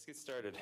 Let's get started.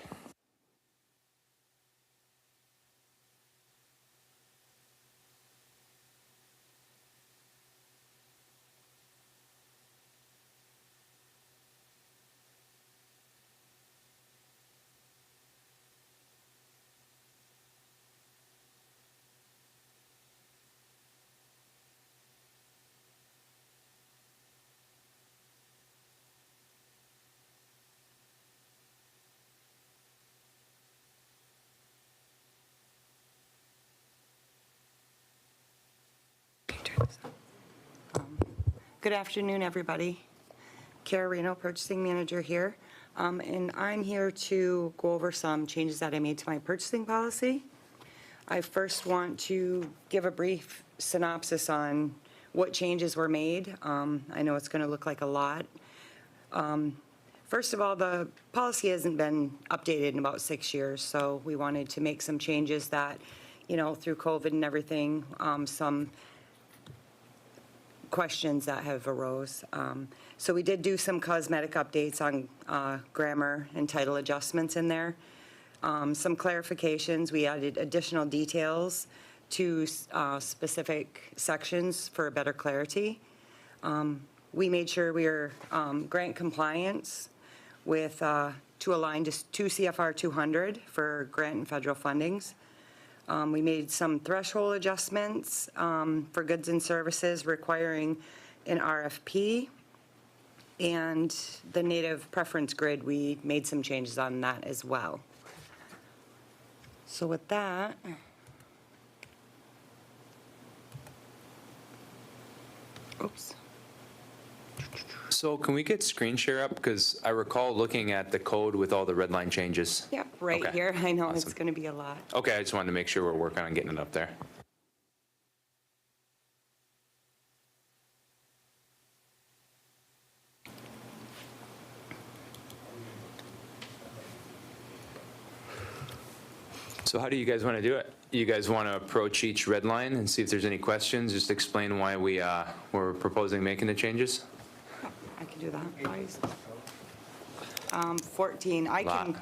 Good afternoon, everybody. Kara Reno, Purchasing Manager here. And I'm here to go over some changes that I made to my purchasing policy. I first want to give a brief synopsis on what changes were made. I know it's going to look like a lot. First of all, the policy hasn't been updated in about 6 years, so we wanted to make some changes that, through COVID and everything, some questions that have arose. So we did do some cosmetic updates on grammar and title adjustments in there. Some clarifications. We added additional details to specific sections for better clarity. We made sure we were grant compliance with to align to CFR 200 for grant and federal fundings. We made some threshold adjustments for goods and services requiring an RFP. And the native preference grid, we made some changes on that as well. So with that, oops. So can we get screen share up? Because I recall looking at the code with all the red line changes. Yep, right Okay. here. I know Awesome. it's going to be a lot. Okay, I just wanted to make sure we're working on getting it up there. So how do you guys want to do it? You guys want to approach each red line and see if there's any questions? Just explain why we're proposing making the changes? I can do that. Why is 14. I Lot. can.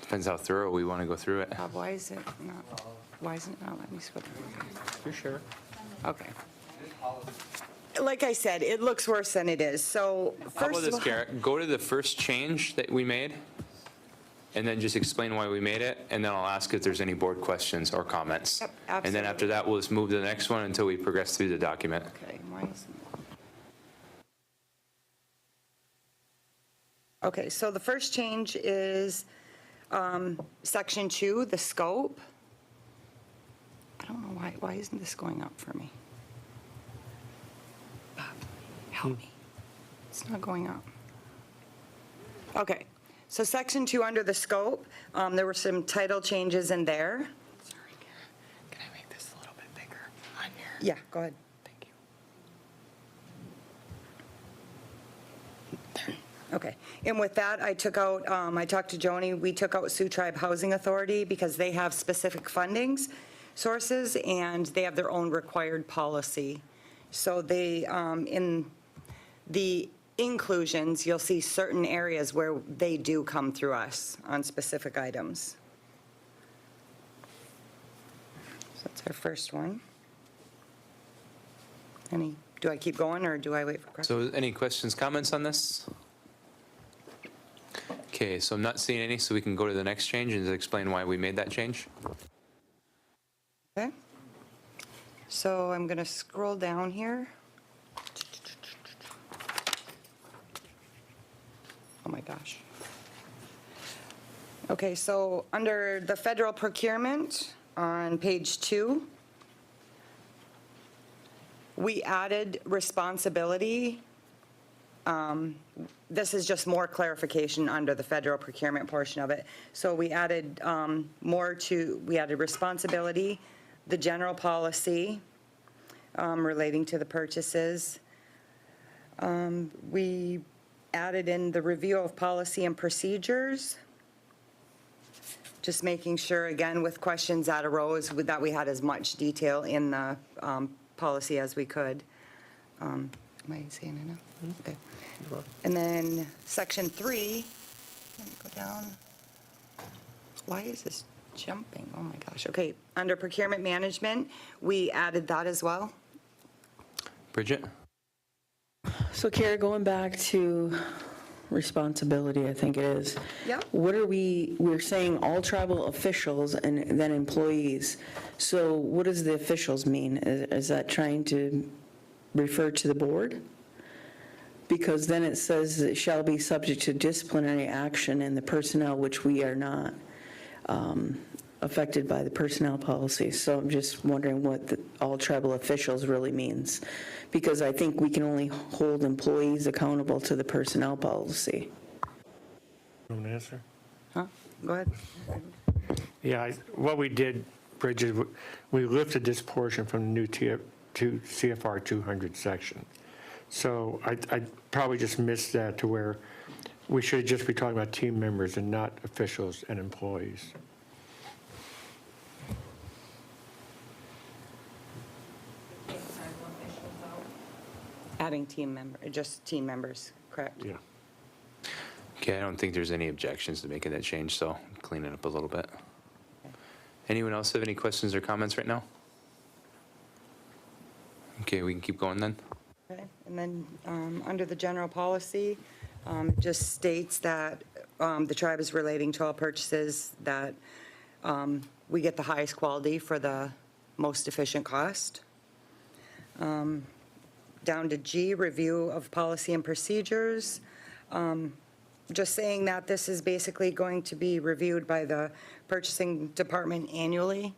Depends how thorough we want to go through it. Bob, why is it not? Why isn't it not letting me skip? For sure. Okay. Like I said, it looks worse than it is. So How about first of this, all, Garrett? Go to the first change that we made, and then just explain why we made it, and then I'll ask if there's any board questions or comments. Yep, And then after absolutely. that, we'll just move to the next one until we progress through the document. okay, why isn't it? Okay, so the first change is section 2, the scope. I don't know why isn't this going up for me? Bob, help me. It's not going up. Okay, so section 2 under the scope, there were some title changes in there. Sorry, Karen. Can I make this a little bit bigger on your? Yeah, go ahead. Thank you. Okay, and with that, I took out, I talked to Joni, we took out Sioux Tribe Housing Authority because they have specific fundings sources and they have their own required policy. So they, in the inclusions, you'll see certain areas where they do come through us on specific items. So that's our first one. Do I keep going or do I wait for questions? So any questions, comments on this? Okay, so I'm not seeing any, so we can go to the next change and explain why we made that change. Okay. So I'm going to scroll down here. Oh my gosh. Okay, so under the federal procurement on page 2, we added responsibility. This is just more clarification under the federal procurement portion of it. So we added we added responsibility, the general policy relating to the purchases. We added in the review of policy and procedures. Just making sure, again, with questions that arose, that we had as much detail in the policy as we could. Am I saying enough? Okay. And then section 3, let me go down. Why is this jumping? Oh my gosh. Okay, under procurement management, we added that as well. Bridget? So Kara, going back to responsibility, I think it is. Yep. What are we're saying all tribal officials and then employees. So what does the officials mean? Is that trying to refer to the board? Because then it says it shall be subject to disciplinary action and the personnel, which we are not affected by the personnel policy. So I'm just wondering what the all tribal officials really means. Because I think we can only hold employees accountable to the personnel policy. Want an answer? Huh? Go ahead. Yeah, what we did, Bridget, we lifted this portion from the new CFR 200 section. So I probably just missed that to where we should just be talking about team members and not officials and employees. Adding just team members, correct? Yeah. Okay, I don't think there's any objections to making that change, so clean it up a little bit. Anyone else have any questions or comments right now? Okay, we can keep going then. Okay, and then under the general policy, it just states that the tribe is relating to all purchases, that we get the highest quality for the most efficient cost. Down to G, review of policy and procedures. Just saying that this is basically going to be reviewed by the purchasing department annually.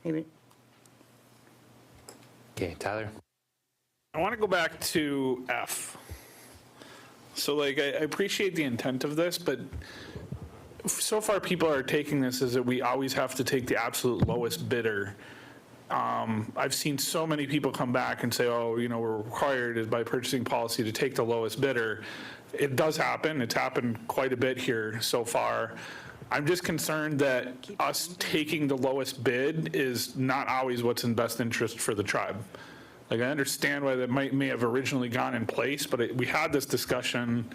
Maybe. Okay, Tyler? I want to go back to F. So like, I appreciate the intent of this, but so far people are taking this as that we always have to take the absolute lowest bidder. I've seen so many people come back and say, oh, you know, we're required by purchasing policy to take the lowest bidder. It does happen. It's happened quite a bit here so far. I'm just concerned that us taking the lowest bid is not always what's in best interest for the tribe. Like, I understand why that may have originally gone in place, but we had this discussion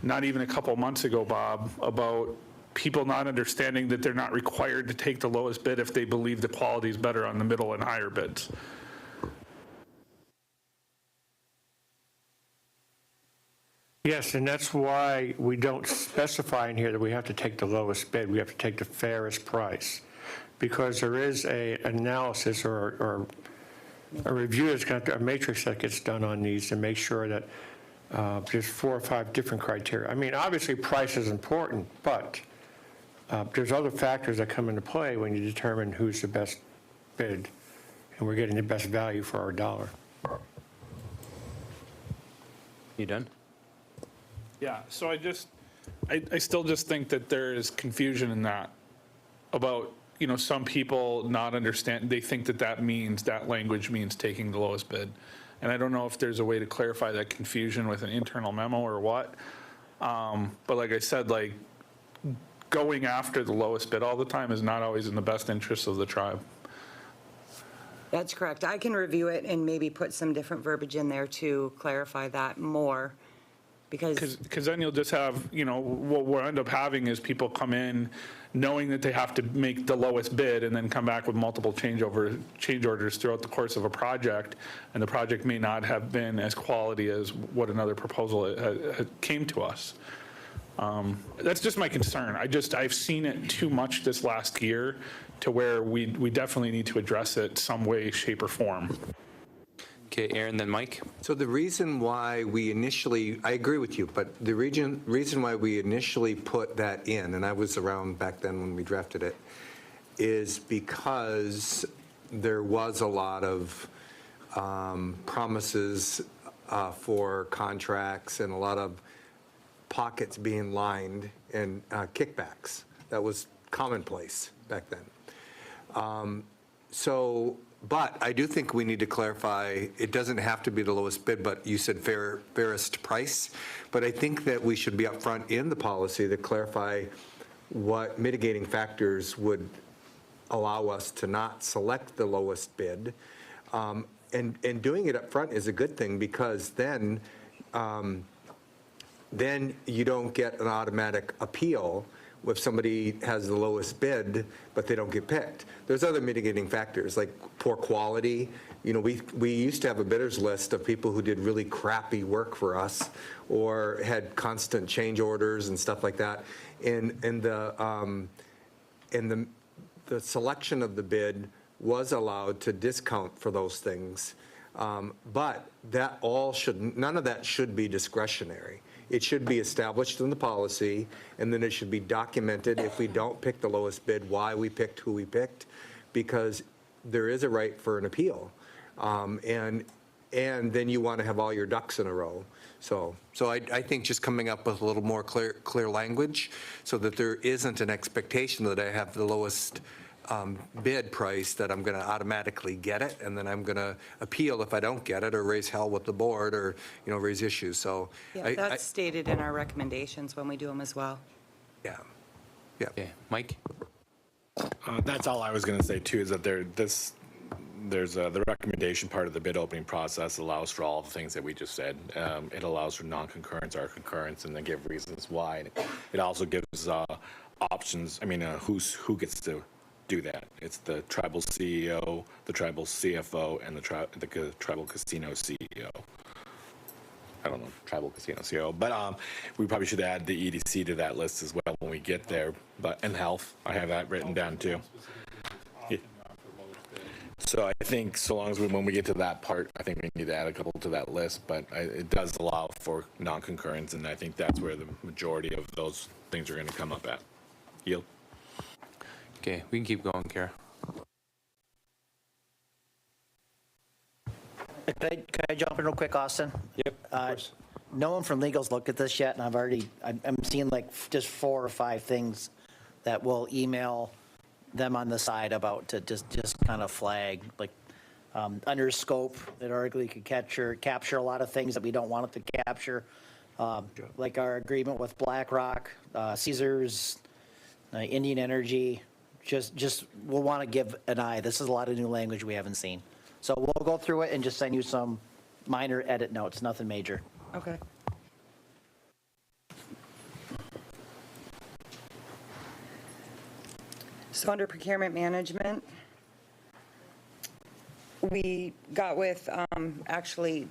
not even a couple months ago, Bob, about people not understanding that they're not required to take the lowest bid if they believe the quality is better on the middle and higher bids. Yes, and that's why we don't specify in here that we have to take the lowest bid. We have to take the fairest price, because there is a analysis or a review that's going to, a matrix that gets done on these to make sure that there's 4 or 5 different criteria. I mean, obviously price is important, but there's other factors that come into play when you determine who's the best bid and we're getting the best value for our dollar. You done? Yeah, so I still just think that there is confusion in that about, you know, some people not understand, they think that that language means taking the lowest bid. And I don't know if there's a way to clarify that confusion with an internal memo or what. But like I said, like, going after the lowest bid all the time is not always in the best interest of the tribe. That's correct. I can review it and maybe put some different verbiage in there to clarify that more, because. Because then you'll just have, you know, what we'll end up having is people come in knowing that they have to make the lowest bid and then come back with multiple change orders throughout the course of a project, and the project may not have been as quality as what another proposal came to us. That's just my concern. I've seen it too much this last year to where we definitely need to address it some way, shape, or form. Okay, Aaron, then Mike? So the reason why we initially, I agree with you, but the reason why we initially put that in, and I was around back then when we drafted it, is because there was a lot of promises for contracts and a lot of pockets being lined and kickbacks. That was commonplace back then. But I do think we need to clarify, it doesn't have to be the lowest bid, but you said fairest price. But I think that we should be upfront in the policy to clarify what mitigating factors would allow us to not select the lowest bid. And doing it up front is a good thing, because then you don't get an automatic appeal if somebody has the lowest bid, but they don't get picked. There's other mitigating factors, like poor quality. You know, we used to have a bidders list of people who did really crappy work for us, or had constant change orders and stuff like that. And the selection of the bid was allowed to discount for those things. But that all none of that should be discretionary. It should be established in the policy, and then it should be documented if we don't pick the lowest bid, why we picked who we picked, because there is a right for an appeal. And then you want to have all your ducks in a row. So I think just coming up with a little more clear language, so that there isn't an expectation that I have the lowest bid price, that I'm going to automatically get it, and then I'm going to appeal if I don't get it, or raise hell with the board, or, raise issues. So Yeah, that's stated in our recommendations when we do them as well. yeah. Okay, Mike? That's all I was going to say too, is that there's the recommendation part of the bid opening process allows for all the things that we just said. It allows for non-concurrence or concurrence, and then give reasons why. And it also gives options. I mean, who gets to do that? It's the tribal CEO, the tribal CFO, and the tribal casino CEO. I don't know, tribal casino CEO, but we probably should add the EDC to that list as well when we get there. But and health, I have that written down too. Yeah. So I think so long as when we get to that part, I think we need to add a couple to that list, but it does allow for non-concurrence, and I think that's where the majority of those things are going to come up at. Yield. Okay, we can keep going, Kara. Could I jump in real quick, Austin? Yep, of course. No one from legal's looked at this yet, and I'm seeing like just 4 or 5 things that we'll email them on the side about, to just kind of flag, like under scope, that arguably could capture a lot of things that we don't want it to capture, like our agreement with BlackRock, Caesars, Indian Energy. Just we'll want to give an eye. This is a lot of new language we haven't seen. So we'll go through it and just send you some minor edit notes, nothing major. Okay. So under procurement management, we got with, actually,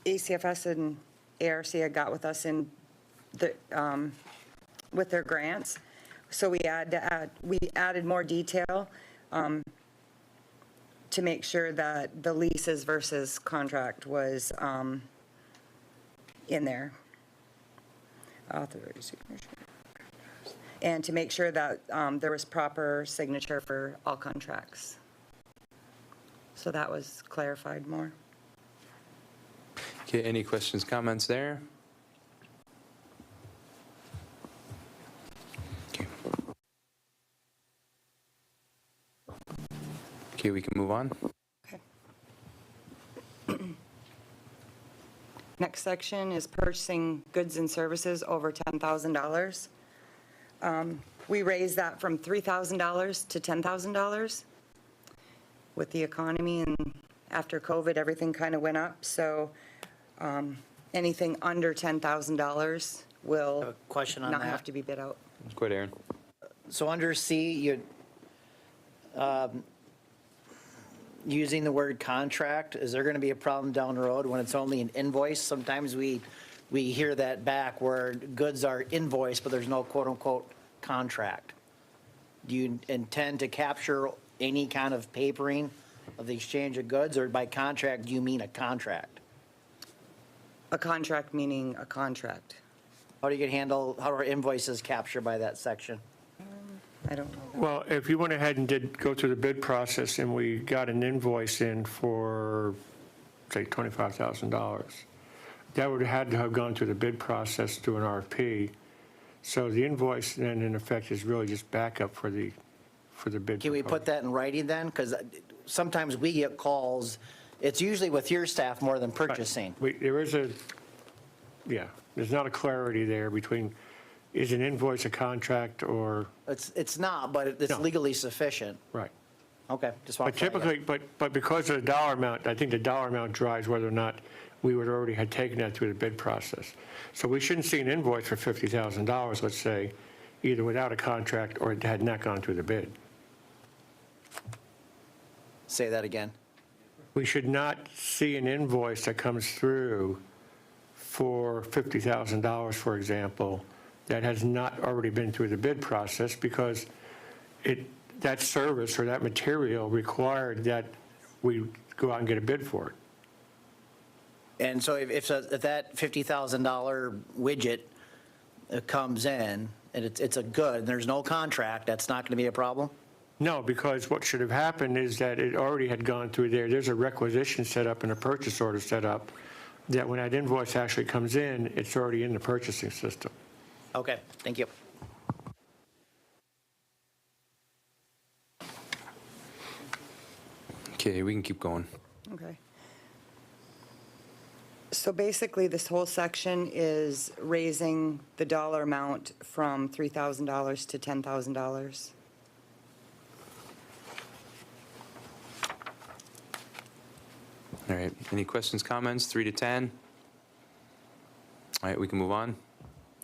ACFS and ARC had got with us in the, with their grants. So we added more detail to make sure that the leases versus contract was in there. Authorized signature. And to make sure that there was proper signature for all contracts. So that was clarified more. Okay, any questions, comments there? Okay. Okay, we can move on. Okay. Next section is purchasing goods and services over $10,000. We raised that from $3,000 to $10,000. With the economy and after COVID, everything kind of went up. So anything under $10,000 will Have a question on not that? have to be bid out. Go ahead, Aaron. So under C, you using the word contract, is there going to be a problem down the road when it's only an invoice? Sometimes we hear that back where goods are invoiced, but there's no quote-unquote contract. Do you intend to capture any kind of papering of the exchange of goods, or by contract, do you mean a contract? A contract meaning a contract. How do you handle, how are invoices captured by that section? I don't know. Well, if you went ahead and did go through the bid process and we got an invoice in for, say, $25,000, that would have had to have gone through the bid process through an RFP. So the invoice then, in effect, is really just backup for the bid. Can we put that in writing then? Because sometimes we get calls, it's usually with your staff more than purchasing. There is there's not a clarity there between, is an invoice a contract or, It's not, but it's No. legally sufficient. right. Okay, just want But to flag it. typically, but because of the dollar amount, I think the dollar amount drives whether or not we would already had taken that through the bid process. So we shouldn't see an invoice for $50,000, let's say, either without a contract or it had not gone through the bid. Say that again. We should not see an invoice that comes through for $50,000, for example, that has not already been through the bid process because that service or that material required that we go out and get a bid for it. And so if that $50,000 widget comes in and it's a good, and there's no contract, that's not going to be a problem? No, because what should have happened is that it already had gone through there. There's a requisition set up and a purchase order set up that when that invoice actually comes in, it's already in the purchasing system. Okay, thank you. Okay, we can keep going. Okay. So basically, this whole section is raising the dollar amount from $3,000 to $10,000. All right, any questions, comments, 3 to 10? All right, we can move on.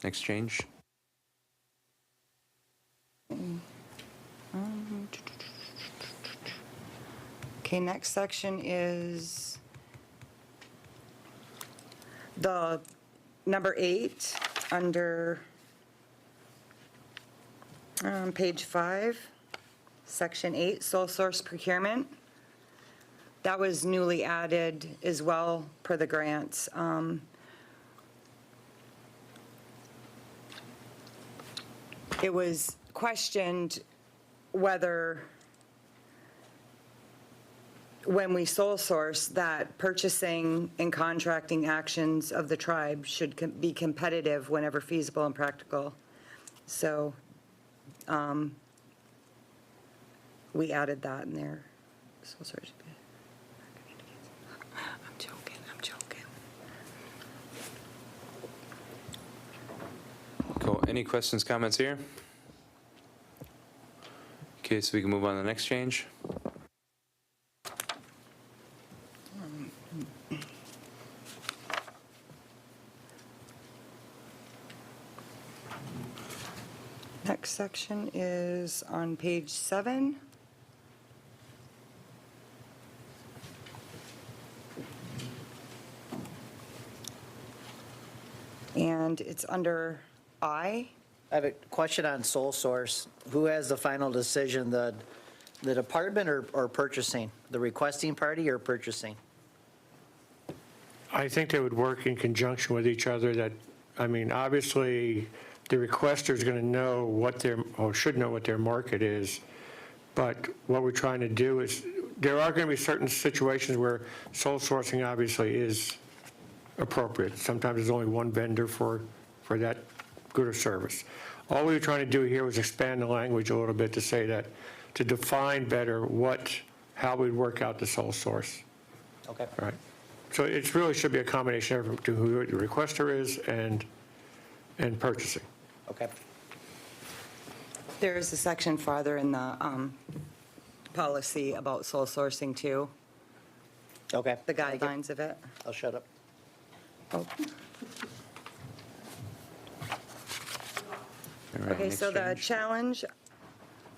Next change. Okay, next section is the number 8 under page 5, section 8, sole source procurement. That was newly added as well per the grants. It was questioned whether when we sole source, that purchasing and contracting actions of the tribe should be competitive whenever feasible and practical. So we added that in there. Sole source. I'm joking. Cool, any questions, comments here? Okay, so we can move on to the next change. Next section is on page 7. And it's under I. I have a question on sole source. Who has the final decision, the department or purchasing? The requesting party or purchasing? I think they would work in conjunction with each other that, I mean, obviously, the requester is going to know or should know what their market is. But what we're trying to do is, there are going to be certain situations where sole sourcing obviously is appropriate. Sometimes there's only one vendor for that good or service. All we were trying to do here was expand the language a little bit to say that, to define better how we'd work out the sole source. Okay. All right. So it really should be a combination of who the requester is and purchasing. Okay. There is a section farther in the policy about sole sourcing too, Okay. the Thank you. guidelines of it. I'll shut up. Oh. All right, Okay, next so the change. challenge,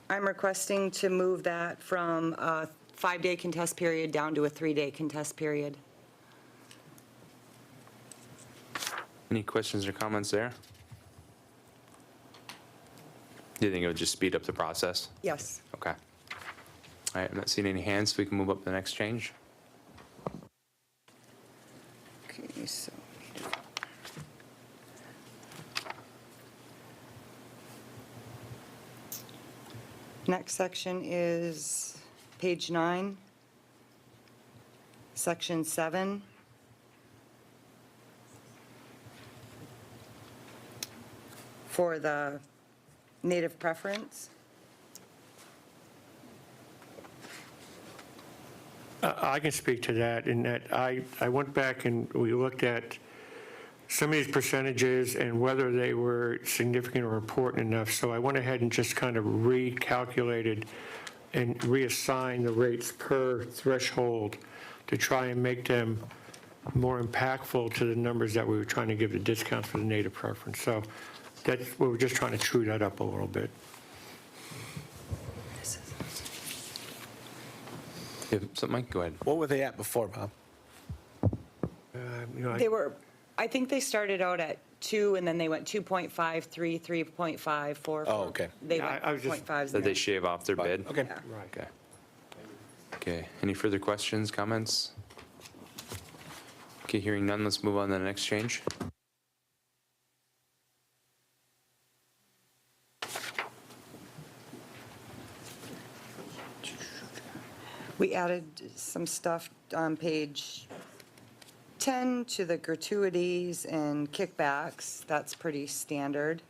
I'm requesting to move that from a 5-day contest period down to a 3-day contest period. Any questions or comments there? Do you think it would just speed up the process? Yes. Okay. All right, I'm not seeing any hands, so we can move up to the next change. Okay, so. Next section is page 9, section 7. For the native preference. I can speak to that in that I went back and we looked at some of these percentages and whether they were significant or important enough. So I went ahead and just kind of recalculated and reassign the rates per threshold to try and make them more impactful to the numbers that we were trying to give the discounts for the native preference. So we were just trying to true that up a little bit. Yeah, something, Mike, go ahead. What were they at before, Bob? You know, They were, I think they started out at 2, and then they went 2.5, 3, 3.5, 4. Oh, okay. They Yeah, went I was just- 0.5s Did they there. shave off their bid? Okay. Right. Okay. Okay, any further questions, comments? Okay, hearing none, let's move on to the next change. We added some stuff on page 10 to the gratuities and kickbacks. That's pretty standard.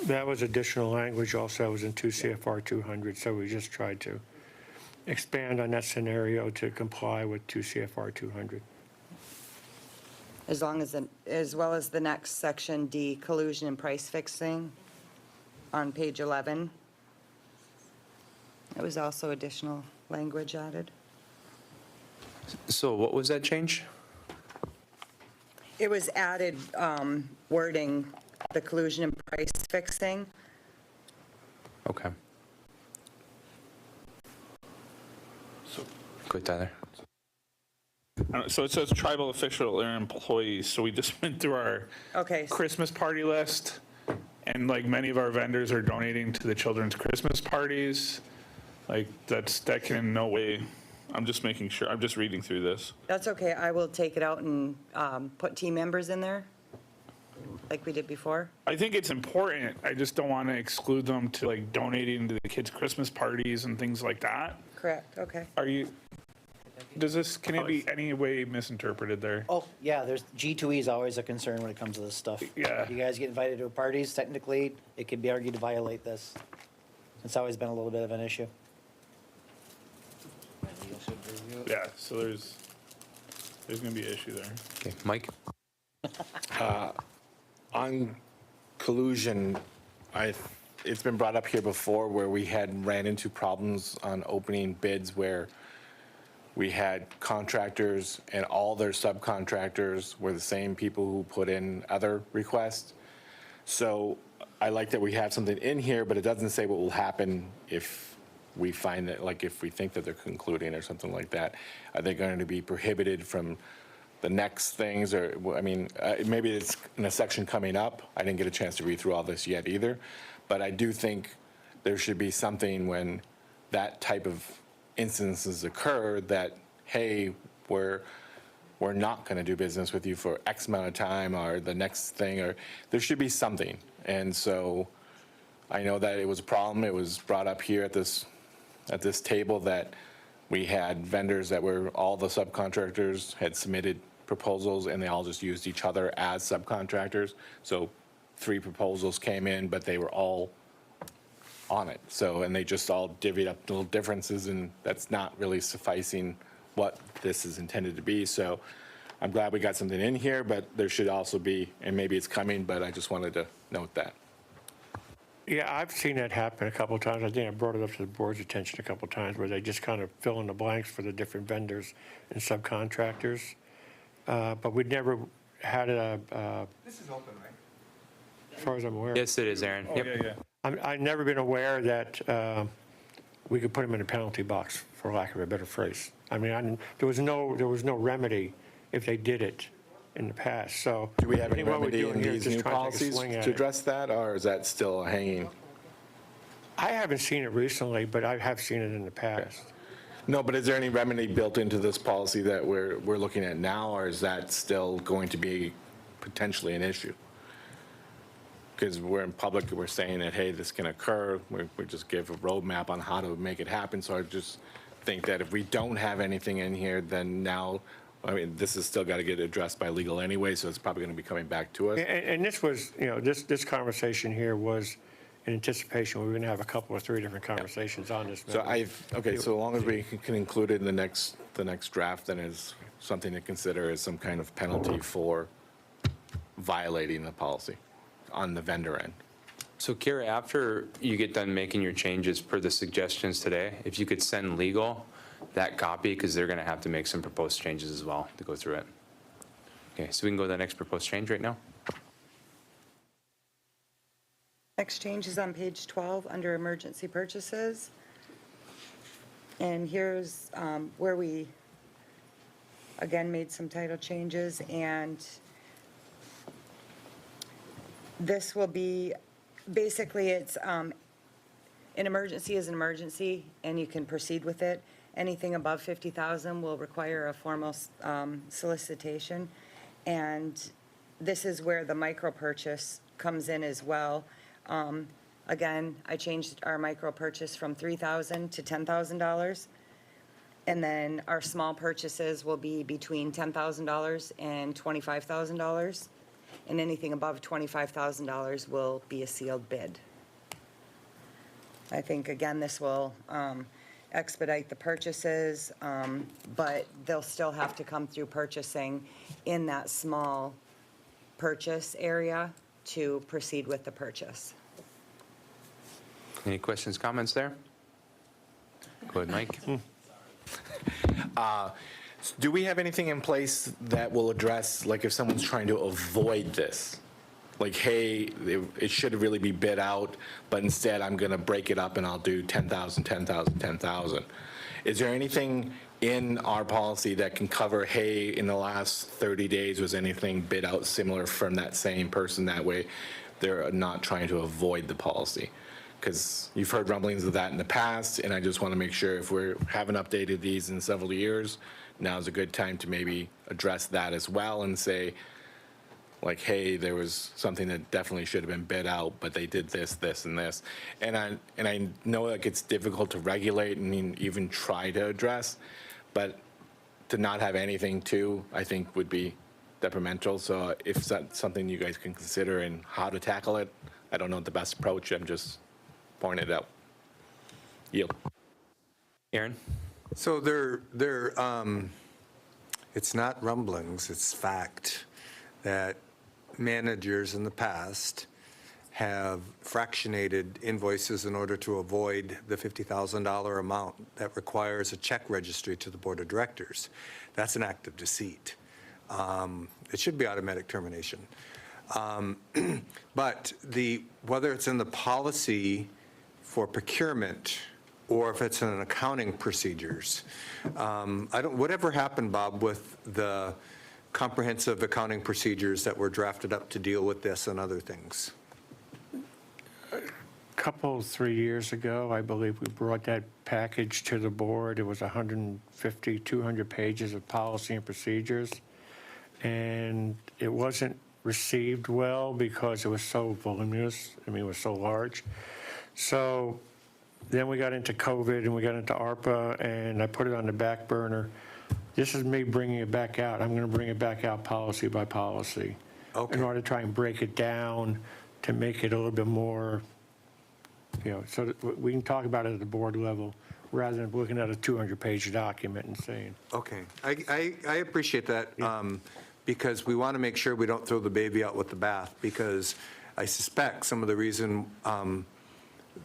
That was additional language also, that was in 2 CFR 200, so we just tried to expand on that scenario to comply with 2 CFR 200. As well as the next section, D, collusion and price fixing, on page 11. It was also additional language added. So what was that change? It was added wording, the collusion and price fixing. Okay. Go ahead, Tyler. So it says tribal official or employees, so we just went through our Okay. Christmas party list, and like many of our vendors are donating to the children's Christmas parties. Like, that can in no way, I'm just making sure, I'm just reading through this. That's okay. I will take it out and put team members in there, like we did before. I think it's important, I just don't want to exclude them to like donating to the kids' Christmas parties and things like that. Correct, okay. Can it be any way misinterpreted there? Oh, yeah, there's, G2E is always a concern when it comes to this stuff. Yeah. You guys get invited to parties, technically, it could be argued to violate this. It's always been a little bit of an issue. Yeah, so there's gonna be an issue there. Okay, Mike? On collusion, it's been brought up here before where we had ran into problems on opening bids where we had contractors and all their subcontractors were the same people who put in other requests. So I like that we have something in here, but it doesn't say what will happen if we find that, like if we think that they're concluding or something like that. Are they going to be prohibited from the next things, or, I mean, maybe it's in a section coming up. I didn't get a chance to read through all this yet either, but I do think there should be something when that type of instances occur that, hey, we're not going to do business with you for X amount of time, or the next thing, or there should be something. And so I know that it was a problem. It was brought up here at this table that we had vendors that were, all the subcontractors had submitted proposals and they all just used each other as subcontractors. So 3 proposals came in, but they were all on it. So, and they just all divvied up little differences, and that's not really sufficing what this is intended to be. So I'm glad we got something in here, but there should also be, and maybe it's coming, but I just wanted to note that. Yeah, I've seen that happen a couple of times. I think I brought it up to the board's attention a couple of times where they just kind of fill in the blanks for the different vendors and subcontractors. But we'd never had This is open, right? as far as I'm aware. Yes, it is, Aaron. Oh, Yep. yeah. I've never been aware that we could put them in a penalty box, for lack of a better phrase. I mean, there was no remedy if they did it in the past, so. Do we have I any think what we're remedy doing in here is these just new trying to take a policies swing at to it. address that, or is that still hanging? I haven't seen it recently, but I have seen it in the past. No, but is there any remedy built into this policy that we're looking at now, or is that still going to be potentially an issue? Because we're in public, we're saying that, hey, this can occur, we just give a roadmap on how to make it happen, so I just think that if we don't have anything in here, then now, I mean, this has still got to get addressed by legal anyway, so it's probably going to be coming back to us. And this was, this conversation here was in anticipation. We were going to have a couple or 3 different conversations on this. So okay, so long as we can include it in the next draft, then is something to consider as some kind of penalty for violating the policy on the vendor end. So Kira, after you get done making your changes per the suggestions today, if you could send legal that copy, because they're going to have to make some proposed changes as well to go through it. Okay, so we can go to the next proposed change right now? Next change is on page 12, under emergency purchases. And here's where we, again, made some title changes, and this will be, basically, it's, an emergency is an emergency, and you can proceed with it. Anything above 50,000 will require a formal solicitation, and this is where the micro purchase comes in as well. Again, I changed our micro purchase from $3,000 to $10,000. And then our small purchases will be between $10,000 and $25,000. And anything above $25,000 will be a sealed bid. I think, again, this will expedite the purchases, but they'll still have to come through purchasing in that small purchase area to proceed with the purchase. Any questions, comments there? Go ahead, Mike. Do we have anything in place that will address, like, if someone's trying to avoid this? Like, hey, it should really be bid out, but instead I'm going to break it up and I'll do 10,000, 10,000, 10,000. Is there anything in our policy that can cover, hey, in the last 30 days, was anything bid out similar from that same person? That way they're not trying to avoid the policy. Because you've heard rumblings of that in the past, and I just want to make sure if we haven't updated these in several years, now's a good time to maybe address that as well and say, like, hey, there was something that definitely should have been bid out, but they did this, this, and this. And I know, like, it's difficult to regulate and even try to address, but to not have anything too, I think would be detrimental. So if that's something you guys can consider and how to tackle it, I don't know the best approach. I'm just pointing it out. Yield. Aaron? So it's not rumblings, it's fact that managers in the past have fractionated invoices in order to avoid the $50,000 amount that requires a check registry to the board of directors. That's an act of deceit. It should be automatic termination. But whether it's in the policy for procurement or if it's in accounting procedures, whatever happened, Bob, with the comprehensive accounting procedures that were drafted up to deal with this and other things? Couple, 3 years ago, I believe we brought that package to the board. It was 150, 200 pages of policy and procedures. And it wasn't received well because it was so voluminous. I mean, it was so large. So then we got into COVID and we got into ARPA, and I put it on the back burner. This is me bringing it back out. I'm going to bring it back out policy by policy. Okay. In order to try and break it down to make it a little bit more, so that we can talk about it at the board level rather than looking at a 200-page document and saying. Okay, I appreciate that, because we want to make sure we don't throw the baby out with the bath, because I suspect some of the reason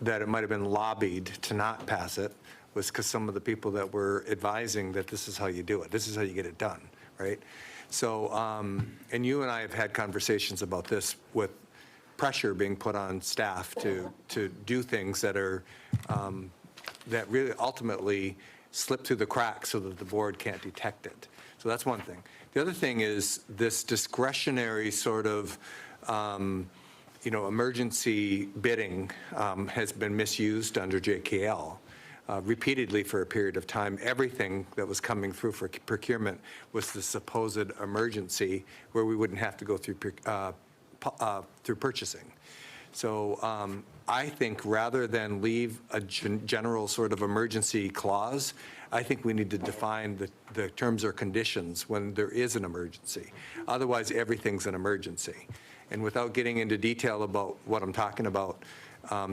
that it might have been lobbied to not pass it was because some of the people that were advising that this is how you do it, this is how you get it done, right? So, and you and I have had conversations about this with pressure being put on staff to do things that are, that really ultimately slip through the cracks so that the board can't detect it. So that's one thing. The other thing is this discretionary sort of, emergency bidding has been misused under JKL. Repeatedly for a period of time. Everything that was coming through for procurement was the supposed emergency where we wouldn't have to go through purchasing. So I think rather than leave a general sort of emergency clause, I think we need to define the terms or conditions when there is an emergency. Otherwise, everything's an emergency. And without getting into detail about what I'm talking about,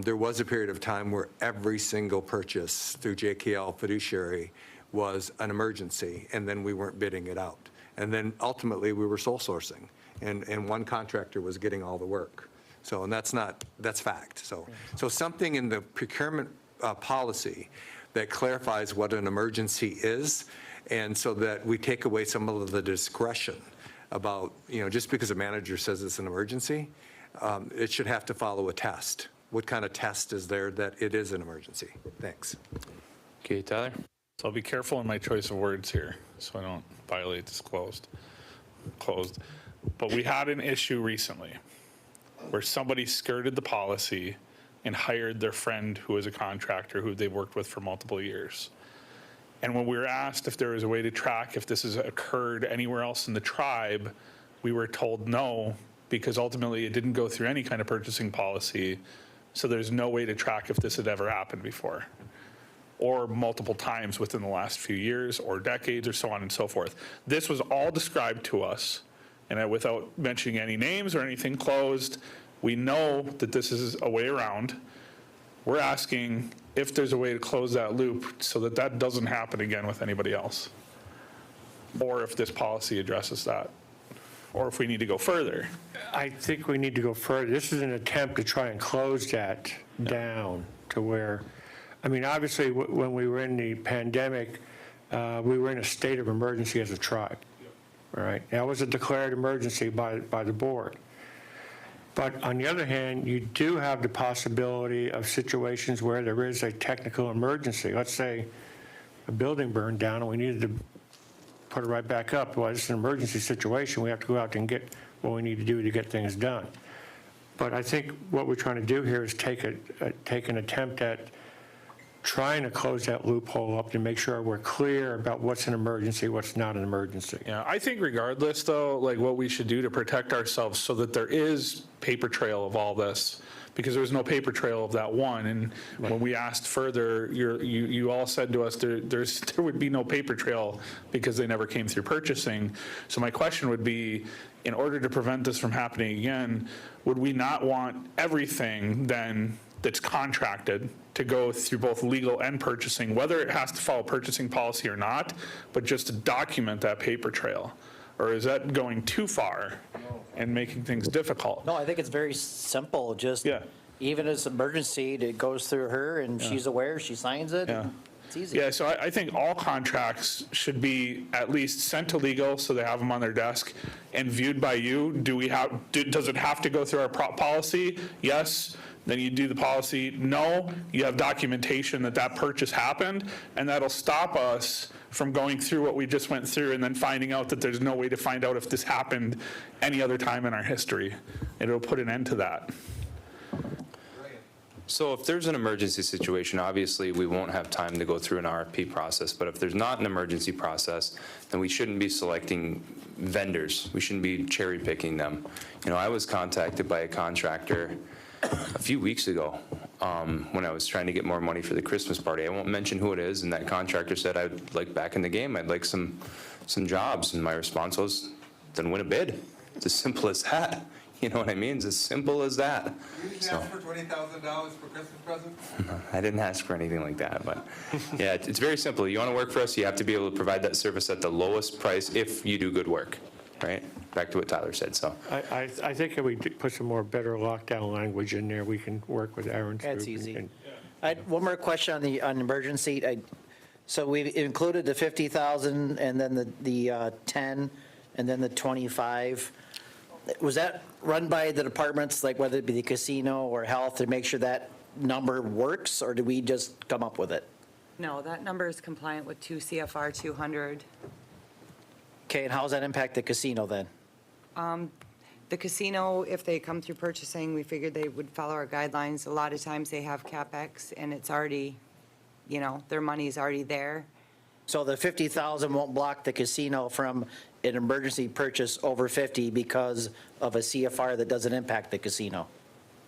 there was a period of time where every single purchase through JKL fiduciary was an emergency, and then we weren't bidding it out. And then ultimately, we were sole sourcing, and one contractor was getting all the work. So, and that's fact. So something in the procurement policy that clarifies what an emergency is, and so that we take away some of the discretion about, just because a manager says it's an emergency, it should have to follow a test. What kind of test is there that it is an emergency? Thanks. Okay, Tyler? So I'll be careful in my choice of words here, so I don't violate this closed. But we had an issue recently where somebody skirted the policy and hired their friend who is a contractor who they've worked with for multiple years. And when we were asked if there was a way to track if this has occurred anywhere else in the tribe, we were told no, because ultimately it didn't go through any kind of purchasing policy. So there's no way to track if this had ever happened before, or multiple times within the last few years or decades or so on and so forth. This was all described to us, and without mentioning any names or anything closed, we know that this is a way around. We're asking if there's a way to close that loop so that that doesn't happen again with anybody else, or if this policy addresses that, or if we need to go further. I think we need to go further. This is an attempt to try and close that down to where, I mean, obviously, when we were in the pandemic, we were in a state of emergency as a tribe, all right? That was a declared emergency by the board. But on the other hand, you do have the possibility of situations where there is a technical emergency. Let's say a building burned down and we needed to put it right back up. Well, it's an emergency situation. We have to go out and get what we need to do to get things done. But I think what we're trying to do here is take an attempt at trying to close that loophole up to make sure we're clear about what's an emergency, what's not an emergency. Yeah, I think regardless though, like what we should do to protect ourselves so that there is paper trail of all this, because there was no paper trail of that one. And when we asked further, you all said to us there would be no paper trail because they never came through purchasing. So my question would be, in order to prevent this from happening again, would we not want everything then that's contracted to go through both legal and purchasing, whether it has to follow purchasing policy or not, but just to document that paper trail? Or is that going too far and making things difficult? No, I think it's very simple, just, Yeah. even as an emergency, it goes through her, and she's aware, she signs it, and it's easy. Yeah, so I think all contracts should be at least sent to legal, so they have them on their desk, and viewed by you. Does it have to go through our policy? Yes. Then you do the policy. No, you have documentation that that purchase happened, and that'll stop us from going through what we just went through and then finding out that there's no way to find out if this happened any other time in our history. It'll put an end to that. So if there's an emergency situation, obviously, we won't have time to go through an RFP process. But if there's not an emergency process, then we shouldn't be selecting vendors. We shouldn't be cherry picking them. I was contacted by a contractor a few weeks ago when I was trying to get more money for the Christmas party. I won't mention who it is, and that contractor said, I'd like back in the game, I'd like some jobs. And my response was, then win a bid. It's as simple as that. You know what I mean? It's as simple as that. You didn't ask for $20,000 for Christmas presents? I didn't ask for anything like that, but yeah, it's very simple. You want to work for us, you have to be able to provide that service at the lowest price if you do good work, right? Back to what Tyler said, so. I think if we put some more better lockdown language in there, we can work with Aaron's group. That's easy. and- I had one more question on emergency. So we've included the 50,000 and then the 10 and then the 25. Was that run by the departments, like whether it be the casino or health, to make sure that number works, or did we just come up with it? No, that number is compliant with 2 CFR 200. Okay, and how does that impact the casino then? The casino, if they come through purchasing, we figured they would follow our guidelines. A lot of times they have CapEx and it's already, their money's already there. So the 50,000 won't block the casino from an emergency purchase over 50 because of a CFR that doesn't impact the casino,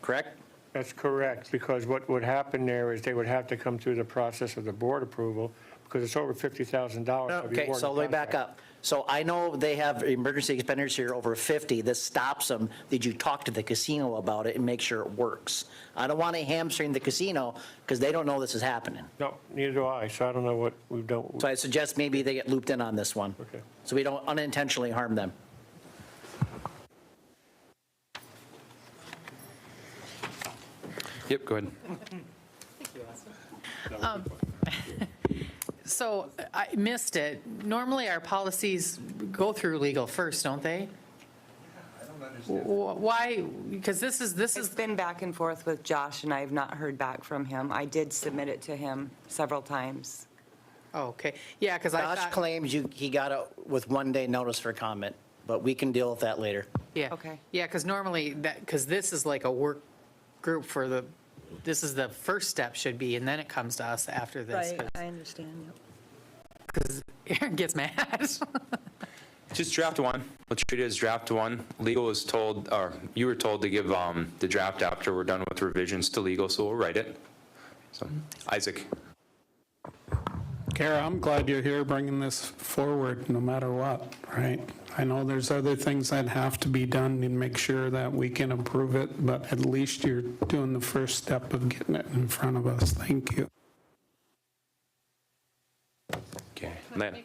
correct? That's correct, because what would happen there is they would have to come through the process of the board approval, because it's over $50,000. Okay, so let me back up. So I know they have emergency expenditures here over 50. This stops them. Did you talk to the casino about it and make sure it works? I don't want to hamstring the casino because they don't know this is happening. No, neither do I, so I don't know what we've done. So I suggest maybe they get looped in on this one. Okay. So we don't unintentionally harm them. Yep, go ahead. So I missed it. Normally, our policies go through legal first, don't they? I don't understand. Why? Because this It's is, been back and forth with Josh, and I have not heard back from him. I did submit it to him several times. oh, okay. Yeah, because I Josh thought, claims he got it with 1 day notice for comment, but we can deal with that later. yeah. Okay. Yeah, because normally because this is like a work group this is the first step should be, and then it comes to us after this. I understand, yep. Because Aaron gets mad. Just draft one. We'll treat it as draft one. Legal is told, or you were told to give the draft after we're done with revisions to legal, so we'll write it. So, Isaac. Kara, I'm glad you're here bringing this forward no matter what, right? I know there's other things that have to be done to make sure that we can approve it, but at least you're doing the first step of getting it in front of us. Thank you. Okay. Lana.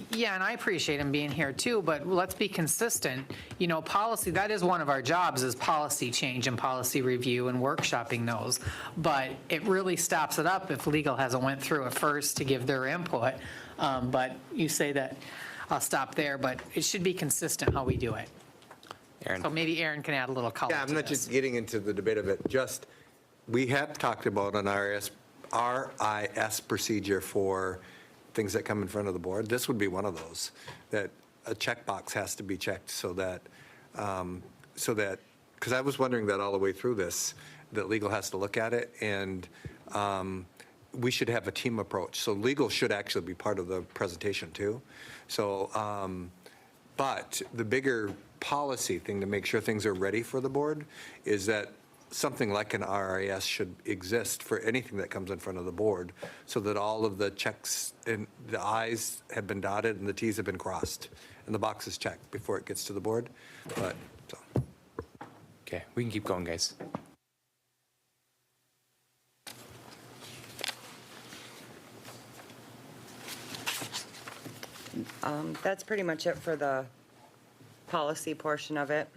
Yeah, and I appreciate him being here too, but let's be consistent. You know, policy, that is one of our jobs, is policy change and policy review and workshopping those. But it really stops it up if legal hasn't went through it first to give their input. But you say that, I'll stop there, but it should be consistent how we do it. Aaron. So maybe Aaron can add a little color Yeah, I'm to not this. just getting into the debate of it, just, we have talked about an RIS procedure for things that come in front of the board. This would be one of those, that a checkbox has to be checked so that, because I was wondering that all the way through this, that legal has to look at it, and we should have a team approach. So legal should actually be part of the presentation too. So, but the bigger policy thing to make sure things are ready for the board is that something like an RIS should exist for anything that comes in front of the board, so that all of the checks and the I's have been dotted and the T's have been crossed and the box is checked before it gets to the board. But, so. Okay, we can keep going, guys. That's pretty much it for the policy portion of it.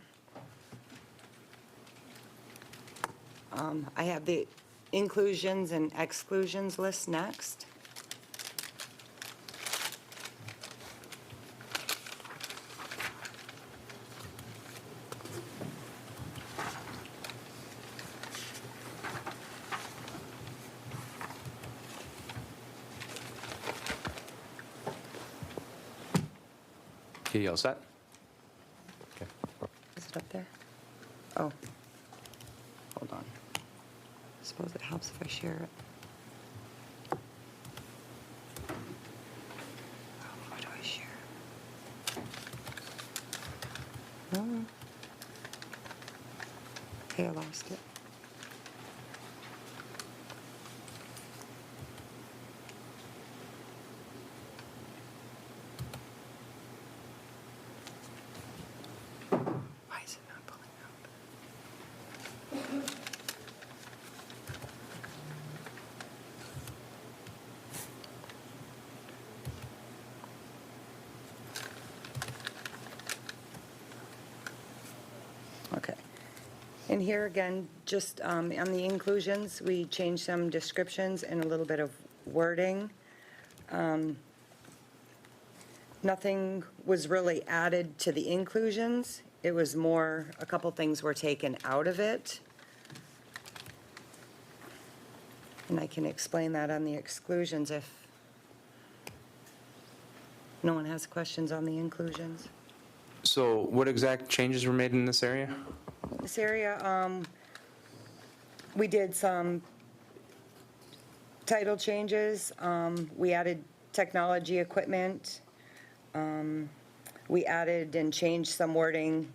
I have the inclusions and exclusions list next. Okay, you all set? Okay. Is it up there? Oh. Hold on. I suppose it helps if I share it. How do I share? No. Okay, I lost it. Why is it not pulling up? Okay. And here again, just on the inclusions, we changed some descriptions and a little bit of wording. Nothing was really added to the inclusions. It was more, a couple things were taken out of it. And I can explain that on the exclusions if no one has questions on the inclusions. So what exact changes were made in this area? This area, we did some title changes. We added technology equipment. We added and changed some wording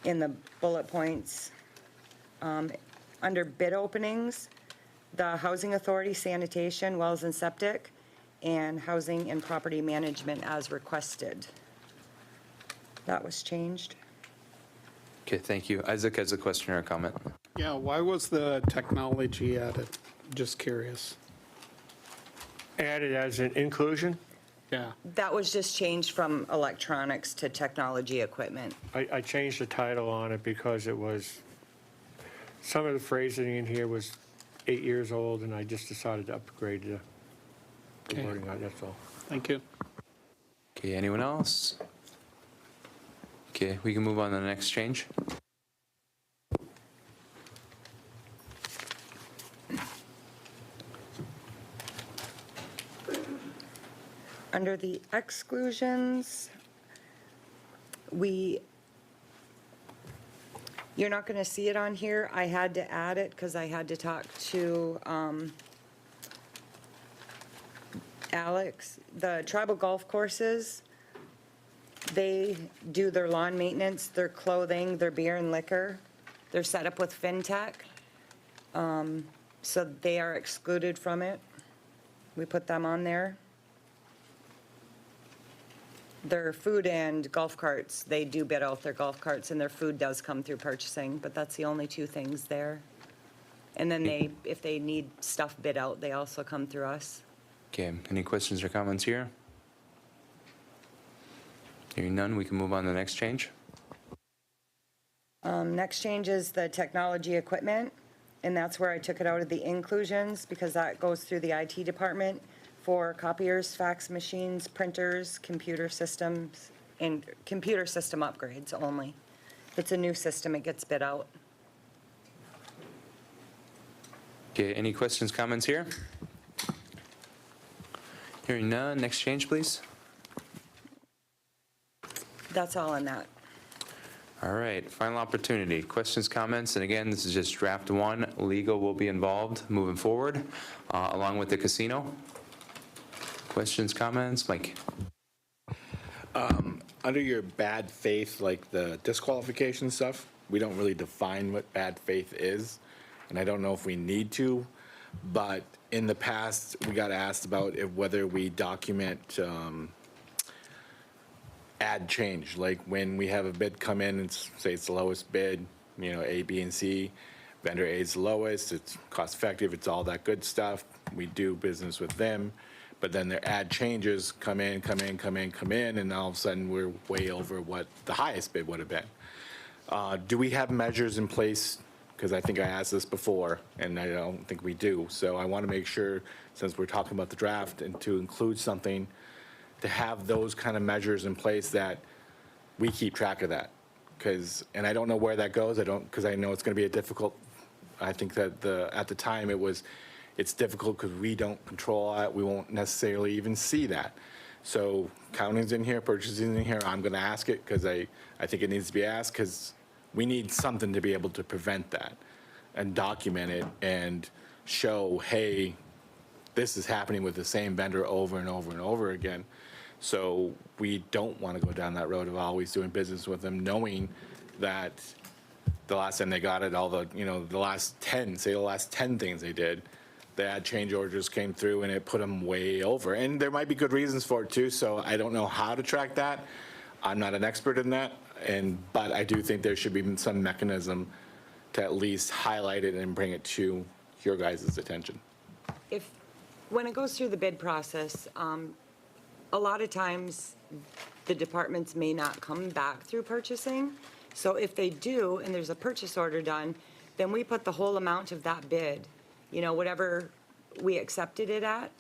in the bullet points. Under bid openings, the Housing Authority, sanitation, wells and septic, and housing and property management as requested. That was changed. Okay, thank you. Isaac has a question or a comment. Yeah, why was the technology added? Just curious. Added as an inclusion? Yeah. That was just changed from electronics to technology equipment. I changed the title on it because it was some of the phrasing in here was 8 years old, and I just decided to upgrade the Okay. wording on it, that's all. Thank you. Okay, anyone else? Okay, we can move on to the next change. Under the exclusions, you're not going to see it on here. I had to add it because I had to talk to Alex. The tribal golf courses, they do their lawn maintenance, their clothing, their beer and liquor. They're set up with FinTech. So they are excluded from it. We put them on there. Their food and golf carts, they do bid out their golf carts, and their food does come through purchasing, but that's the only two things there. And then if they need stuff bid out, they also come through us. Okay, any questions or comments here? Hearing none, we can move on to the next change. Next change is the technology equipment, and that's where I took it out of the inclusions, because that goes through the IT department for copiers, fax machines, printers, computer systems, and computer system upgrades only. If it's a new system, it gets bid out. Okay, any questions, comments here? Hearing none, next change, please. That's all on that. All right, final opportunity. Questions, comments, and again, this is just draft one. Legal will be involved moving forward, along with the casino. Questions, comments, Mike? Under your bad faith, like the disqualification stuff, we don't really define what bad faith is, and I don't know if we need to, but in the past, we got asked about whether we document add change, like when we have a bid come in and say it's the lowest bid, A, B, and C, vendor A is the lowest, it's cost effective, it's all that good stuff, we do business with them, but then their add changes come in, and all of a sudden we're way over what the highest bid would have been. Do we have measures in place? Because I think I asked this before, and I don't think we do. So I want to make sure, since we're talking about the draft, and to include something, to have those kind of measures in place that we keep track of that. And I don't know where that goes. Because I know it's going to be a difficult, I think that at the time it's difficult because we don't control it. We won't necessarily even see that. So accounting's in here, purchasing's in here. I'm going to ask it because I think it needs to be asked because we need something to be able to prevent that and document it and show, hey, this is happening with the same vendor over and over and over again. So we don't want to go down that road of always doing business with them, knowing that the last time they got it, the last 10 things they did, the ad change orders came through and it put them way over. And there might be good reasons for it too, so I don't know how to track that. I'm not an expert in that, but I do think there should be some mechanism to at least highlight it and bring it to your guys' attention. When it goes through the bid process, a lot of times the departments may not come back through purchasing. So if they do, and there's a purchase order done, then we put the whole amount of that bid, whatever we accepted it at,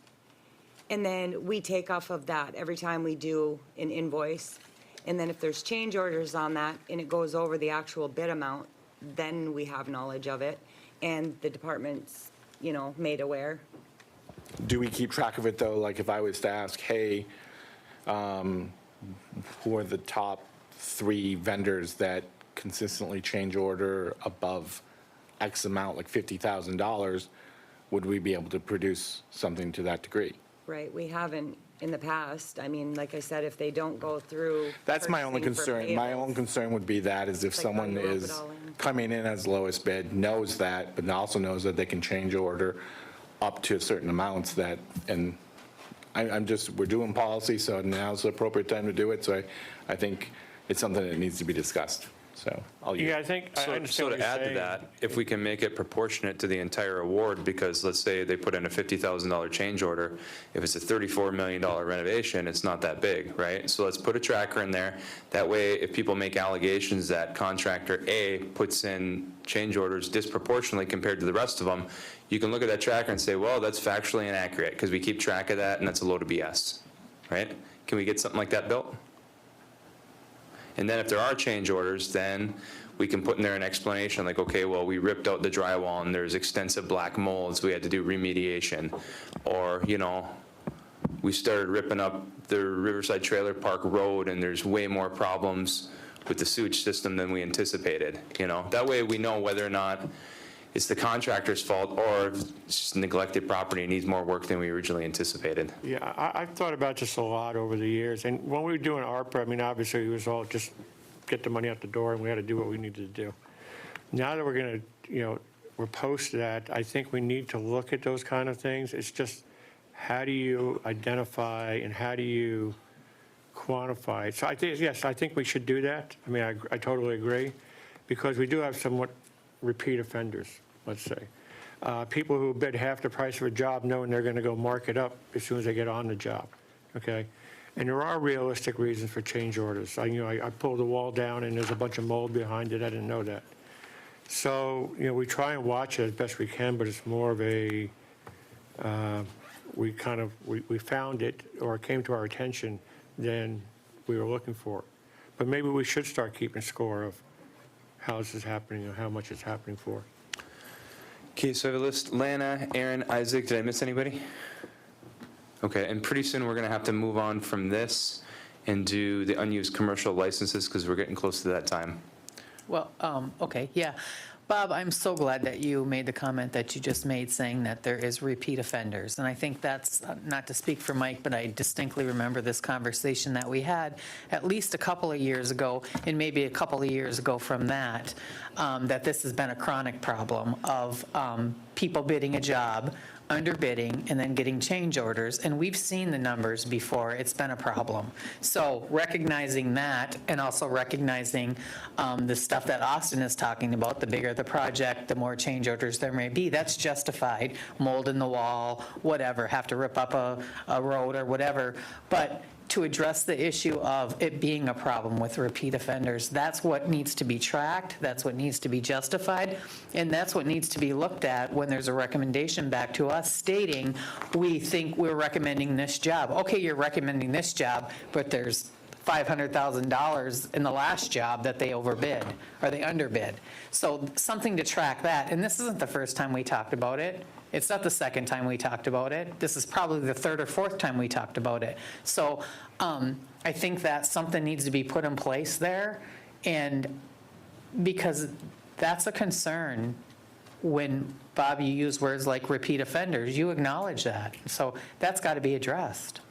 and then we take off of that every time we do an invoice. And then if there's change orders on that and it goes over the actual bid amount, then we have knowledge of it and the department's, made aware. Do we keep track of it though? Like if I was to ask, hey, who are the top 3 vendors that consistently change order above X amount, like $50,000, would we be able to produce something to that degree? Right, we haven't in the past. I mean, like I said, if they don't go through. That's my only purchasing for concern. My payables. own concern would be that is if Like how someone you rope it is all in. coming in as lowest bid, knows that, but also knows that they can change order up to certain amounts and we're doing policy, so now's the appropriate time to do it. So I think it's something that needs to be discussed. So I'll Yeah, I think, I So understand what to you're add to saying. that, if we can make it proportionate to the entire award, because let's say they put in a $50,000 change order, if it's a $34 million renovation, it's not that big, right? So let's put a tracker in there. That way, if people make allegations that contractor A puts in change orders disproportionately compared to the rest of them, you can look at that tracker and say, well, that's factually inaccurate, because we keep track of that, and that's a load of BS, right? Can we get something like that built? And then if there are change orders, then we can put in there an explanation like, okay, well, we ripped out the drywall and there's extensive black molds, we had to do remediation. Or, you know, we started ripping up the Riverside Trailer Park Road and there's way more problems with the sewage system than we anticipated, you know? That way we know whether or not it's the contractor's fault or if it's just neglected property and needs more work than we originally anticipated. Yeah, I've thought about this a lot over the years, and when we were doing ARPA, I mean, obviously, it was all just get the money out the door, and we had to do what we needed to do. Now that we're going to, you know, we're post that, I think we need to look at those kind of things. It's just, how do you identify and how do you quantify it? So I think, yes, I think we should do that. I mean, I totally agree, because we do have somewhat repeat offenders, let's say. People who bid half the price of a job knowing they're going to go mark it up as soon as they get on the job, okay? And there are realistic reasons for change orders. I pulled the wall down and there's a bunch of mold behind it. I didn't know that. So, you know, we try and watch it as best we can, but it's more of a, we found it, or it came to our attention than we were looking for. But maybe we should start keeping score of how this is happening and how much it's happening for. Okay, so I have a list. Lana, Aaron, Isaac, did I miss anybody? Okay, and pretty soon we're going to have to move on from this and do the unused commercial licenses because we're getting close to that time. Well, okay, yeah. Bob, I'm so glad that you made the comment that you just made saying that there is repeat offenders. And I think that's, not to speak for Mike, but I distinctly remember this conversation that we had at least a couple of years ago, and maybe a couple of years ago from that, that this has been a chronic problem of people bidding a job, underbidding, and then getting change orders. And we've seen the numbers before. It's been a problem. So recognizing that, and also recognizing the stuff that Austin is talking about, the bigger the project, the more change orders there may be, that's justified. Mold in the wall, whatever, have to rip up a road or whatever. But to address the issue of it being a problem with repeat offenders, that's what needs to be tracked, that's what needs to be justified, and that's what needs to be looked at when there's a recommendation back to us stating, we think we're recommending this job. Okay, you're recommending this job, but there's $500,000 in the last job that they overbid, or they underbid. So something to track that, and this isn't the first time we talked about it. It's not the second time we talked about it. This is probably the third or fourth time we talked about it. So I think that something needs to be put in place there, and because that's a concern when, Bob, you use words like repeat offenders, you acknowledge that. So that's got to be addressed.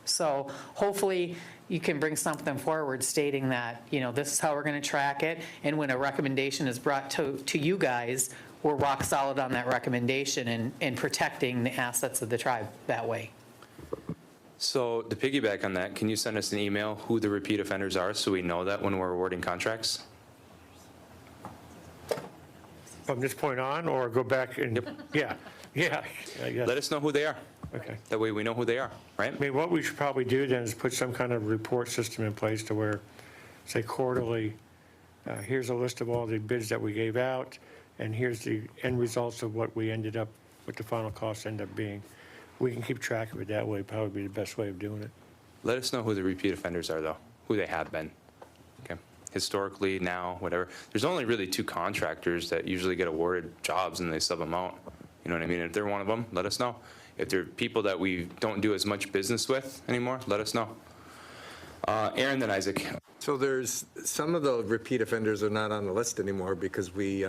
So hopefully you can bring something forward stating that, you know, this is how we're going to track it, and when a recommendation is brought to you guys, we're rock solid on that recommendation and protecting the assets of the tribe that way. So to piggyback on that, can you send us an email who the repeat offenders are so we know that when we're awarding contracts? From this point on, or go back and, yeah, I guess. Let us know who they are. Okay. That way we know who they are, right? I mean, what we should probably do then is put some kind of report system in place to where, say quarterly, here's a list of all the bids that we gave out, and here's the end results of what we ended up, what the final costs end up being. We can keep track of it that way, probably be the best way of doing it. Let us know who the repeat offenders are, though, who they have been. Okay, historically, now, whatever. There's only really two contractors that usually get awarded jobs and they sub them out. You know what I mean? If they're one of them, let us know. If they're people that we don't do as much business with anymore, let us know. Aaron, then Isaac. So there's, some of the repeat offenders are not on the list anymore because we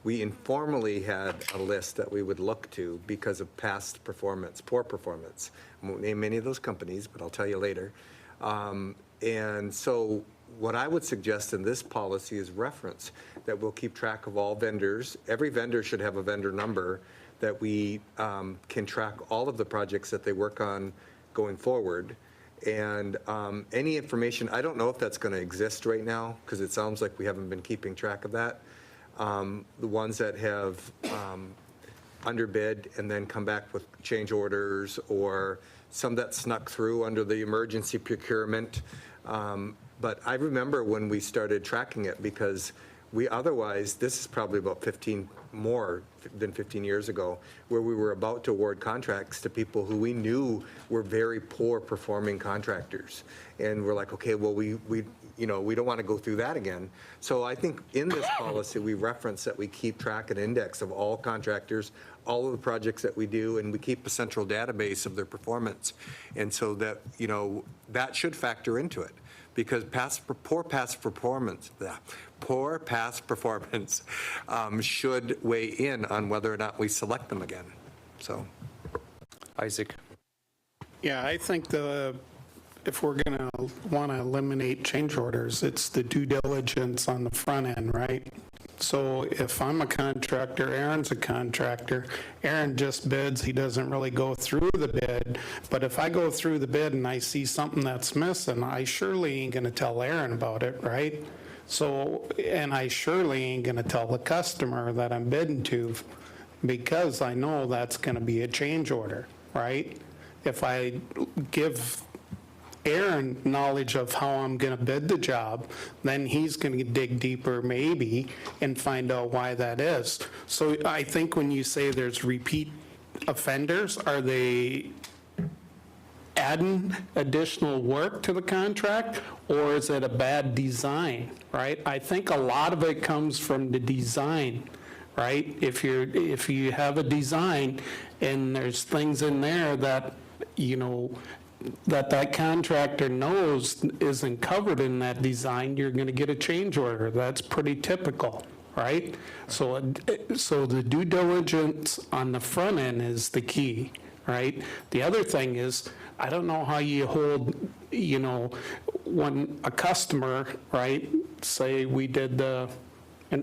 informally had a list that we would look to because of past performance, poor performance. I won't name any of those companies, but I'll tell you later. And so what I would suggest in this policy is reference, that we'll keep track of all vendors. Every vendor should have a vendor number that we can track all of the projects that they work on going forward. And any information, I don't know if that's going to exist right now, because it sounds like we haven't been keeping track of that. The ones that have underbid and then come back with change orders, or some that snuck through under the emergency procurement. But I remember when we started tracking it, because we otherwise, this is probably about 15 more than 15 years ago, where we were about to award contracts to people who we knew were very poor performing contractors. And we're like, okay, well, we don't want to go through that again. So I think in this policy, we reference that we keep track and index of all contractors, all of the projects that we do, and we keep a central database of their performance. And so that, that should factor into it, because poor past performance should weigh in on whether or not we select them again. So, Isaac? Yeah, I think if we're going to want to eliminate change orders, it's the due diligence on the front end, right? So if I'm a contractor, Aaron's a contractor, Aaron just bids, he doesn't really go through the bid. But if I go through the bid and I see something that's missing, I surely ain't going to tell Aaron about it, right? So, and I surely ain't going to tell the customer that I'm bidding to, because I know that's going to be a change order, right? If I give Aaron knowledge of how I'm going to bid the job, then he's going to dig deeper maybe and find out why that is. So I think when you say there's repeat offenders, are they adding additional work to the contract, or is it a bad design, right? I think a lot of it comes from the design, right? If you have a design and there's things in there that, that contractor knows isn't covered in that design, you're going to get a change order. That's pretty typical, right? So the due diligence on the front end is the key, right? The other thing is, I don't know how you hold, when a customer, right, say we did the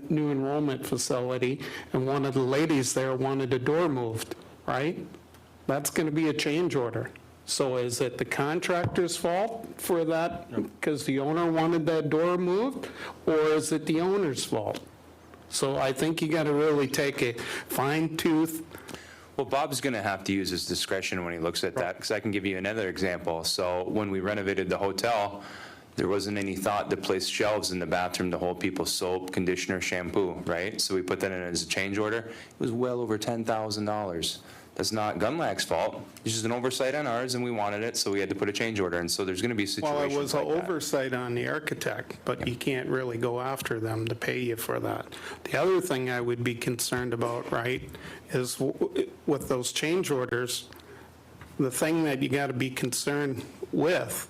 new enrollment facility and one of the ladies there wanted a door moved, right? That's going to be a change order. So is it the contractor's fault for that because the owner wanted that door moved, or is it the owner's fault? So I think you got to really take a fine tooth. Well, Bob's going to have to use his discretion when he looks at that, because I can give you another example. So when we renovated the hotel, there wasn't any thought to place shelves in the bathroom to hold people's soap, conditioner, shampoo, right? So we put that in as a change order. It was well over $10,000. That's not Gunlag's fault. It's just an oversight on ours, and we wanted it, so we had to put a change order in. So there's going to be situations like that. Well, it was an oversight on the architect, but you can't really go after them to pay you for that. The other thing I would be concerned about, right, is with those change orders, the thing that you got to be concerned with,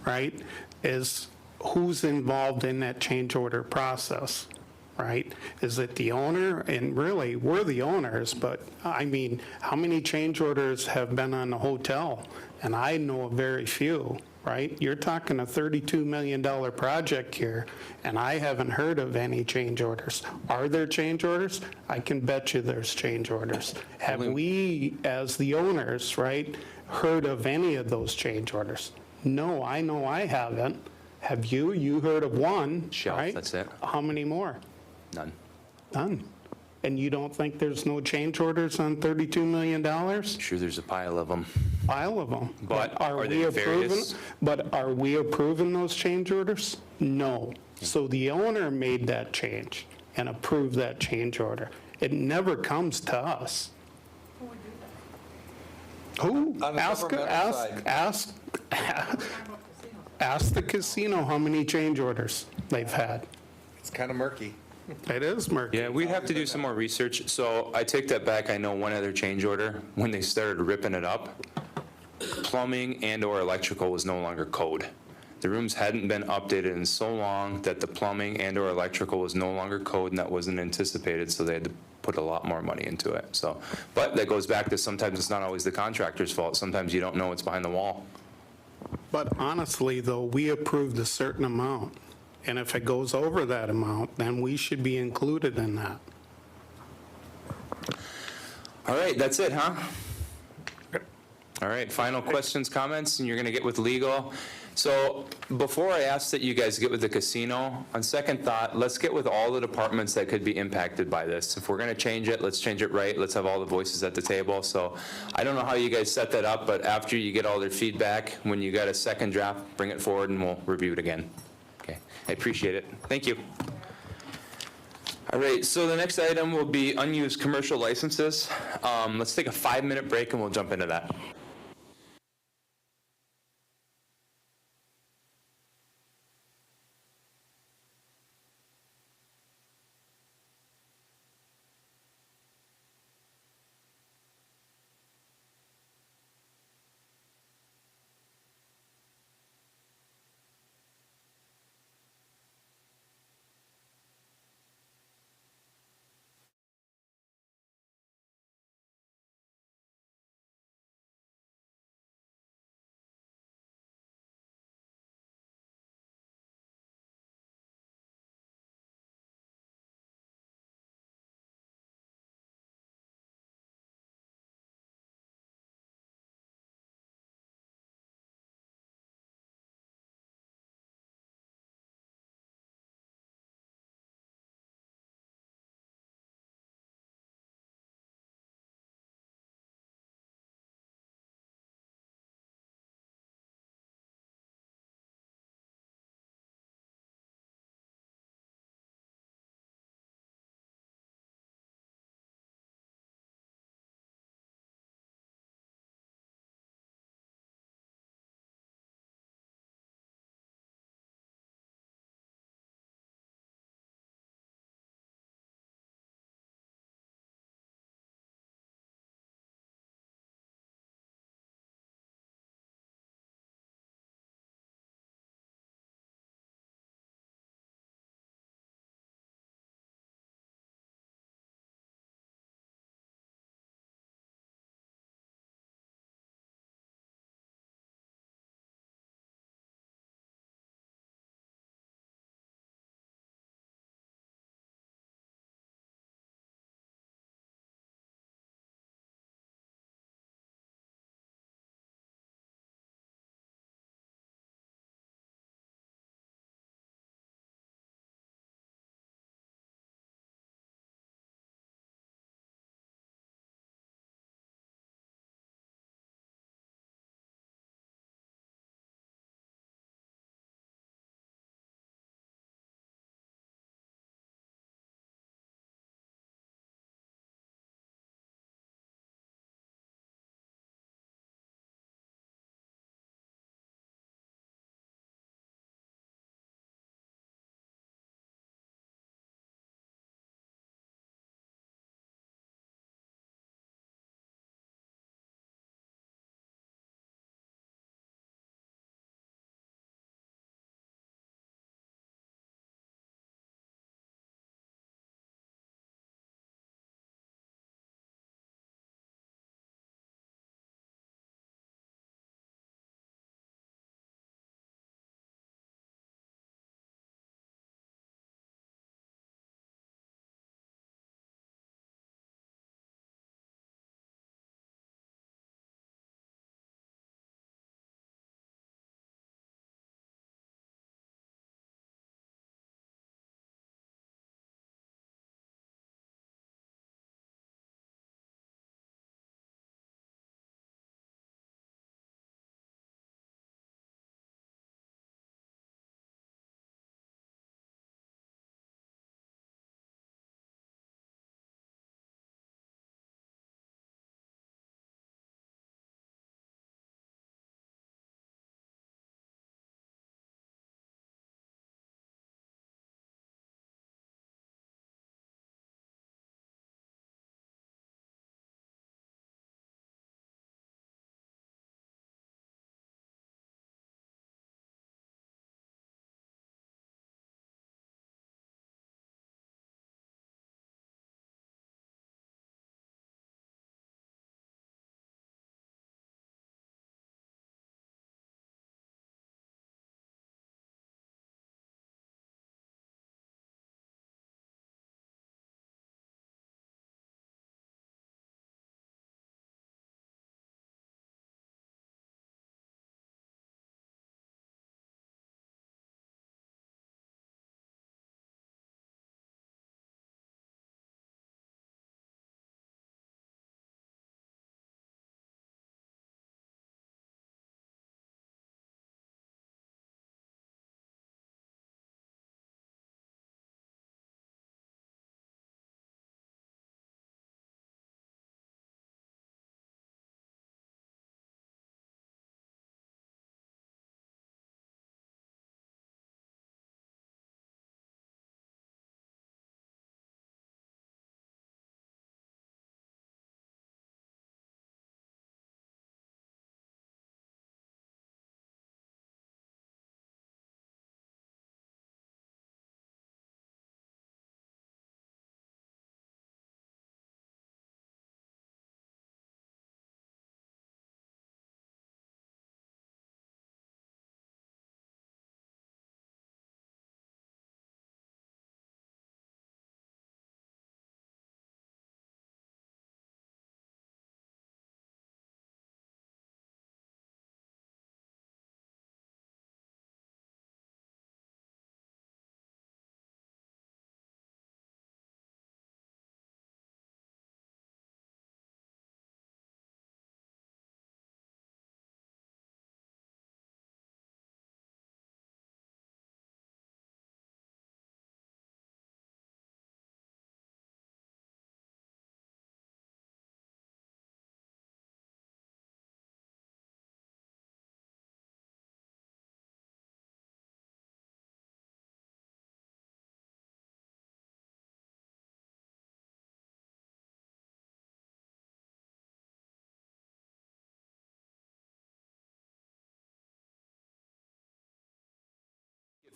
right, is who's involved in that change order process. Right? Is it the owner? And really, we're the owners, but I mean, how many change orders have been on the hotel? And I know of very few, right? You're talking a $32 million project here, and I haven't heard of any change orders. Are there change orders? I can bet you there's change orders. Have we, as the owners, right, heard of any of those change orders? No, I know I haven't. Have you? You heard of one, Shelf, right? that's it. How many more? None. None. And you don't think there's no change orders on $32 million? Sure, there's a pile of them. Pile of them. But are we they approving? various? But are we approving those change orders? No. So the owner made that change and approved that change order. It never comes to us. Who? On the governmental side. Ask the casino how many change orders they've had. It's kind of murky. It is murky. Yeah, we'd have to do some more research. So I take that back. I know one other change order, when they started ripping it up, plumbing and/or electrical was no longer code. The rooms hadn't been updated in so long that the plumbing and/or electrical was no longer code, and that wasn't anticipated, so they had to put a lot more money into it. So, but that goes back to sometimes it's not always the contractor's fault. Sometimes you don't know what's behind the wall. But honestly, though, we approved a certain amount. And if it goes over that amount, then we should be included in that. All right, that's it, huh? All right, final questions, comments, and you're going to get with legal. So before I ask that you guys get with the casino, on second thought, let's get with all the departments that could be impacted by this. If we're going to change it, let's change it right. Let's have all the voices at the table. So I don't know how you guys set that up, but after you get all their feedback, when you got a second draft, bring it forward and we'll review it again. Okay, I appreciate it. Thank you. All right, so the next item will be unused commercial licenses. Let's take a 5-minute break and we'll jump into that.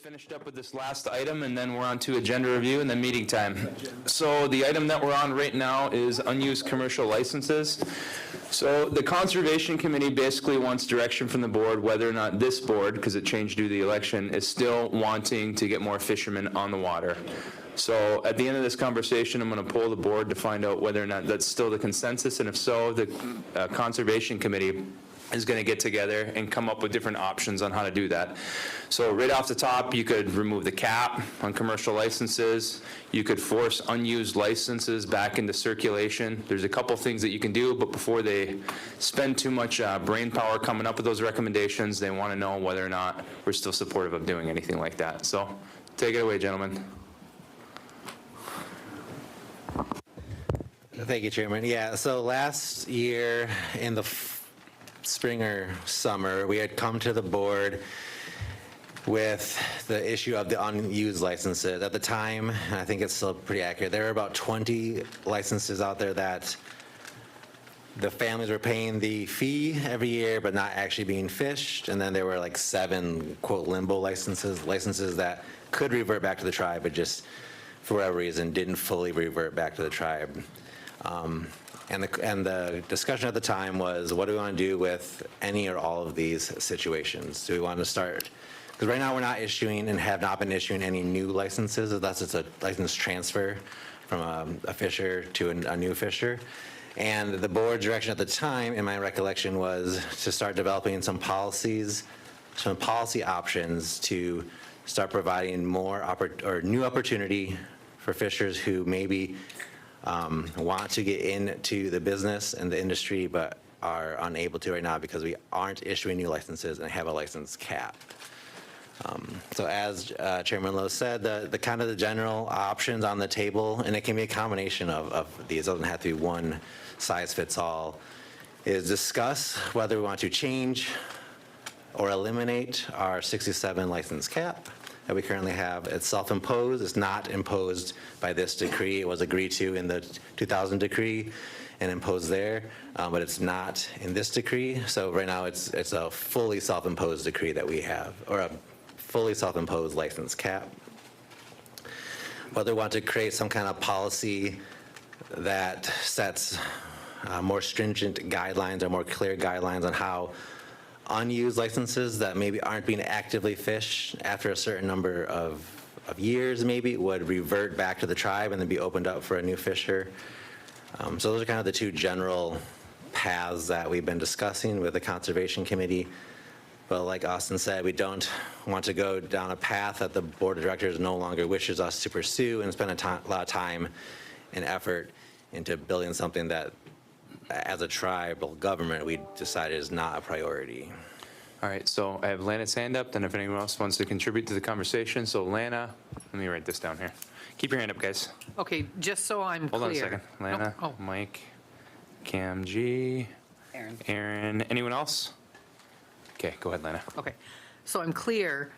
finished up with this last item, and then we're on to agenda review and then meeting time. So the item that we're on right now is unused commercial licenses. So the Conservation Committee basically wants direction from the board whether or not this board, because it changed due to the election, is still wanting to get more fishermen on the water. So at the end of this conversation, I'm going to poll the board to find out whether or not that's still the consensus, and if so, the Conservation Committee is going to get together and come up with different options on how to do that. So right off the top, you could remove the cap on commercial licenses. You could force unused licenses back into circulation. There's a couple things that you can do, but before they spend too much brain power coming up with those recommendations, they want to know whether or not we're still supportive of doing anything like that. So take it away, gentlemen. Thank you, Chairman. Yeah, so last year in the spring or summer, we had come to the board with the issue of the unused licenses. At the time, and I think it's still pretty accurate, there were about 20 licenses out there that the families were paying the fee every year, but not actually being fished. And then there were like 7, quote, limbo licenses that could revert back to the tribe, but just for whatever reason didn't fully revert back to the tribe. And the discussion at the time was, what do we want to do with any or all of these situations? Do we want to start, because right now we're not issuing and have not been issuing any new licenses, unless it's a license transfer from a fisher to a new fisher. And the board's direction at the time, in my recollection, was to start developing some policies, some policy options to start providing more new opportunity for fishers who maybe want to get into the business and the industry, but are unable to right now because we aren't issuing new licenses and have a license cap. So as Chairman Lowe said, the kind of the general options on the table, and it can be a combination of these, it doesn't have to be one size fits all, is discuss whether we want to change or eliminate our 67 license cap that we currently have. It's self-imposed. It's not imposed by this decree. It was agreed to in the 2000 decree and imposed there, but it's not in this decree. So right now it's a fully self-imposed decree that we have, or a fully self-imposed license cap. Whether we want to create some kind of policy that sets more stringent guidelines or more clear guidelines on how unused licenses that maybe aren't being actively fished after a certain number of years maybe would revert back to the tribe and then be opened up for a new fisher. So those are kind of the two general paths that we've been discussing with the Conservation Committee. But like Austin said, we don't want to go down a path that the Board of Directors no longer wishes us to pursue and spend a lot of time and effort into building something that as a tribal government, we decided is not a priority. All right, so I have Lana's hand up, then if anyone else wants to contribute to the conversation. So Lana, let me write this down here. Keep your hand up, guys. Okay, just so I'm clear. Hold on a second. Lana, Oh, Mike, Cam G, Aaron, anyone else? Okay, go ahead, Lana. okay. So I'm clear,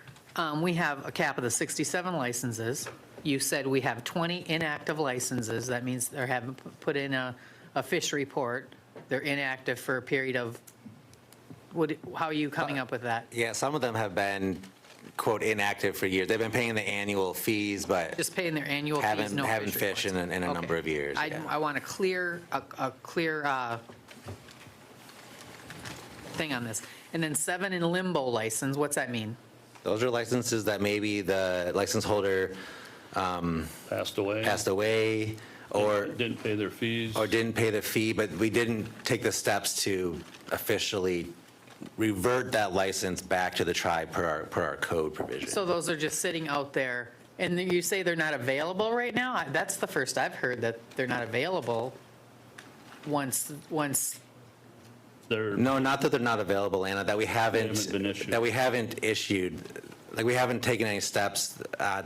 we have a cap of the 67 licenses. You said we have 20 inactive licenses. That means they haven't put in a fish report. They're inactive for a period of, how are you coming up with that? Yeah, some of them have been, quote, inactive for years. They've been paying the annual fees, but Just paying their annual fees, no haven't fish fished in reports. a number Okay. of years. Yeah. I want a clear thing on this. And then 7 in limbo license, what's that mean? Those are licenses that maybe the license holder Passed away, or didn't pay their fees. didn't pay the fee, but we didn't take the steps to officially revert that license back to the tribe per our code provision. So those are just sitting out there, and then you say they're not available right now? That's the first I've heard, that they're not available once, They're, No, not that they're not available, Anna, that we haven't been issued. that we haven't issued, like we haven't taken any steps at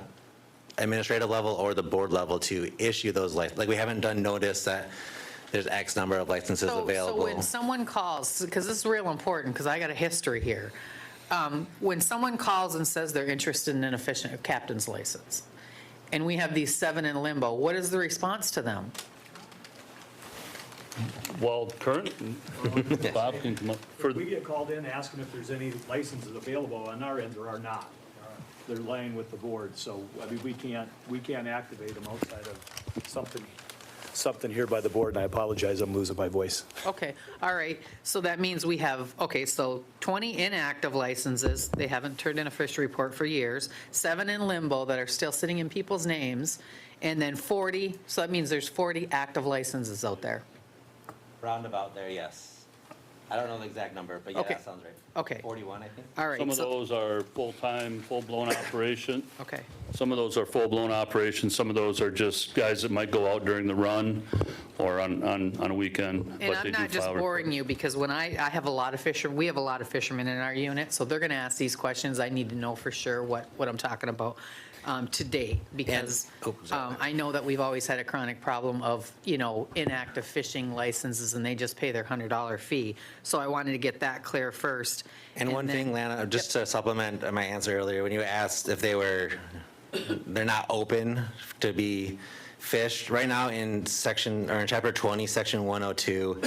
administrative level or the board level to issue those licenses. Like we haven't done notice that there's X number of licenses available. So when someone calls, because this is real important, because I got a history here. When someone calls and says they're interested in a captain's license, and we have these 7 in limbo, what is the response to them? well, current, Bob can come up. We get called in asking if there's any licenses available on our end, there are not. they're laying with the board, so, I mean, we can't activate them outside of something here by the board, and I apologize, I'm losing my voice. Okay, all right. So that means we have, okay, so 20 inactive licenses, they haven't turned in a fishery report for years, 7 in limbo that are still sitting in people's names, and then 40, so that means there's 40 active licenses out there. Roundabout there, yes. I don't know the exact number, but yeah, Okay. that sounds right. Okay. 41, I think. All right. Some of so- those are full-time, full-blown operation. Okay. Some of those are full-blown operations, some of those are just guys that might go out during the run or on a weekend. And but I'm they do not just file boring reports. you, because when I have a lot of we have a lot of fishermen in our unit, so they're going to ask these questions. I need to know for sure what I'm talking about to date, because I know that we've always had a chronic problem of, inactive fishing licenses, and they just pay their $100 fee. So I wanted to get that clear first. And one then- thing, Lana, just to supplement my answer earlier, when you asked if they're not open to be fished, right now in chapter 20, section 102,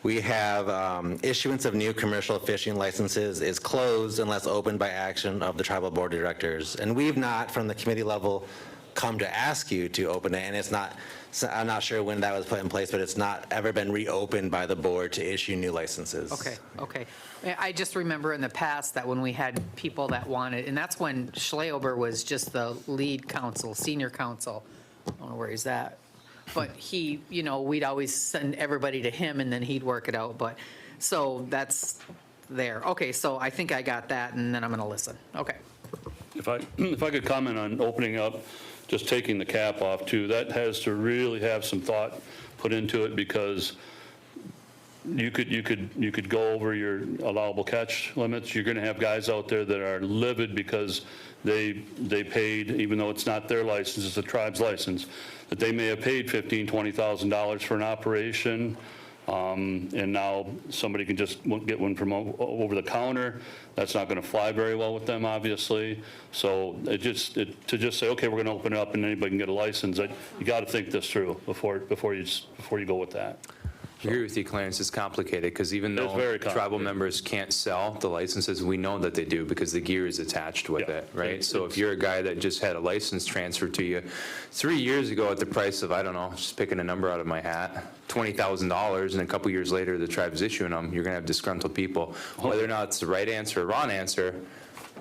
we have issuance of new commercial fishing licenses is closed unless opened by action of the tribal board of directors. And we've not, from the committee level, come to ask you to open it, and it's not, I'm not sure when that was put in place, but it's not ever been reopened by the board to issue new licenses. Okay. I just remember in the past that when we had people that wanted, and that's when Schleober was just the lead counsel, senior counsel. I don't know where he's at. But he, we'd always send everybody to him, and then he'd work it out. But, so that's there. Okay, so I think I got that, and then I'm going to listen. Okay. If I could comment on opening up, just taking the cap off too, that has to really have some thought put into it, because you could go over your allowable catch limits. You're going to have guys out there that are livid because they paid, even though it's not their license, it's the tribe's license, that they may have paid $15,000, $20,000 for an operation, and now somebody can just get one from over the counter. That's not going to fly very well with them, obviously. So to just say, okay, we're going to open it up and anybody can get a license, you got to think this through before you go with that. I agree with you, Clarence. It's complicated because even It's though very tribal complicated. members can't sell the licenses, we know that they do because the gear is attached with Yeah. it, right? It's- So if you're a guy that just had a license transferred to you 3 years ago at the price of, I don't know, just picking a number out of my hat, $20,000, and a couple years later the tribe is issuing them, you're going to have disgruntled people. Whether or not it's the right answer or wrong answer,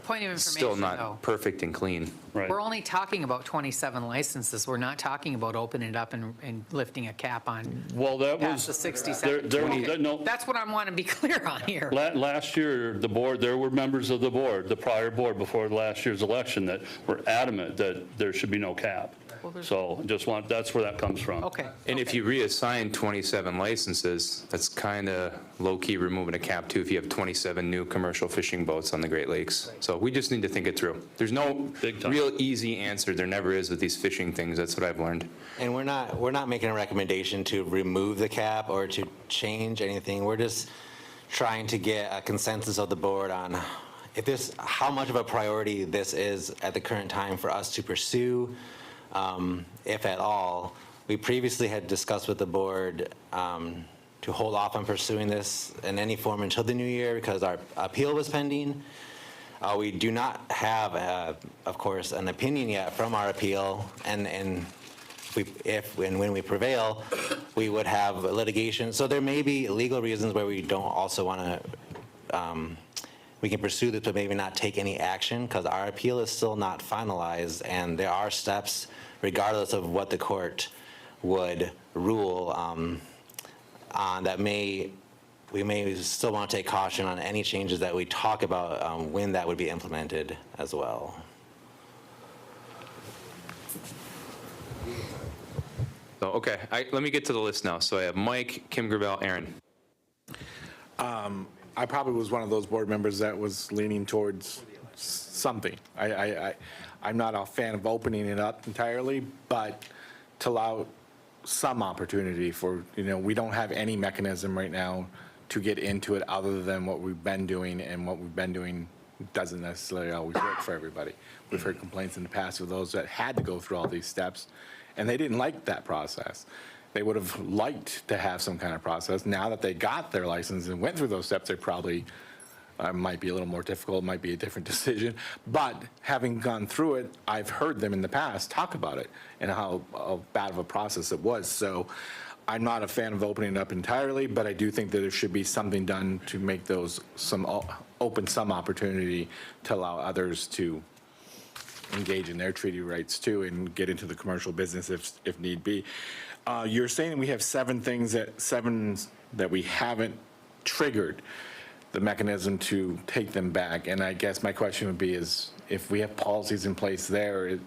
Point of still information, though. not perfect and clean. Right. We're only talking about 27 licenses. We're not talking about opening it up and lifting a cap on Well, that past was. the 67. Okay. No, That's what I want to be clear on here. Last year, the board, there were members of the board, the prior board before last year's election, that were adamant that there should be no cap. So that's where that comes from. Okay. And if you reassign 27 licenses, that's kind of low-key removing a cap too if you have 27 new commercial fishing boats on the Great Lakes. So we just need to think it through. There's no Big time. real easy answer. There never is with these fishing things. That's what I've learned. And we're not making a recommendation to remove the cap or to change anything. We're just trying to get a consensus of the board on how much of a priority this is at the current time for us to pursue, if at all. We previously had discussed with the board to hold off on pursuing this in any form until the new year because our appeal was pending. We do not have, of course, an opinion yet from our appeal, and if and when we prevail, we would have litigation. So there may be legal reasons where we don't also want to, we can pursue this, but maybe not take any action because our appeal is still not finalized, and there are steps, regardless of what the court would rule on, that we may still want to take caution on any changes that we talk about when that would be implemented as well. So, okay, let me get to the list now. So I have Mike, Kim Gravel, Aaron. I probably was one of those board members that was leaning towards something. I'm not a fan of opening it up entirely, but to allow some opportunity for, we don't have any mechanism right now to get into it other than what we've been doing, and what we've been doing doesn't necessarily always work for everybody. We've heard complaints in the past of those that had to go through all these steps, and they didn't like that process. They would have liked to have some kind of process. Now that they got their license and went through those steps, they probably might be a little more difficult, might be a different decision. But having gone through it, I've heard them in the past talk about it and how bad of a process it was. So I'm not a fan of opening it up entirely, but I do think that there should be something done to make those open some opportunity to allow others to engage in their treaty rights too and get into the commercial business if need be. You're saying we have seven that we haven't triggered the mechanism to take them back. And I guess my question would be is if we have policies in place there,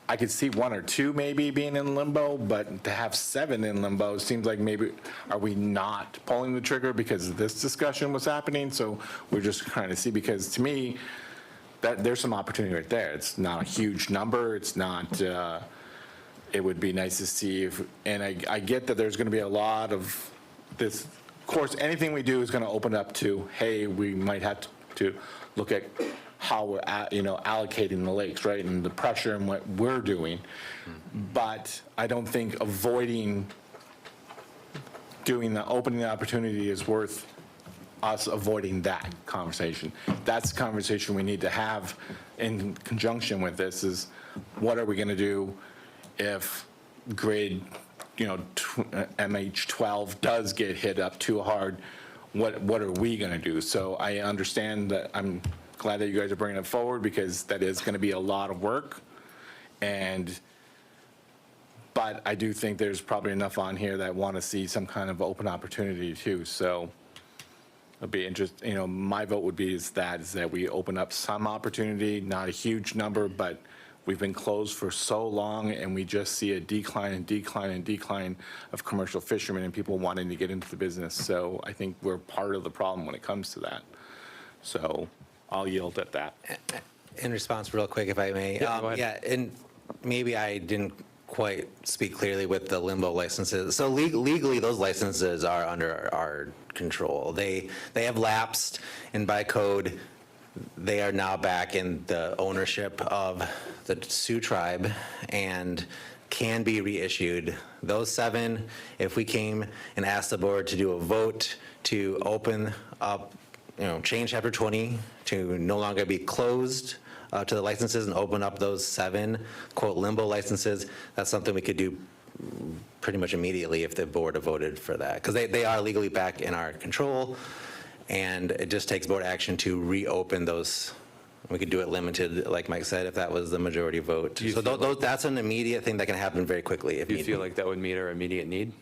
I could see one or two maybe being in limbo, but to have seven in limbo seems like maybe, are we not pulling the trigger because this discussion was happening? So we're just trying to see, because to me, there's some opportunity right there. It's not a huge number. It's not, it would be nice to see if, and I get that there's going to be a lot of this. Of course, anything we do is going to open up to, hey, we might have to look at how we're allocating the lakes, right, and the pressure and what we're doing. But I don't think avoiding opening the opportunity is worth us avoiding that conversation. That's the conversation we need to have in conjunction with this is what are we going to do if grade, MH12 does get hit up too hard? What are we going to do? So I understand that. I'm glad that you guys are bringing it forward because that is going to be a lot of work. But I do think there's probably enough on here that want to see some kind of open opportunity too. So it'll be interesting. My vote would be is that we open up some opportunity, not a huge number, but we've been closed for so long and we just see a decline of commercial fishermen and people wanting to get into the business. So I think we're part of the problem when it comes to that. So I'll yield at that. In response, real quick, if I may. Yeah, go ahead. Yeah, and maybe I didn't quite speak clearly with the limbo licenses. So legally, those licenses are under our control. They have lapsed, and by code, they are now back in the ownership of the Sioux tribe and can be reissued. Those seven, if we came and asked the board to do a vote to open up, change Chapter 20 to no longer be closed to the licenses and open up those seven, quote, limbo licenses, that's something we could do pretty much immediately if the board voted for that. Because they are legally back in our control, and it just takes board action to reopen those. We could do it limited, like Mike said, if that was the majority vote. So that's an immediate thing that can happen very quickly if Do you need feel be. like that would meet our immediate need?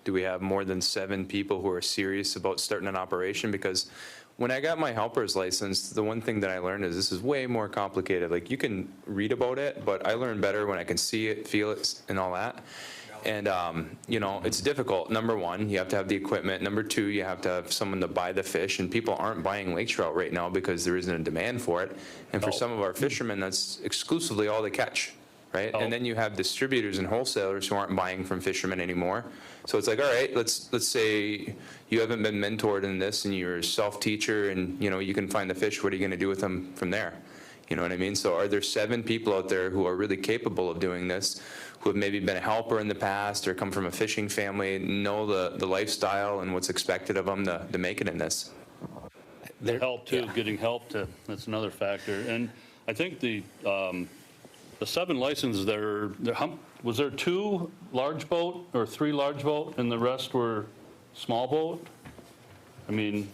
Do we have more than 7 people who are serious about starting an operation? Because when I got my helper's license, the one thing that I learned is this is way more complicated. Like, you can read about it, but I learn better when I can see it, feel it, and all that. And, it's difficult. Number one, you have to have the equipment. Number two, you have to have someone to buy the fish, and people aren't buying lake trout right now because there isn't a demand for it. And for some of our fishermen, that's exclusively all they catch, right? And then you have distributors and wholesalers who aren't buying from fishermen anymore. So it's like, all right, let's say you haven't been mentored in this and you're a self-teacher and, you can find the fish. What are you going to do with them from there? You know what I mean? So are there 7 people out there who are really capable of doing this, who have maybe been a helper in the past or come from a fishing family, know the lifestyle and what's expected of them to make it in this? Help too, getting help that's another factor. And I think the 7 licenses was there 2 large boat or 3 large boat and the rest were small boat? I mean,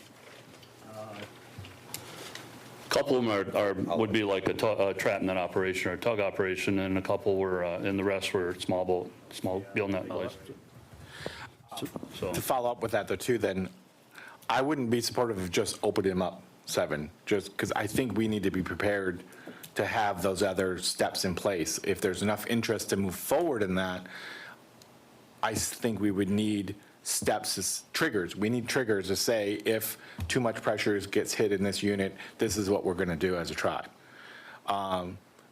a couple of them would be like a trap net operation or a tug operation, and a couple were, and the rest were small gill net licenses. So, To follow up with that though too, then I wouldn't be supportive of just opening them up 7, just because I think we need to be prepared to have those other steps in place. If there's enough interest to move forward in that, I think we would need steps as triggers. We need triggers to say if too much pressure gets hit in this unit, this is what we're going to do as a tribe.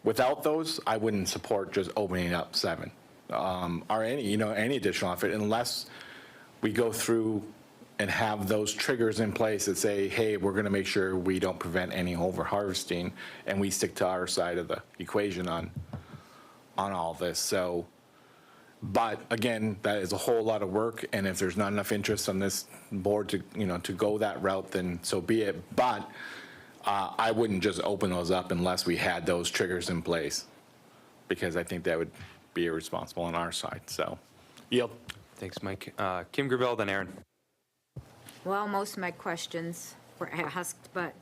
Without those, I wouldn't support just opening up 7 or any additional effort unless we go through and have those triggers in place that say, hey, we're going to make sure we don't prevent any over harvesting and we stick to our side of the equation on all this. So But again, that is a whole lot of work, and if there's not enough interest on this board to, to go that route, then so be it. But I wouldn't just open those up unless we had those triggers in place, because I think that would be irresponsible on our side, so. Yield. Thanks, Mike. Kim Gravel, then Aaron. Well, most of my questions were asked, but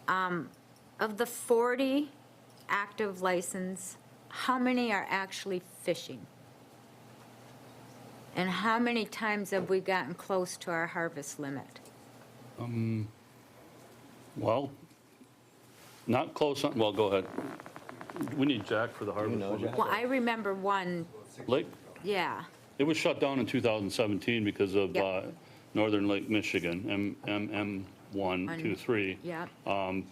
of the 40 active license, how many are actually fishing? And how many times have we gotten close to our harvest limit? Well, not close on, well, go ahead. We need Jack for the harvest. Well, I remember one, Lake, yeah, it was shut down in 2017 because of Yep. Northern Lake Michigan, MM1, 2, 3. yeah.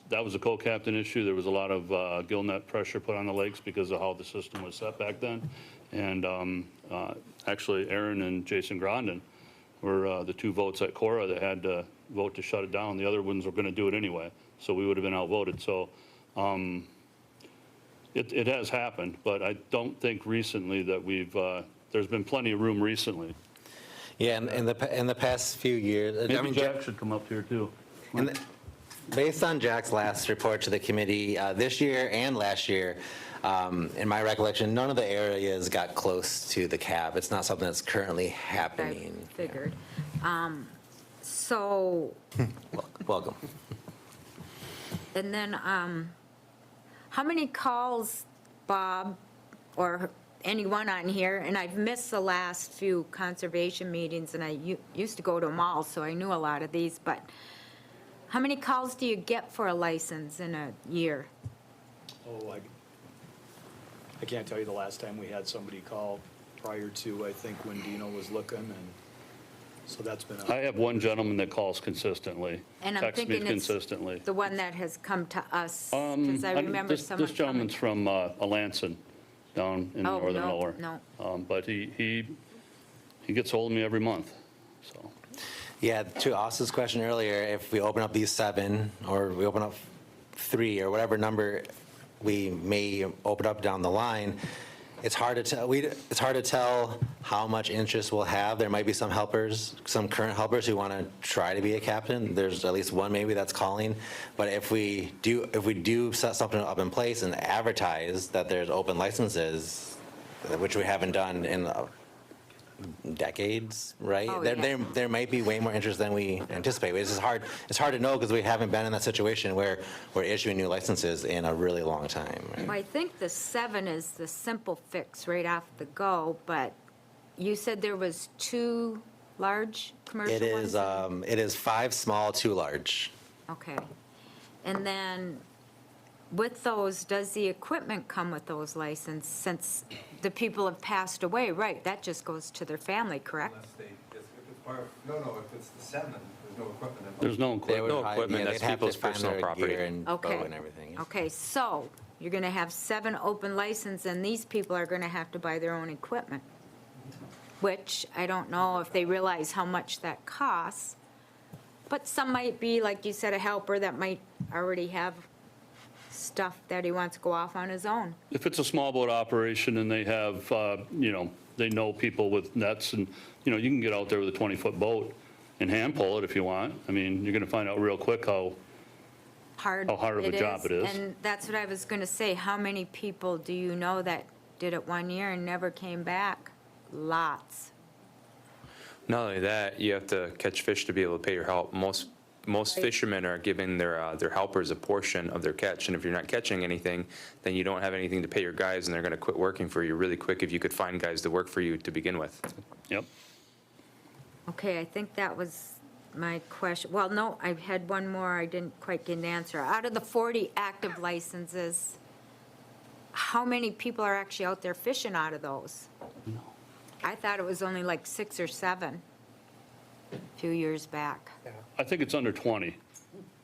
That was a co-captain issue. There was a lot of gill net pressure put on the lakes because of how the system was set back then. And actually, Aaron and Jason Grondin were the two votes at Cora that had to vote to shut it down. The other ones were going to do it anyway, so we would have been outvoted. So it has happened, but I don't think recently that there's been plenty of room recently. Yeah, in the past few years, Maybe Jack should come up here too. based on Jack's last report to the committee, this year and last year, in my recollection, none of the areas got close to the cap. It's not something that's currently I happening. figured. So, Welcome. and then, how many calls, Bob, or anyone on here, and I've missed the last few conservation meetings, and I used to go to them all, so I knew a lot of these, but how many calls do you get for a license in a year? Oh, I can't tell you the last time we had somebody call prior to, I think, when Dino was looking, and so that's been. I have one gentleman that calls consistently, And I'm texts me thinking it's consistently. the one that has come to us, because I remember someone This gentleman's coming. from Alanson, down in Oh, northern no, lower. no. But he gets hold of me every month, so. Yeah, to Austin's question earlier, if we open up these 7, or we open up 3, or whatever number we may open up down the line, it's hard to tell. It's hard to tell how much interest we'll have. There might be some helpers, some current helpers who want to try to be a captain. There's at least one maybe that's calling. But if we do set something up in place and advertise that there's open licenses, which we haven't done in decades, right? Oh, yeah. There might be way more interest than we anticipate. It's just hard. It's hard to know because we haven't been in that situation where we're issuing new licenses in a really long time. Right? Well, I think the 7 is the simple fix right off the go, but you said there was 2 large commercial ones? It is 5 small, 2 large. Okay. And then with those, does the equipment come with those licenses since the people have passed away? Right, that just goes to their family, correct? Unless if it's part of, no, if it's the 7, there's no equipment. There's no They equipment. would No probably- equipment, yeah, that's they'd have people's to find personal their property. gear and Okay. bow and everything. Okay, so you're going to have 7 open licenses, and these people are going to have to buy their own equipment, which I don't know if they realize how much that costs. But some might be, like you said, a helper that might already have stuff that he wants to go off on his own. If it's a small boat operation and they have, they know people with nets and, you can get out there with a 20-foot boat and hand pull it if you want. I mean, you're going to find out real quick how hard of a job it is. And that's what I was going to say. How many people do you know that did it one year and never came back? Lots. Not only that, you have to catch fish to be able to pay your help. Most fishermen are giving their helpers a portion of their catch, and if you're not catching anything, then you don't have anything to pay your guys, and they're going to quit working for you really quick if you could find guys to work for you to begin with. Yep. Okay, I think that was my question. Well, no, I had one more I didn't quite get an answer. Out of the 40 active licenses, how many people are actually out there fishing out of those? I thought it was only like 6 or 7 a few years back. I think it's under 20. I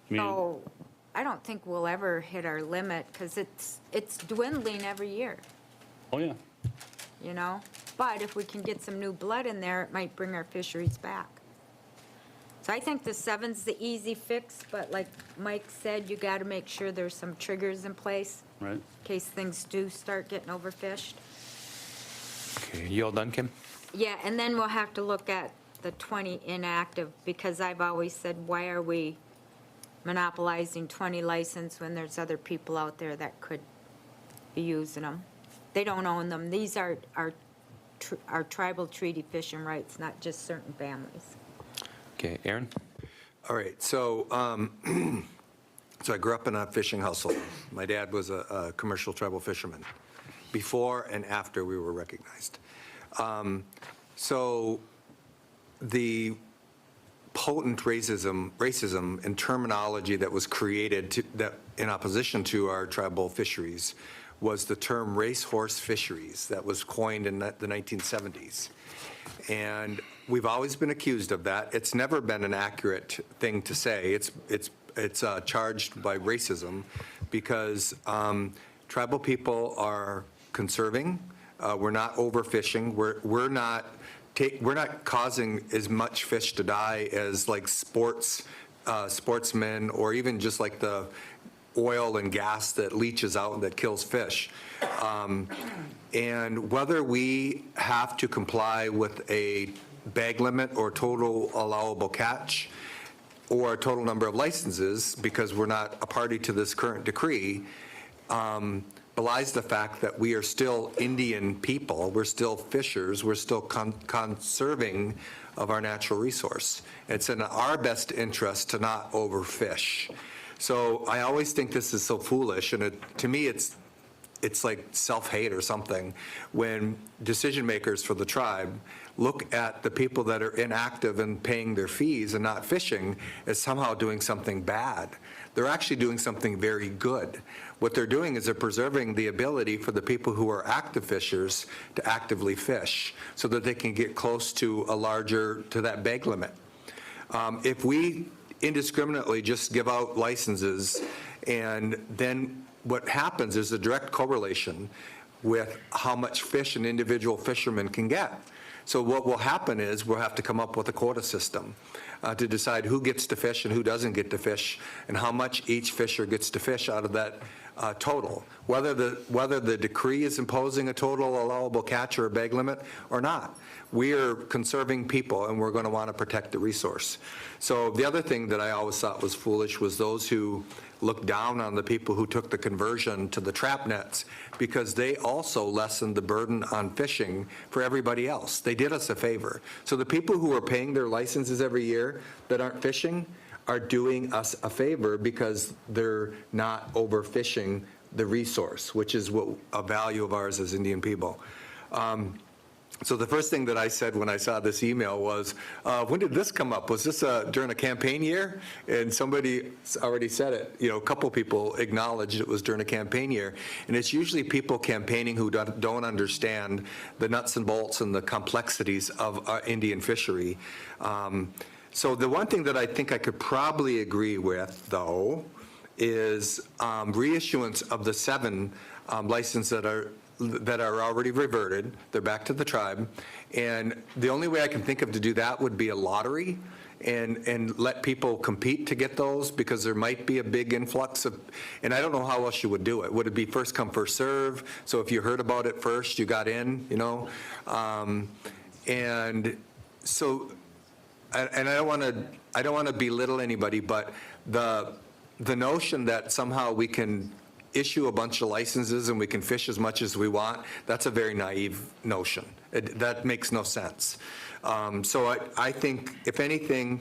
mean, So I don't think we'll ever hit our limit because it's dwindling every year, oh, yeah. But if we can get some new blood in there, it might bring our fisheries back. So I think the 7's the easy fix, but like Mike said, you got to make sure there's some triggers in place Right. in case things do start getting overfished. Okay, you all done, Kim? Yeah, and then we'll have to look at the 20 inactive, because I've always said, why are we monopolizing 20 license when there's other people out there that could be using them? They don't own them. These are tribal treaty fishing rights, not just certain families. Okay, Aaron? All right, so, so I grew up in a fishing household. My dad was a commercial tribal fisherman, before and after we were recognized. So the potent racism and terminology that was created that in opposition to our tribal fisheries was the term racehorse fisheries that was coined in the 1970s. And we've always been accused of that. It's never been an accurate thing to say. It's charged by racism because tribal people are conserving. We're not overfishing. We're not causing as much fish to die as like sportsmen, or even just like the oil and gas that leaches out and that kills fish. And whether we have to comply with a bag limit or total allowable catch or a total number of licenses, because we're not a party to this current decree, belies the fact that we are still Indian people, we're still fishers, we're still conserving of our natural resource. It's in our best interest to not overfish. So I always think this is so foolish, and to me it's like self-hate or something when decision makers for the tribe look at the people that are inactive and paying their fees and not fishing as somehow doing something bad. They're actually doing something very good. What they're doing is they're preserving the ability for the people who are active fishers to actively fish so that they can get close to that bag limit. If we indiscriminately just give out licenses, and then what happens is a direct correlation with how much fish an individual fisherman can get. So what will happen is we'll have to come up with a quota system to decide who gets to fish and who doesn't get to fish, and how much each fisher gets to fish out of that total. Whether the decree is imposing a total allowable catch or a bag limit or not. We are conserving people, and we're going to want to protect the resource. So the other thing that I always thought was foolish was those who looked down on the people who took the conversion to the trap nets, because they also lessened the burden on fishing for everybody else. They did us a favor. So the people who are paying their licenses every year that aren't fishing are doing us a favor because they're not overfishing the resource, which is a value of ours as Indian people. So the first thing that I said when I saw this email was, when did this come up? Was this during a campaign year? And somebody already said it. A couple people acknowledged it was during a campaign year. And it's usually people campaigning who don't understand the nuts and bolts and the complexities of Indian fishery. So the one thing that I think I could probably agree with, though, is reissuance of the 7 licenses that are already reverted. They're back to the tribe. And the only way I can think of to do that would be a lottery and let people compete to get those, because there might be a big influx of, and I don't know how else you would do it. Would it be first come, first serve? So if you heard about it first, you got in, and so, and I don't want to belittle anybody, but the notion that somehow we can issue a bunch of licenses and we can fish as much as we want, that's a very naive notion. That makes no sense. So I think, if anything,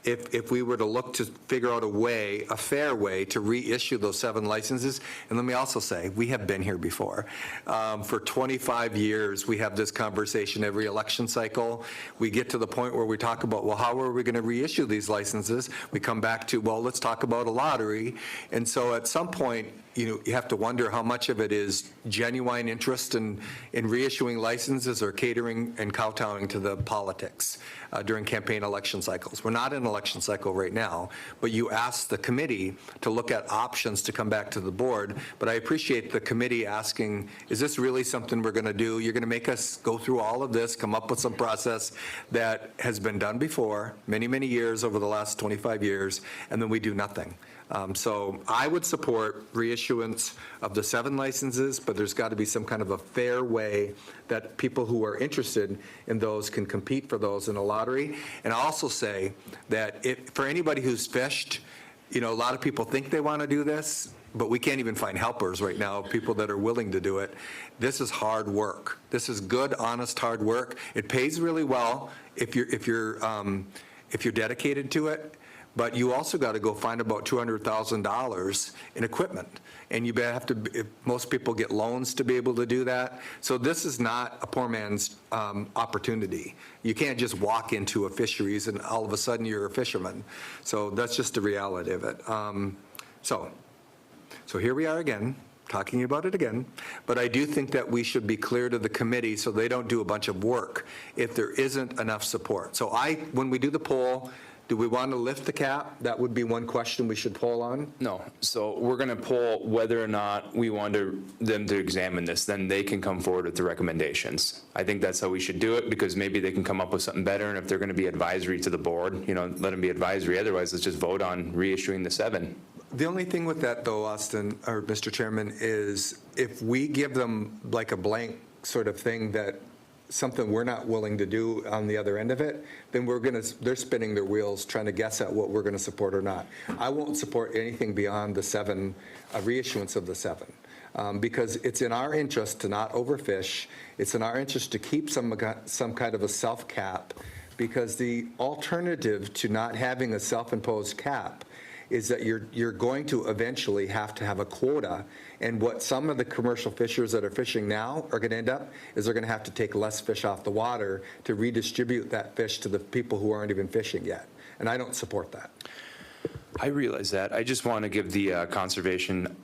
if we were to look to figure out a fair way to reissue those 7 licenses, and let me also say, we have been here before. For 25 years, we have this conversation every election cycle. We get to the point where we talk about, well, how are we going to reissue these licenses? We come back to, well, let's talk about a lottery. And so at some point, you have to wonder how much of it is genuine interest in reissuing licenses or catering and kowtowing to the politics during campaign election cycles. We're not in an election cycle right now, but you asked the committee to look at options to come back to the board. But I appreciate the committee asking, is this really something we're going to do? You're going to make us go through all of this, come up with some process that has been done before, many, many years over the last 25 years, and then we do nothing. So I would support reissuance of the 7 licenses, but there's got to be some kind of a fair way that people who are interested in those can compete for those in a lottery. And I also say that for anybody who's fished, a lot of people think they want to do this, but we can't even find helpers right now, people that are willing to do it. This is hard work. This is good, honest, hard work. It pays really well if you're dedicated to it. But you also got to go find about $200,000 in equipment. And you have to, most people get loans to be able to do that. So this is not a poor man's opportunity. You can't just walk into a fisheries and all of a sudden you're a fisherman. So that's just the reality of it. So here we are again, talking about it again. But I do think that we should be clear to the committee so they don't do a bunch of work if there isn't enough support. So when we do the poll, do we want to lift the cap? That would be one question we should poll on. No, so we're going to poll whether or not we want them to examine this, then they can come forward with the recommendations. I think that's how we should do it, because maybe they can come up with something better, and if they're going to be advisory to the board, let them be advisory. Otherwise, let's just vote on reissuing the 7. The only thing with that, though, Austin, or Mr. Chairman, is if we give them like a blank sort of thing that something we're not willing to do on the other end of it, then they're spinning their wheels trying to guess at what we're going to support or not. I won't support anything beyond the 7, reissuance of the 7. Because it's in our interest to not overfish. It's in our interest to keep some kind of a self-cap, because the alternative to not having a self-imposed cap is that you're going to eventually have to have a quota. And what some of the commercial fishers that are fishing now are going to end up is they're going to have to take less fish off the water to redistribute that fish to the people who aren't even fishing yet. And I don't support that. I realize that. I just want to give the Conservation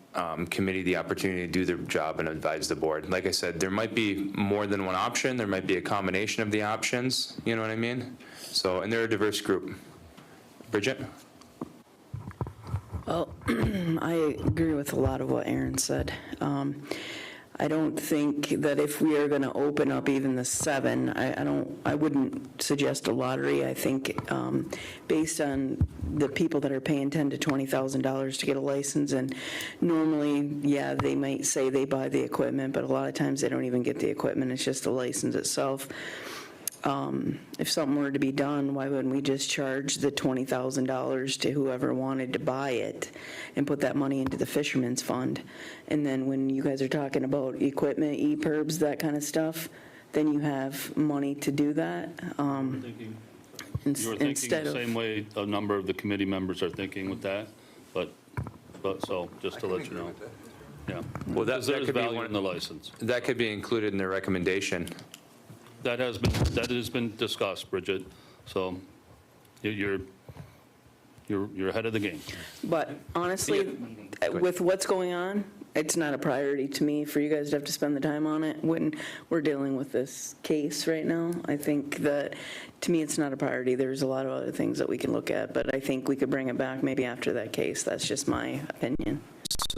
Committee the opportunity to do their job and advise the board. Like I said, there might be more than one option. There might be a combination of the options. You know what I mean? So, and they're a diverse group. Bridget? Well, I agree with a lot of what Aaron said. I don't think that if we are going to open up even the 7, I wouldn't suggest a lottery. I think based on the people that are paying $10,000 to $20,000 to get a license, and normally, yeah, they might say they buy the equipment, but a lot of times they don't even get the equipment. It's just the license itself. If something were to be done, why wouldn't we just charge the $20,000 to whoever wanted to buy it and put that money into the fisherman's fund? And then when you guys are talking about equipment, EPIRBs, that kind of stuff, then you have money to do that. You were thinking the same way a number of the committee members are thinking with that, but so just to let you know. Yeah. Well, that There's could be value in the license. That could be included in the recommendation. That has been discussed, Bridget, so you're ahead of the game. But honestly, with what's going on, it's not a priority to me for you guys to have to spend the time on it when we're dealing with this case right now. I think that, to me, it's not a priority. There's a lot of other things that we can look at, but I think we could bring it back maybe after that case. That's just my opinion.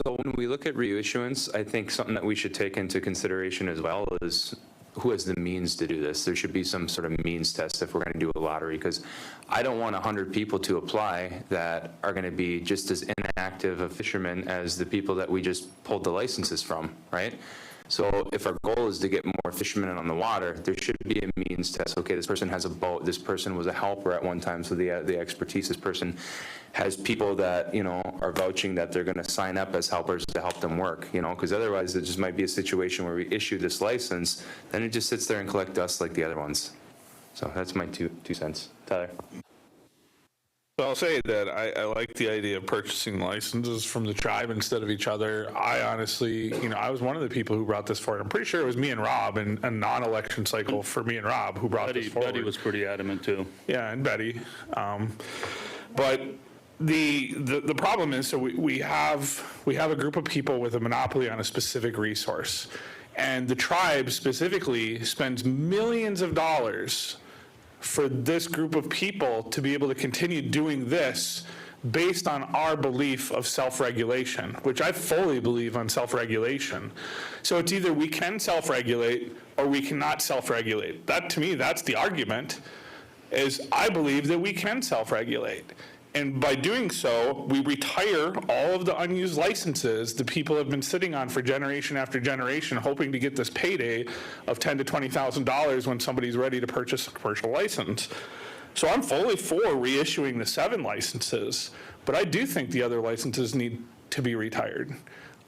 So when we look at reissuance, I think something that we should take into consideration as well is who has the means to do this. There should be some sort of means test if we're going to do a lottery, because I don't want 100 people to apply that are going to be just as inactive a fishermen as the people that we just pulled the licenses from, right? So if our goal is to get more fishermen on the water, there should be a means test. Okay, this person has a boat, this person was a helper at one time, so the expertise, this person has people that, are vouching that they're going to sign up as helpers to help them work, because otherwise it just might be a situation where we issue this license, then it just sits there and collects dust like the other ones. So that's my two cents. Tyler? So I'll say that I like the idea of purchasing licenses from the tribe instead of each other. I honestly, I was one of the people who brought this forward. I'm pretty sure it was me and Rob, in a non-election cycle for me and Rob, who brought this forward. Betty was pretty adamant too. Yeah, and Betty. But the problem is, so we have a group of people with a monopoly on a specific resource, and the tribe specifically spends millions of dollars for this group of people to be able to continue doing this based on our belief of self-regulation, which I fully believe on self-regulation. So it's either we can self-regulate or we cannot self-regulate. That, to me, that's the argument, is I believe that we can self-regulate. And by doing so, we retire all of the unused licenses that people have been sitting on for generation after generation, hoping to get this payday of $10,000 to $20,000 when somebody's ready to purchase a commercial license. So I'm fully for reissuing the 7 licenses, but I do think the other licenses need to be retired.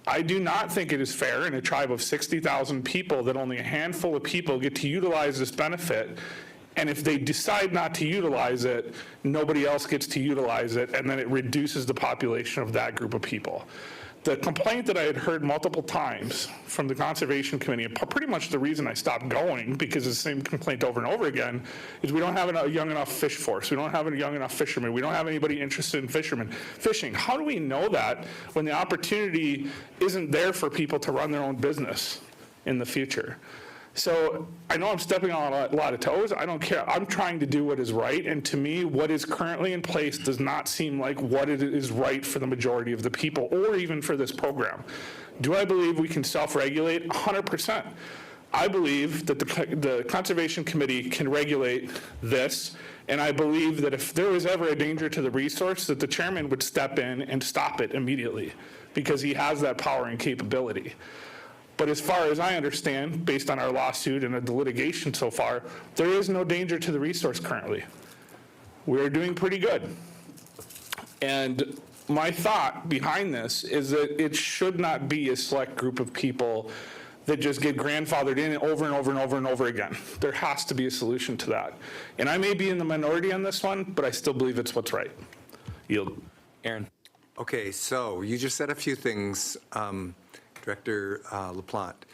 I do not think it is fair in a tribe of 60,000 people that only a handful of people get to utilize this benefit. And if they decide not to utilize it, nobody else gets to utilize it, and then it reduces the population of that group of people. The complaint that I had heard multiple times from the Conservation Committee, and pretty much the reason I stopped going, because it's the same complaint over and over again, is we don't have a young enough fish force. We don't have a young enough fishermen. We don't have anybody interested in fishing. How do we know that when the opportunity isn't there for people to run their own business in the future? So I know I'm stepping on a lot of toes. I don't care. I'm trying to do what is right. And to me, what is currently in place does not seem like what it is right for the majority of the people or even for this program. Do I believe we can self-regulate? 100%. I believe that the Conservation Committee can regulate this. And I believe that if there was ever a danger to the resource, that the chairman would step in and stop it immediately because he has that power and capability. But as far as I understand, based on our lawsuit and the litigation so far, there is no danger to the resource currently. We're doing pretty good. And my thought behind this is that it should not be a select group of people that just get grandfathered in over and over and over and over again. There has to be a solution to that. And I may be in the minority on this one, but I still believe it's what's right. Yield. Aaron. Okay, so you just said a few things, Director LaPlante.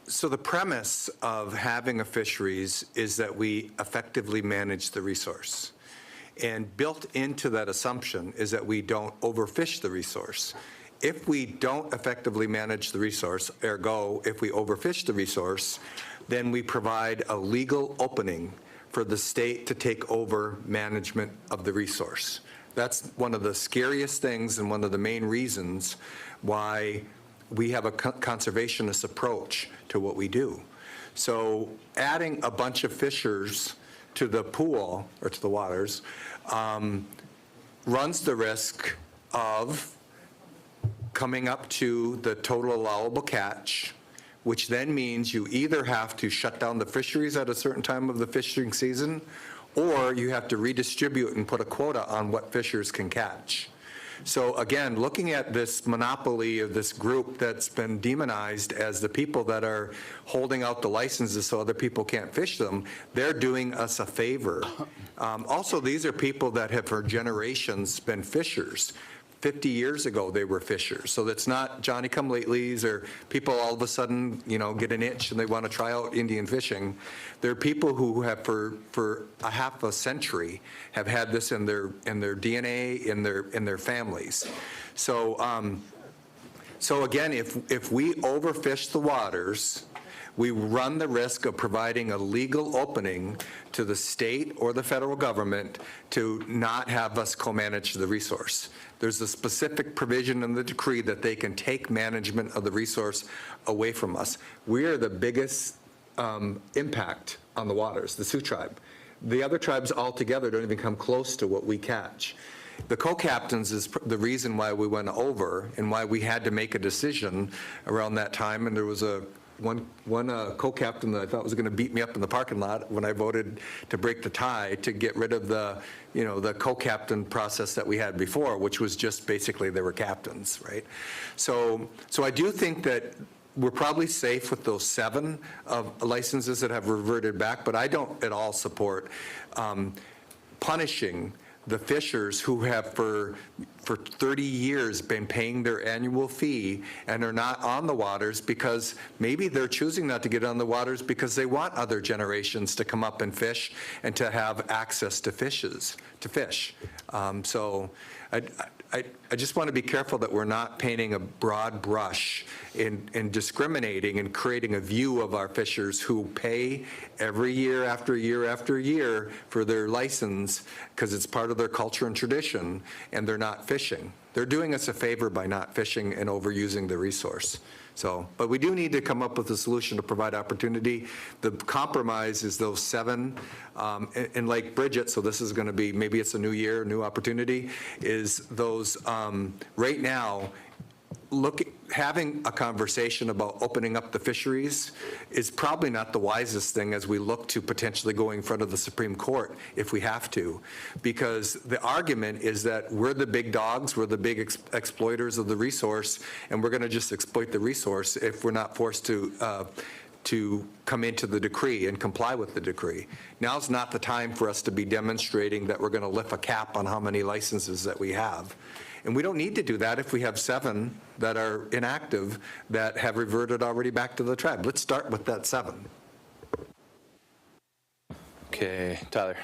So the premise of having a fisheries is that we effectively manage the resource. And built into that assumption is that we don't overfish the resource. If we don't effectively manage the resource, ergo, if we overfish the resource, then we provide a legal opening for the state to take over management of the resource. That's one of the scariest things and one of the main reasons why we have a conservationist approach to what we do. So adding a bunch of fishers to the pool or to the waters runs the risk of coming up to the total allowable catch, which then means you either have to shut down the fisheries at a certain time of the fishing season, or you have to redistribute and put a quota on what fishers can catch. So again, looking at this monopoly of this group that's been demonized as the people that are holding out the licenses so other people can't fish them, they're doing us a favor. Also, these are people that have for generations been fishers. 50 years ago, they were fishers. So that's not Johnny-come-latelys or people all of a sudden, get an itch and they want to try out Indian fishing. They're people who have for a half a century have had this in their DNA, in their families. So again, if we overfish the waters, we run the risk of providing a legal opening to the state or the federal government to not have us co-manage the resource. There's a specific provision in the decree that they can take management of the resource away from us. We are the biggest impact on the waters, the Sioux tribe. The other tribes altogether don't even come close to what we catch. The co-captains is the reason why we went over and why we had to make a decision around that time, and there was one co-captain that I thought was going to beat me up in the parking lot when I voted to break the tie to get rid of the co-captain process that we had before, which was just basically they were captains, right? So I do think that we're probably safe with those 7 of licenses that have reverted back, but I don't at all support punishing the fishers who have for 30 years been paying their annual fee and are not on the waters because maybe they're choosing not to get on the waters because they want other generations to come up and fish and to have access to fish. So I just want to be careful that we're not painting a broad brush in discriminating and creating a view of our fishers who pay every year after year after year for their license because it's part of their culture and tradition, and they're not fishing. They're doing us a favor by not fishing and overusing the resource. So, but we do need to come up with a solution to provide opportunity. The compromise is those 7, and like Bridget, so this is going to be, maybe it's a new year, new opportunity, is those, right now, having a conversation about opening up the fisheries is probably not the wisest thing as we look to potentially going in front of the Supreme Court if we have to, because the argument is that we're the big dogs, we're the big exploiters of the resource, and we're going to just exploit the resource if we're not forced to come into the decree and comply with the decree. Now's not the time for us to be demonstrating that we're going to lift a cap on how many licenses that we have. And we don't need to do that if we have 7 that are inactive that have reverted already back to the tribe. Let's start with that 7. Okay, Tyler.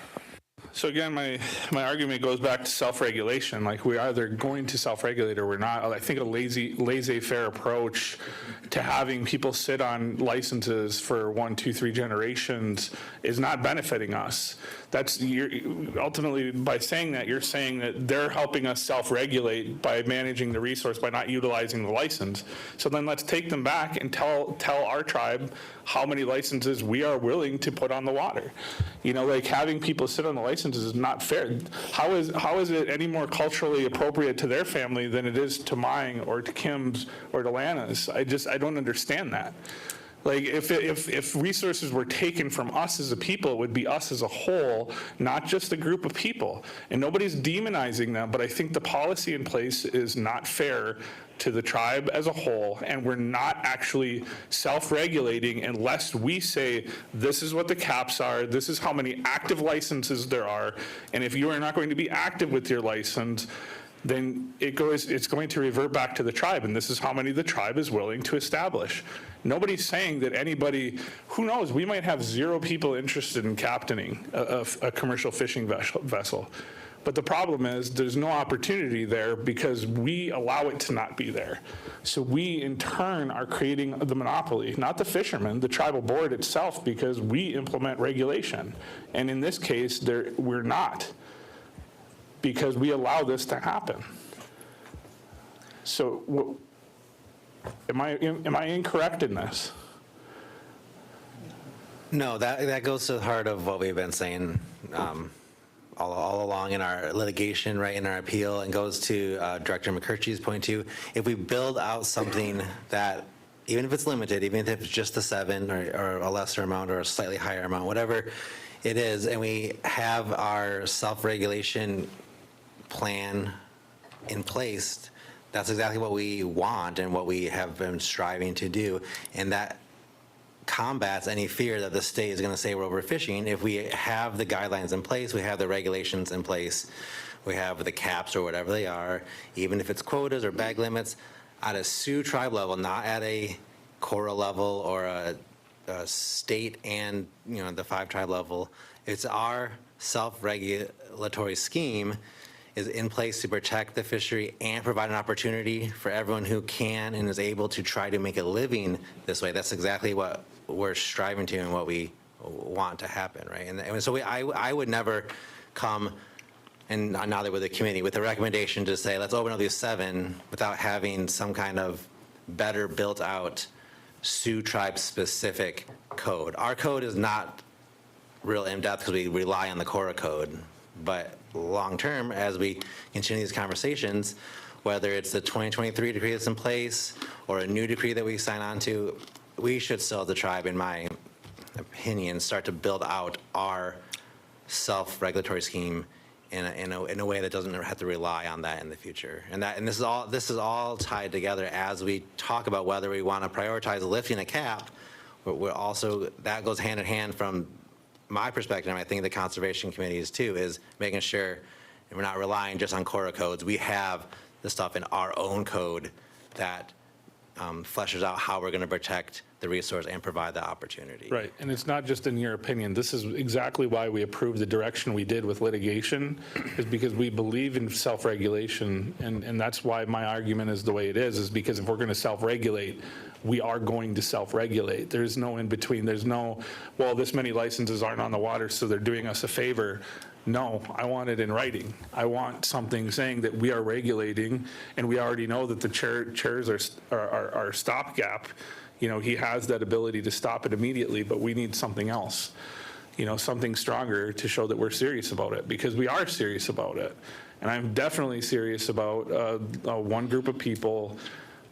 So again, my argument goes back to self-regulation. Like, we're either going to self-regulate or we're not. I think a laissez-faire approach to having people sit on licenses for 1, 2, 3 generations is not benefiting us. Ultimately, by saying that, you're saying that they're helping us self-regulate by managing the resource, by not utilizing the license. So then let's take them back and tell our tribe how many licenses we are willing to put on the water. Like, having people sit on the licenses is not fair. How is it any more culturally appropriate to their family than it is to mine or to Kim's or to Lana's? I don't understand that. Like, if resources were taken from us as a people, it would be us as a whole, not just a group of people. And nobody's demonizing them, but I think the policy in place is not fair to the tribe as a whole, and we're not actually self-regulating unless we say, this is what the caps are, this is how many active licenses there are, and if you are not going to be active with your license, then it's going to revert back to the tribe, and this is how many the tribe is willing to establish. Nobody's saying that anybody, who knows, we might have 0 people interested in captaining a commercial fishing vessel. But the problem is there's no opportunity there because we allow it to not be there. So we, in turn, are creating the monopoly, not the fishermen, the tribal board itself, because we implement regulation. And in this case, we're not, because we allow this to happen. So am I incorrect in this? No, that goes to the heart of what we've been saying all along in our litigation, right, in our appeal, and goes to Director McCurchie's point too. If we build out something that, even if it's limited, even if it's just the 7 or a lesser amount or a slightly higher amount, whatever it is, and we have our self-regulation plan in place, that's exactly what we want and what we have been striving to do. And that combats any fear that the state is going to say we're overfishing. If we have the guidelines in place, we have the regulations in place, we have the caps or whatever they are, even if it's quotas or bag limits, at a Sioux tribe level, not at a Cora level or a state and the 5 tribe level. It's our self-regulatory scheme is in place to protect the fishery and provide an opportunity for everyone who can and is able to try to make a living this way. That's exactly what we're striving to and what we want to happen, right? And so I would never come, and now that we're the committee, with a recommendation to say, let's open up these 7 without having some kind of better built out Sioux tribe specific code. Our code is not real in-depth because we rely on the Cora code, but long-term, as we continue these conversations, whether it's the 2023 decree that's in place or a new decree that we sign on to, we should still, as the tribe, in my opinion, start to build out our self-regulatory scheme in a way that doesn't have to rely on that in the future. And this is all tied together as we talk about whether we want to prioritize lifting a cap. We're also, that goes hand in hand from my perspective, and I think the conservation committees too, is making sure we're not relying just on Cora codes. We have the stuff in our own code that fleshes out how we're going to protect the resource and provide the opportunity. Right, and it's not just in your opinion. This is exactly why we approved the direction we did with litigation, is because we believe in self-regulation, and that's why my argument is the way it is because if we're going to self-regulate, we are going to self-regulate. There's no in between. There's no, well, this many licenses aren't on the water, so they're doing us a favor. No, I want it in writing. I want something saying that we are regulating, and we already know that the chairs are stopgap. You know, he has that ability to stop it immediately, but we need something else. You know, something stronger to show that we're serious about it, because we are serious about it. And I'm definitely serious about one group of people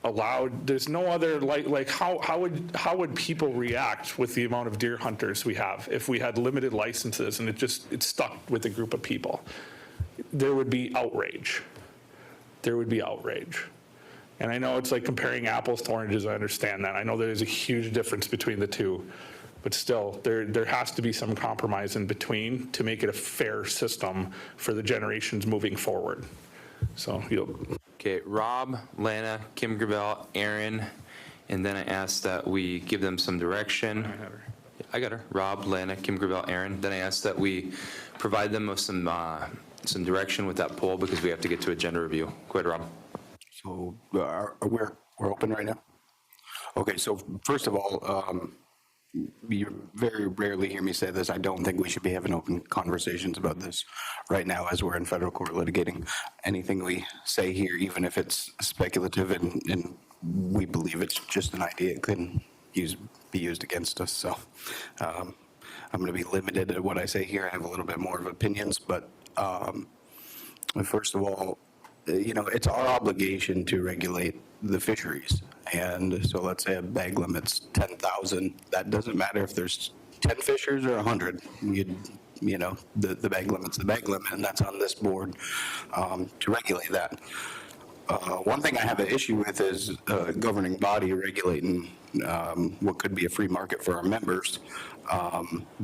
allowed. There's no other, like how would people react with the amount of deer hunters we have if we had limited licenses and it's stuck with a group of people? There would be outrage. There would be outrage. And I know it's like comparing apples to oranges. I understand that. I know there's a huge difference between the two, but still, there has to be some compromise in between to make it a fair system for the generations moving forward. So Okay, Rob, Lana, Kim Gravel, Aaron, and then I asked that we give them some direction. I got her. Rob, Lana, Kim Gravel, Aaron. Then I asked that we provide them with some direction with that poll, because we have to get to agenda review. Go ahead, Rob. So we're open right now? Okay, so first of all, you very rarely hear me say this. I don't think we should be having open conversations about this right now, as we're in federal court litigating. Anything we say here, even if it's speculative and we believe it's just an idea, it couldn't be used against us. So I'm going to be limited at what I say here. I have a little bit more of opinions, but first of all, you know, it's our obligation to regulate the fisheries. And so let's say a bag limit's 10,000. That doesn't matter if there's 10 fishers or 100. You know, the bag limit's the bag limit, and that's on this board to regulate that. One thing I have an issue with is a governing body regulating what could be a free market for our members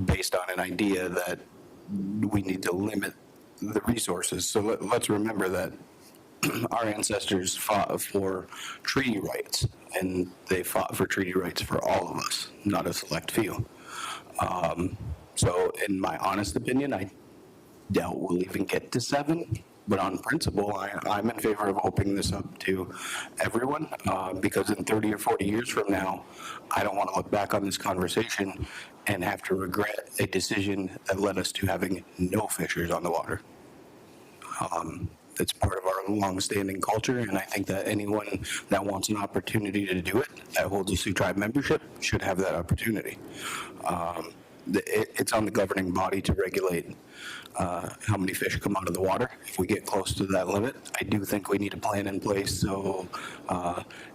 based on an idea that we need to limit the resources. So let's remember that our ancestors fought for treaty rights, and they fought for treaty rights for all of us, not a select few. So in my honest opinion, I doubt we'll even get to 7, but on principle, I'm in favor of opening this up to everyone, because in 30 or 40 years from now, I don't want to look back on this conversation and have to regret a decision that led us to having no fishers on the water. It's part of our longstanding culture, and I think that anyone that wants an opportunity to do it, that holds a Sioux Tribe membership, should have that opportunity. It's on the governing body to regulate how many fish come out of the water. If we get close to that limit, I do think we need a plan in place. So,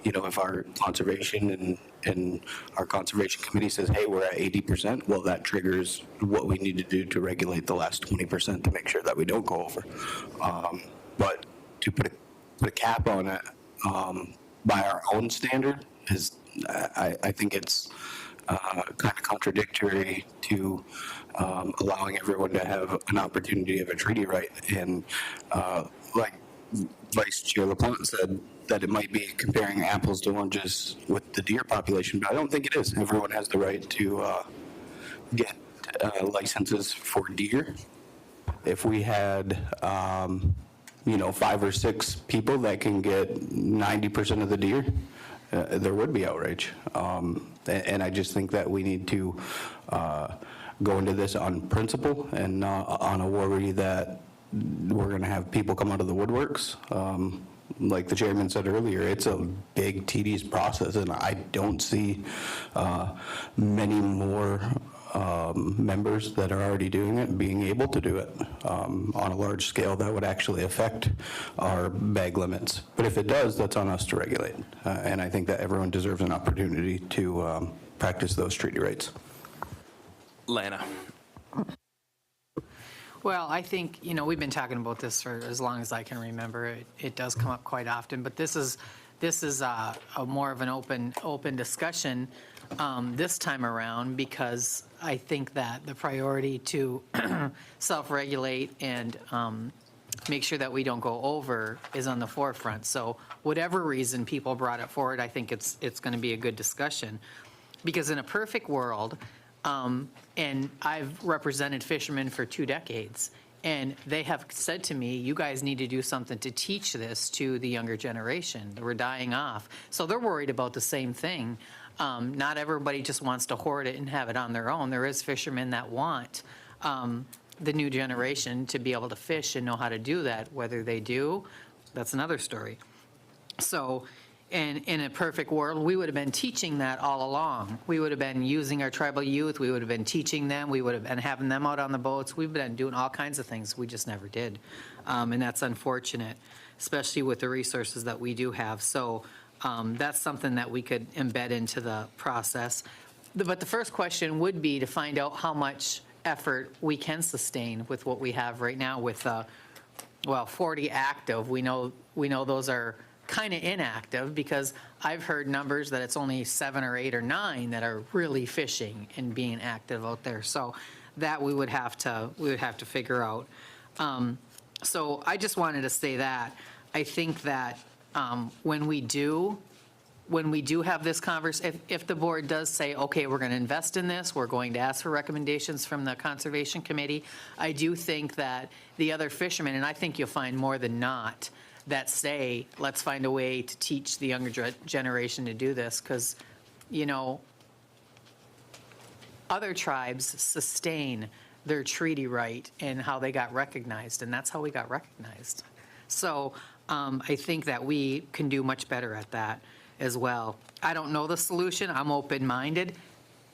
you know, if our conservation and our conservation committee says, hey, we're at 80%, well, that triggers what we need to do to regulate the last 20% to make sure that we don't go over. But to put a cap on it by our own standard is, I think it's kind of contradictory to allowing everyone to have an opportunity of a treaty right. And like Vice Chair LaPlante said, that it might be comparing apples to oranges with the deer population, but I don't think it is. Everyone has the right to get licenses for deer. If we had you know, 5 or 6 people that can get 90% of the deer, there would be outrage. And I just think that we need to go into this on principle and not on a worry that we're going to have people come out of the woodworks. Like the chairman said earlier, it's a big, tedious process, and I don't see many more members that are already doing it being able to do it on a large scale that would actually affect our bag limits. But if it does, that's on us to regulate. And I think that everyone deserves an opportunity to practice those treaty rights. Lana. Well, I think, you know, we've been talking about this for as long as I can remember. It does come up quite often, but this is a more of an open discussion this time around, because I think that the priority to self-regulate and make sure that we don't go over is on the forefront. So whatever reason people brought it forward, I think it's going to be a good discussion. Because in a perfect world, and I've represented fishermen for 2 decades, and they have said to me, you guys need to do something to teach this to the younger generation. We're dying off. So they're worried about the same thing. Not everybody just wants to hoard it and have it on their own. There is fishermen that want the new generation to be able to fish and know how to do that. Whether they do, that's another story. So in a perfect world, we would have been teaching that all along. We would have been using our tribal youth, we would have been teaching them, we would have been having them out on the boats. We've been doing all kinds of things, we just never did. And that's unfortunate, especially with the resources that we do have. So that's something that we could embed into the process. But the first question would be to find out how much effort we can sustain with what we have right now with, 40 active. We know those are kind of inactive, because I've heard numbers that it's only 7 or 8 or 9 that are really fishing and being active out there. So that we would have to figure out. So I just wanted to say that. I think that when we do have this conversation, if the board does say, okay, we're going to invest in this, we're going to ask for recommendations from the Conservation Committee, I do think that the other fishermen, and I think you'll find more than not, that say, let's find a way to teach the younger generation to do this, because, other tribes sustain their treaty right and how they got recognized, and that's how we got recognized. So I think that we can do much better at that as well. I don't know the solution. I'm open-minded.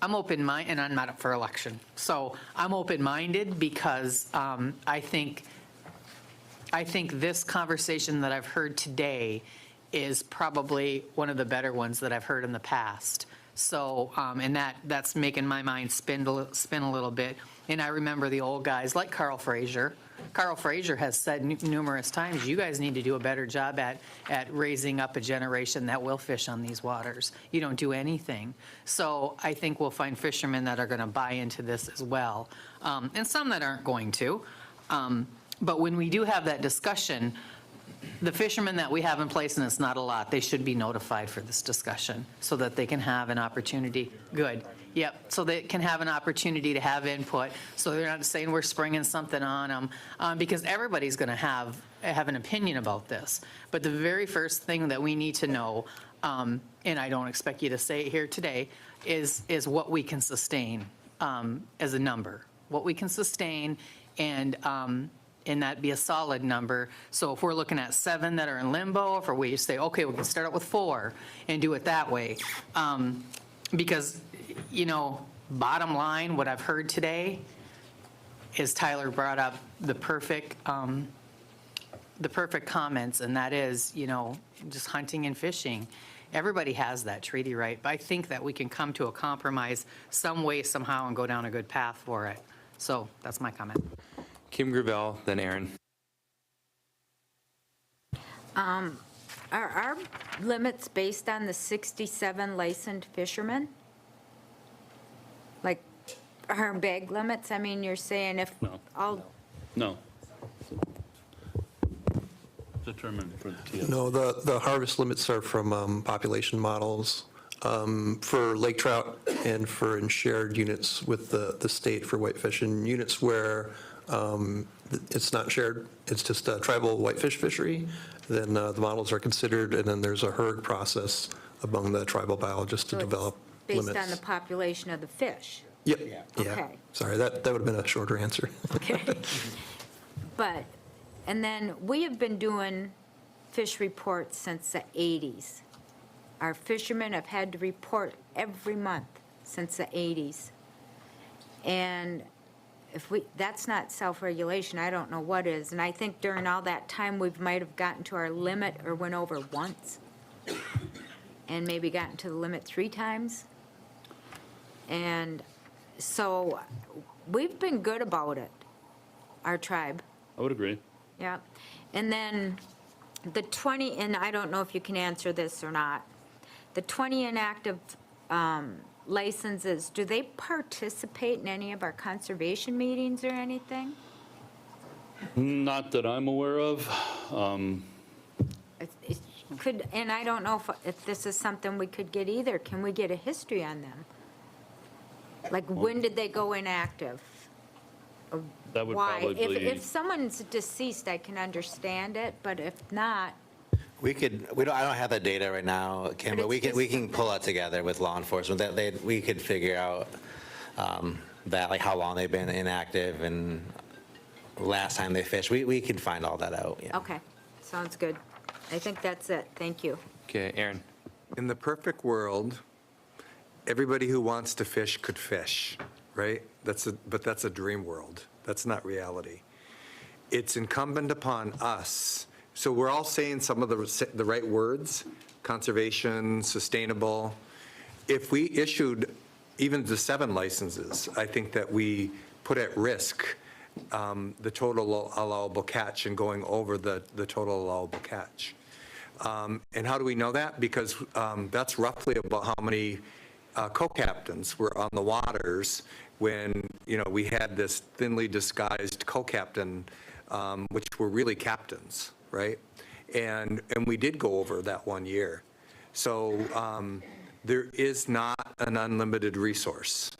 And I'm not up for election. So I'm open-minded because I think this conversation that I've heard today is probably one of the better ones that I've heard in the past. So, and that's making my mind spin a little bit. And I remember the old guys like Carl Fraser. Carl Fraser has said numerous times, you guys need to do a better job at raising up a generation that will fish on these waters. You don't do anything. So I think we'll find fishermen that are going to buy into this as well, and some that aren't going to. But when we do have that discussion, the fishermen that we have in place, and it's not a lot, they should be notified for this discussion so that they can have an opportunity. Good. Yep, so they can have an opportunity to have input, so they're not saying we're springing something on them, because everybody's going to have an opinion about this. But the very first thing that we need to know, and I don't expect you to say it here today, is what we can sustain as a number. What we can sustain, and that be a solid number. So if we're looking at 7 that are in limbo, if we say, okay, we can start out with 4 and do it that way. Because, bottom line, what I've heard today is Tyler brought up the perfect comments, and that is, just hunting and fishing. Everybody has that treaty right, but I think that we can come to a compromise some way, somehow, and go down a good path for it. So that's my comment. Kim Gravel, then Aaron. Are our limits based on the 67 licensed fishermen? Like, our bag limits? I mean, you're saying if No. all, No. Determined for the TS. No, the harvest limits are from population models for lake trout and for shared units with the state for whitefish, and units where it's not shared, it's just a tribal whitefish fishery, then the models are considered, and then there's a herd process among the tribal biologists to So it's develop based limits. on the population of the fish? Yep, Yeah. yeah. Okay. Sorry, that would have been a shorter answer. Okay. But, and then we have been doing fish reports since the 80s. Our fishermen have had to report every month since the 80s. And if that's not self-regulation, I don't know what is. And I think during all that time, we might have gotten to our limit or went over once, and maybe gotten to the limit 3 times. And so we've been good about it, our tribe. I would agree. Yeah. And then the 20, and I don't know if you can answer this or not, the 20 inactive licenses, do they participate in any of our conservation meetings or anything? Not that I'm aware of. It could, and I don't know if this is something we could get either. Can we get a history on them? Like, when did they go inactive? That would Why? probably. If someone's deceased, I can understand it, but if not, I don't have that data right now, Kim, But but it's we just- can pull that together with law enforcement, we could figure out that, like how long they've been inactive, and last time they fished. We could find all that out, yeah. Okay, sounds good. I think that's it. Thank you. Okay, Aaron. In the perfect world, everybody who wants to fish could fish, right? But that's a dream world. That's not reality. It's incumbent upon us. So we're all saying some of the right words, conservation, sustainable. If we issued even the 7 licenses, I think that we put at risk the total allowable catch and going over the total allowable catch. And how do we know that? Because that's roughly about how many co-captains were on the waters when, we had this thinly disguised co-captain, which were really captains, right? And we did go over that one year. So there is not an unlimited resource.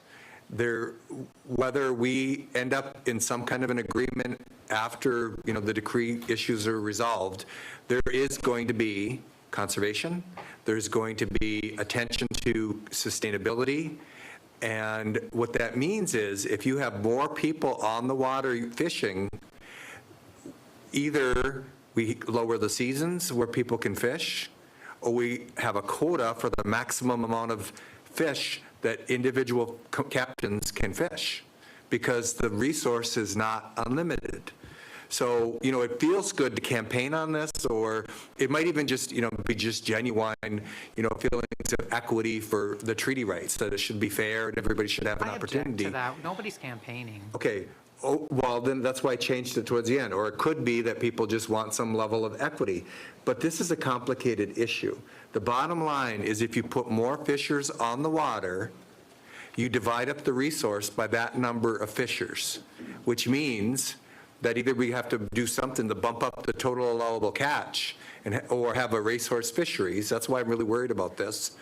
Whether we end up in some kind of an agreement after, the decree issues are resolved, there is going to be conservation, there's going to be attention to sustainability, and what that means is if you have more people on the water fishing, either we lower the seasons where people can fish, or we have a quota for the maximum amount of fish that individual captains can fish, because the resource is not unlimited. So, it feels good to campaign on this, or it might even just, be just genuine, feelings of equity for the treaty rights, that it should be fair and everybody should have an I object opportunity. to that. Nobody's campaigning. Okay, well, then that's why I changed it towards the end. Or it could be that people just want some level of equity. But this is a complicated issue. The bottom line is if you put more fishers on the water, you divide up the resource by that number of fishers, which means that either we have to do something to bump up the total allowable catch or have a racehorse fisheries. That's why I'm really worried about this.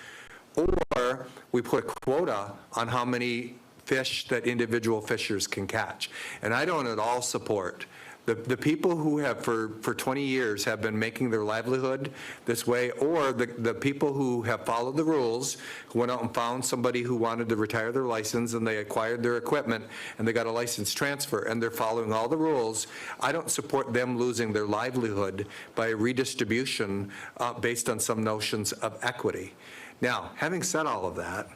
Or we put a quota on how many fish that individual fishers can catch. And I don't at all support the people who have for 20 years have been making their livelihood this way, or the people who have followed the rules, who went out and found somebody who wanted to retire their license and they acquired their equipment and they got a license transfer and they're following all the rules. I don't support them losing their livelihood by redistribution based on some notions of equity. Now, having said all of that,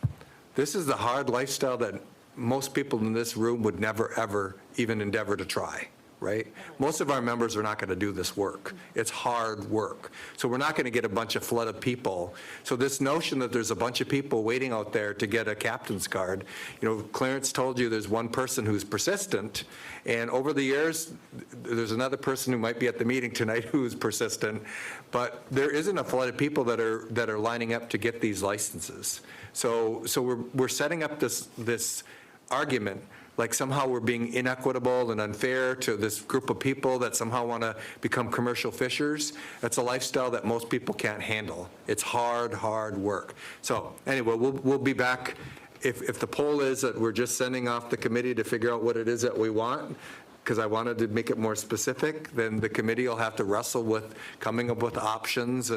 this is the hard lifestyle that most people in this room would never, ever even endeavor to try, right? Most of our members are not going to do this work. It's hard work. So we're not going to get a bunch of flood of people. So this notion that there's a bunch of people waiting out there to get a captain's card, Clarence told you there's one person who's persistent, and over the years, there's another person who might be at the meeting tonight who's persistent, but there isn't a flood of people that are lining up to get these licenses. So we're setting up this argument like somehow we're being inequitable and unfair to this group of people that somehow want to become commercial fishers. That's a lifestyle that most people can't handle. It's hard work. So anyway, we'll be back. If the poll is that we're just sending off the committee to figure out what it is that we want, because I wanted to make it more specific, then the committee will have to wrestle with coming up with options.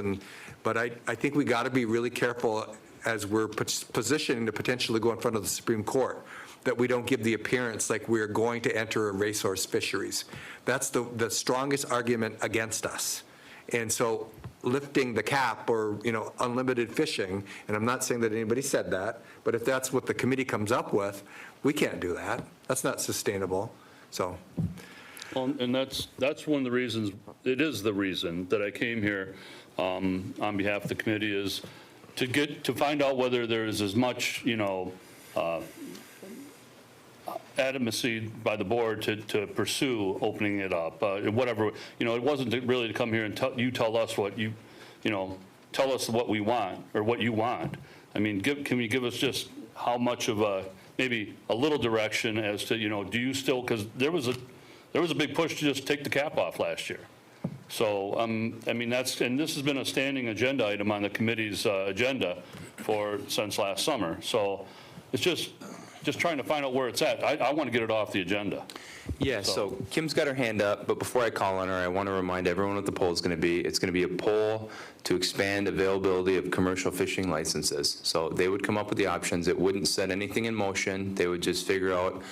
But I think we got to be really careful as we're positioning to potentially go in front of the Supreme Court, that we don't give the appearance like we're going to enter a racehorse fisheries. That's the strongest argument against us. And so lifting the cap or, unlimited fishing, and I'm not saying that anybody said that, but if that's what the committee comes up with, we can't do that. That's not sustainable, so. Well, and that's one of the reasons, it is the reason that I came here on behalf of the committee, is to find out whether there is as much, adamancy by the board to pursue opening it up, whatever, it wasn't really to come here and tell us what tell us what we want or what you want. I mean, can you give us just how much of maybe a little direction as to, do you still, because there was a big push to just take the cap off last year. So, I mean, and this has been a standing agenda item on the committee's agenda since last summer. So it's just trying to find out where it's at. I want to get it off the agenda. Yeah, so Kim's got her hand up, but before I call on her, I want to remind everyone what the poll is going to be. It's going to be a poll to expand availability of commercial fishing licenses. So they would come up with the options. It wouldn't set anything in motion. They would just figure out,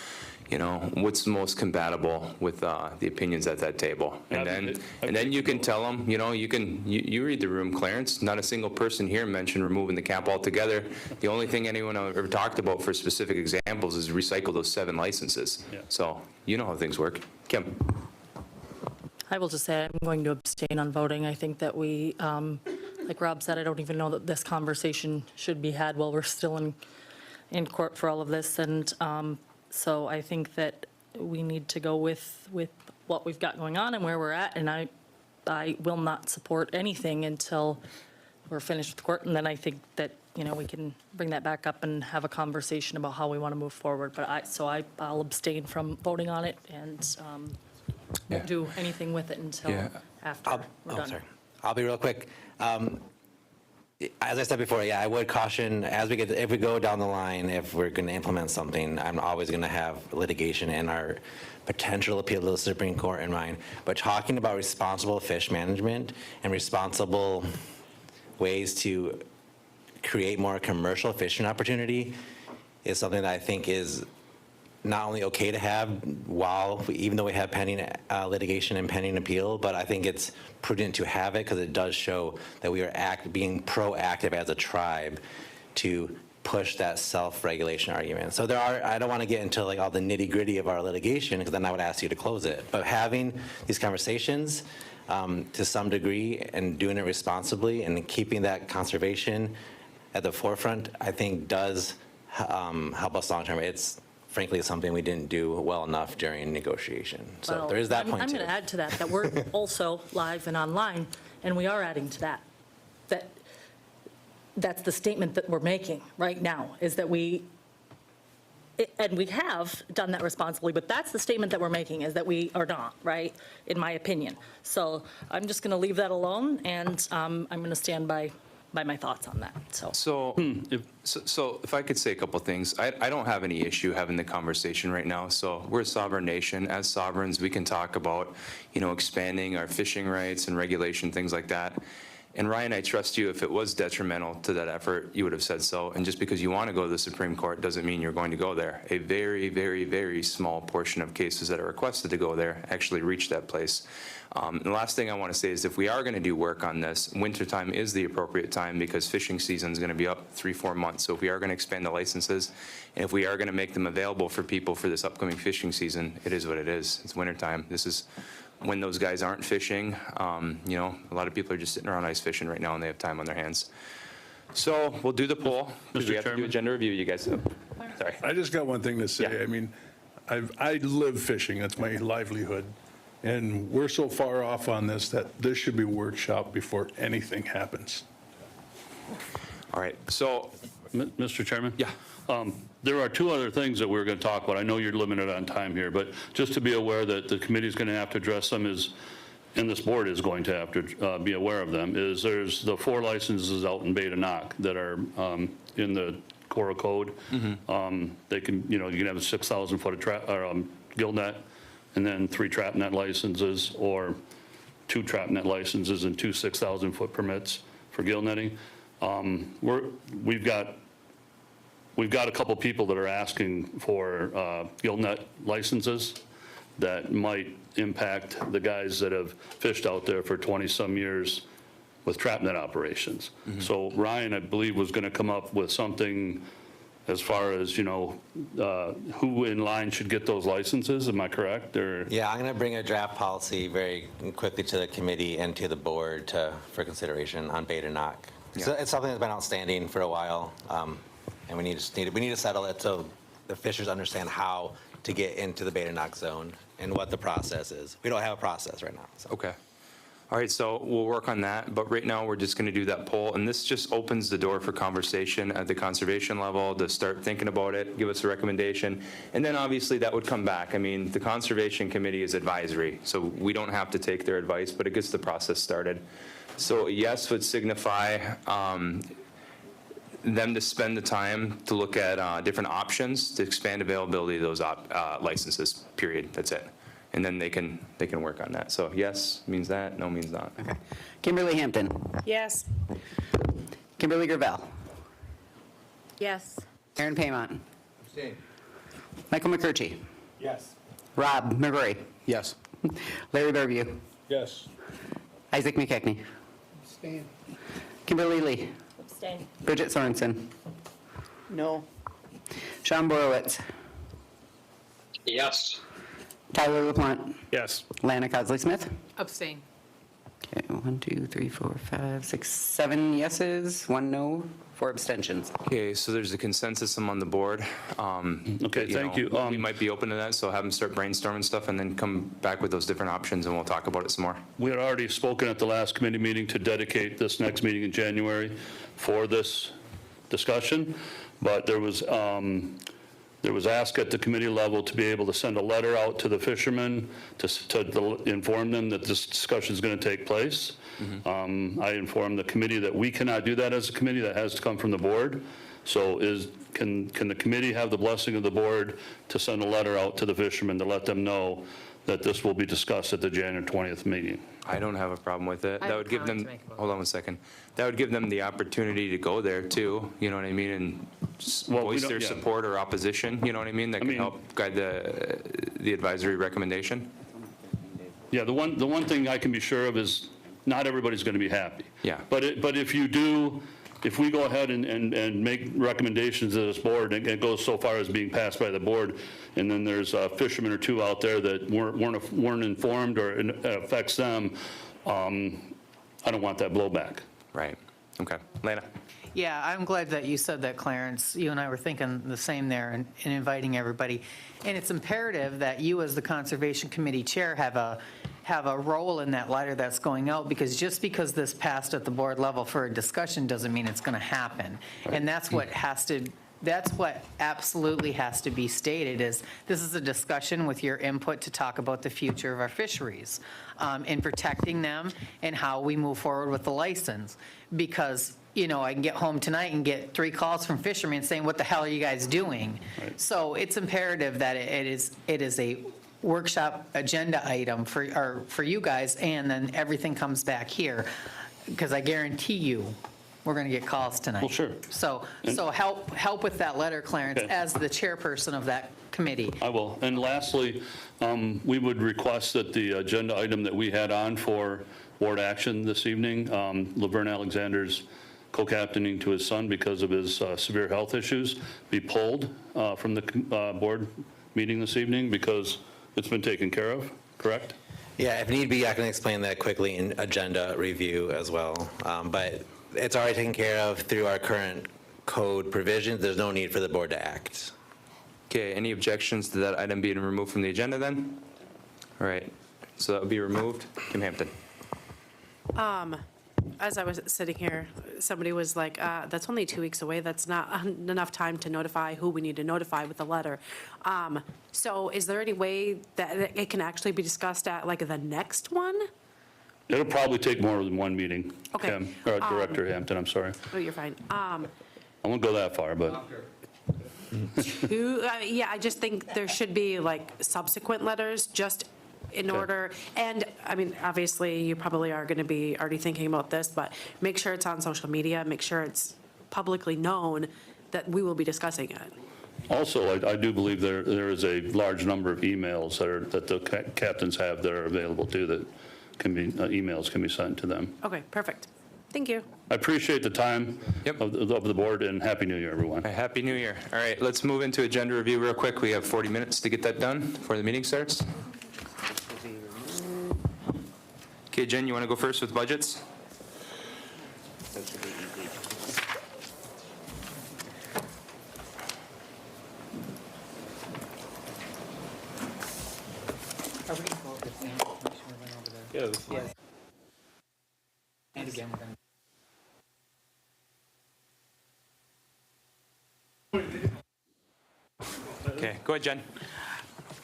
you know, what's most compatible with the opinions at that table. And then you can tell them, you know, you read the room, Clarence, not a single person here mentioned removing the cap altogether. The only thing anyone ever talked about for specific examples is recycle those 7 licenses. Yeah. So you know how things work. Kim? I will just say I'm going to abstain on voting. I think that we, like Rob said, I don't even know that this conversation should be had while we're still in court for all of this. And so I think that we need to go with what we've got going on and where we're at. And I will not support anything until we're finished with court. And then I think that, you know, we can bring that back up and have a conversation about how we want to move forward. But I'll abstain from voting on it and won't do anything with it until after we're done. Sorry. I'll be real quick. As I said before, I would caution if we go down the line, if we're going to implement something, I'm always going to have litigation and our potential appeal to the Supreme Court in mind. But talking about responsible fish management and responsible ways to create more commercial fishing opportunity is something that I think is not only okay to have even though we have pending litigation and pending appeal, but I think it's prudent to have it because it does show that we are being proactive as a tribe to push that self-regulation argument. So I don't want to get into like all the nitty-gritty of our litigation because then I would ask you to close it. But having these conversations to some degree and doing it responsibly and keeping that conservation at the forefront, I think does help us long-term. It's frankly something we didn't do well enough during negotiation. So Well, there is that point I'm too. going to add to that we're also live and online, and we are adding to that. That's the statement that we're making right now, is that and we have done that responsibly, but that's the statement that we're making, is that we are not, right, in my opinion. So I'm just going to leave that alone, and I'm going to stand by my thoughts on that, So if I could say a couple things, I don't have any issue having the conversation right now. So we're a sovereign nation. As sovereigns, we can talk about, you know, expanding our fishing rights and regulation, things like that. And Ryan, I trust you. If it was detrimental to that effort, you would have said so. And just because you want to go to the Supreme Court doesn't mean you're going to go there. A very, very, very small portion of cases that are requested to go there actually reach that place. And the last thing I want to say is if we are going to do work on this, wintertime is the appropriate time because fishing season is going to be up 3-4 months. So if we are going to expand the licenses and if we are going to make them available for people for this upcoming fishing season, it is what it is. It's wintertime. This is when those guys aren't fishing. You know, a lot of people are just sitting around ice fishing right now and they have time on their hands. So we'll do the poll. Mr. We have to do agenda review, you guys. Sorry. I just got one thing to say. Yeah. I mean, I live fishing. That's my livelihood. And we're so far off on this that this should be workshopped before anything happens. All right. So, Mr. Chairman? Yeah. There are 2 other things that we're going to talk about. I know you're limited on time here, but just to be aware that the committee's going to have to address them and this board is going to have to be aware of them, is there's the 4 licenses out in Beta Knock that are in the Cora Code. They can, you know, you can have a 6,000 foot of gill net and then 3 trap net licenses or 2 trap net licenses and 2 6,000 foot permits for gill netting. We've got a couple people that are asking for gill net licenses that might impact the guys that have fished out there for 20-some years with trap net operations. So Ryan, I believe, was going to come up with something as far as, you know, who in line should get those licenses. Am I correct? Or Yeah, I'm going to bring a draft policy very quickly to the committee and to the board for consideration on Beta Knock. So it's something that's been outstanding for a while, and we need to settle it so the fishers understand how to get into the Beta Knock zone and what the process is. We don't have a process right now. So. okay. All right, so we'll work on that, but right now we're just going to do that poll, and this just opens the door for conversation at the conservation level to start thinking about it, give us a recommendation, and then obviously that would come back. I mean, the Conservation Committee is advisory, so we don't have to take their advice, but it gets the process started. So a yes would signify them to spend the time to look at different options to expand availability of those licenses, period. That's it. And then they can work on that. So yes means that, no means not. Okay. Kimberly Hampton. Yes. Kimberly Gravel. Yes. Aaron Paymont. Michael McCurchy. Yes. Rob McGrory, Yes. Larry Barbeau, Yes. Isaac McKechnie, Abstain. Kimberly Lee, Abstain. Bridget Sorensen, No. Sean Borowitz, Yes. Tyler LaPlante, Yes. Lana Cosley Smith. Abstain. Okay, 1, 2, 3, 4, 5, 6, 7 yeses, 1 no, 4 abstentions. Okay, so there's a consensus among the board. Okay, thank you. We might be open to that, so have them start brainstorming stuff and then come back with those different options and we'll talk about it some more. We had already spoken at the last committee meeting to dedicate this next meeting in January for this discussion, but there was ask at the committee level to be able to send a letter out to the fishermen to inform them that this discussion is going to take place. I informed the committee that we cannot do that as a committee. That has to come from the board. So can the committee have the blessing of the board to send a letter out to the fishermen to let them know that this will be discussed at the January 20th meeting? I don't have a problem with it. I That have would a give comment them, to make about hold on one second. That would give them the opportunity to go there too, you know what I mean, and Well, we voice don't- their yeah. support or opposition, you know what I mean, that can mean- help guide the advisory recommendation. Yeah, the one thing I can be sure of is not everybody's going to be happy. Yeah. But if we go ahead and make recommendations to this board, and it goes so far as being passed by the board, and then there's a fisherman or two out there that weren't informed or it affects them, I don't want that blowback. Right, okay. Lana? Yeah, I'm glad that you said that, Clarence. You and I were thinking the same there and inviting everybody. And it's imperative that you, as the Conservation Committee Chair, have a role in that letter that's going out, because just because this passed at the board level for a discussion doesn't mean it's going to happen. And that's what absolutely has to be stated, is this is a discussion with your input to talk about the future of our fisheries and protecting them and how we move forward with the license. Because, you know, I can get home tonight and get 3 calls from fishermen saying, what the hell are you guys doing? So it's imperative that it is a workshop agenda item for you guys, and then everything comes back here, because I guarantee you, we're going to get calls tonight. Well, sure. So help with that letter, Clarence, Okay. as the chairperson of that committee. I will. And lastly, we would request that the agenda item that we had on for board action this evening, Laverne Alexander's co-captaining to his son because of his severe health issues, be pulled from the board meeting this evening, because it's been taken care of, correct? Yeah, if need be, I can explain that quickly in agenda review as well. But it's already taken care of through our current code provisions. There's no need for the board to act. Okay, any objections to that item being removed from the agenda then? All right, so that would be removed. Kim Hampton. As I was sitting here, somebody was like, that's only 2 weeks away. That's not enough time to notify who we need to notify with the letter. So is there any way that it can actually be discussed at like the next one? It'll probably take more than one meeting, Okay. Kim, or Director Hampton, I'm sorry. Oh, you're fine. I won't go that far, but. Yeah, I just think there should be like subsequent letters just in order. And I mean, obviously, you probably are going to be already thinking about this, but make sure it's on social media, make sure it's publicly known that we will be discussing it. Also, I do believe there is a large number of emails that the captains have that are available too, that can be, emails can be sent to them. Okay, perfect. Thank you. I appreciate the time of the board, and Happy New Year, everyone. Happy New Year. All right, let's move into agenda review real quick. We have 40 minutes to get that done before the meeting starts. Okay, Jen, you want to go first with budgets? Are we going to go over the same information we went over there? Yeah. And again, we're going to. Okay, go ahead, Jen.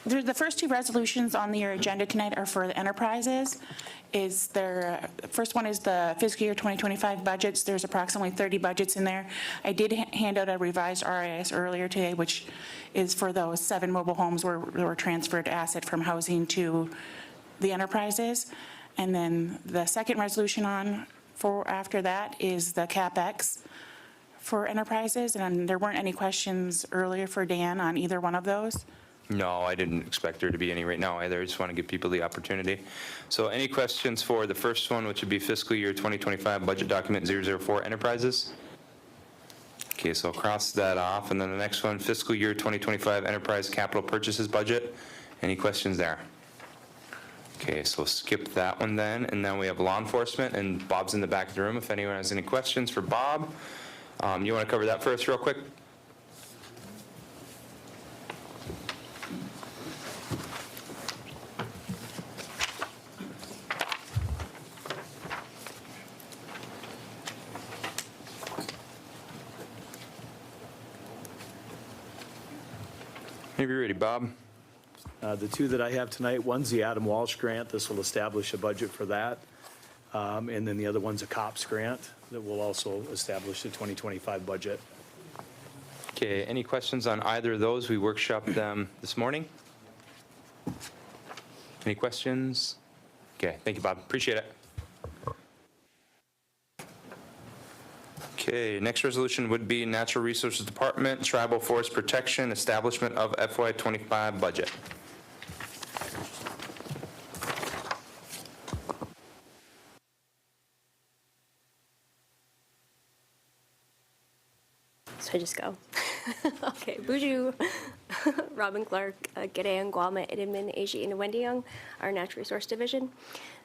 The first 2 resolutions on your agenda tonight are for the enterprises. First one is the fiscal year 2025 budgets. There's approximately 30 budgets in there. I did hand out a revised RIS earlier today, which is for those 7 mobile homes where they were transferred asset from housing to the enterprises. And then the second resolution after that is the CapEx for enterprises. And there weren't any questions earlier for Dan on either one of those. No, I didn't expect there to be any right now either. I just want to give people the opportunity. So any questions for the first one, which would be fiscal year 2025 budget document 004 enterprises? Okay, so I'll cross that off. And then the next one, fiscal year 2025 enterprise capital purchases budget. Any questions there? Okay, so we'll skip that one then. And then we have law enforcement, and Bob's in the back of the room if anyone has any questions for Bob. You want to cover that first real quick? Whenever you're ready, Bob. The two that I have tonight, one's the Adam Walsh grant. This will establish a budget for that. And then the other one's a COPS grant that will also establish the 2025 budget. Okay, any questions on either of those? We workshopped them this morning. Any questions? Okay, thank you, Bob. Appreciate it. Okay, next resolution would be Natural Resources Department, Tribal Forest Protection, establishment of FY25 budget. So I just go. Okay, Buju, Robin Clark, G'day, Guama, Idimman, Asia, and Wendyung, our Natural Resource Division.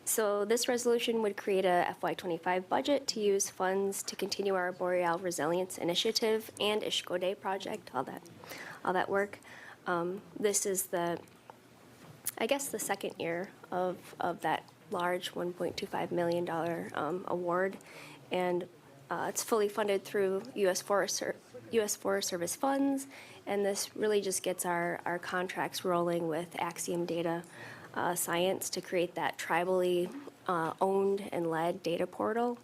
So this resolution would create a FY25 budget to use funds to continue our Boreal Resilience Initiative and Ishkode project, all that work. This is the second year of that large $1.25 million award, and it's fully funded through U.S. Forest Service funds, and this really just gets our contracts rolling with Axiom Data Science to create that tribally owned and led data portal,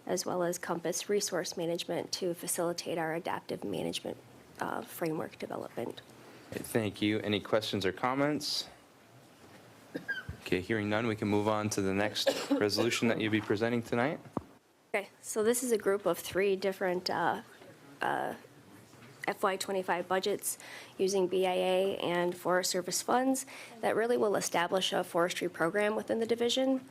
as well as Compass Resource Management to facilitate our adaptive management framework development. Thank you. Any questions or comments? Okay, hearing none, we can move on to the next resolution that you'll be presenting tonight. Okay, so this is a group of 3 different FY25 budgets using BIA and Forest Service funds that really will establish a forestry program within the division.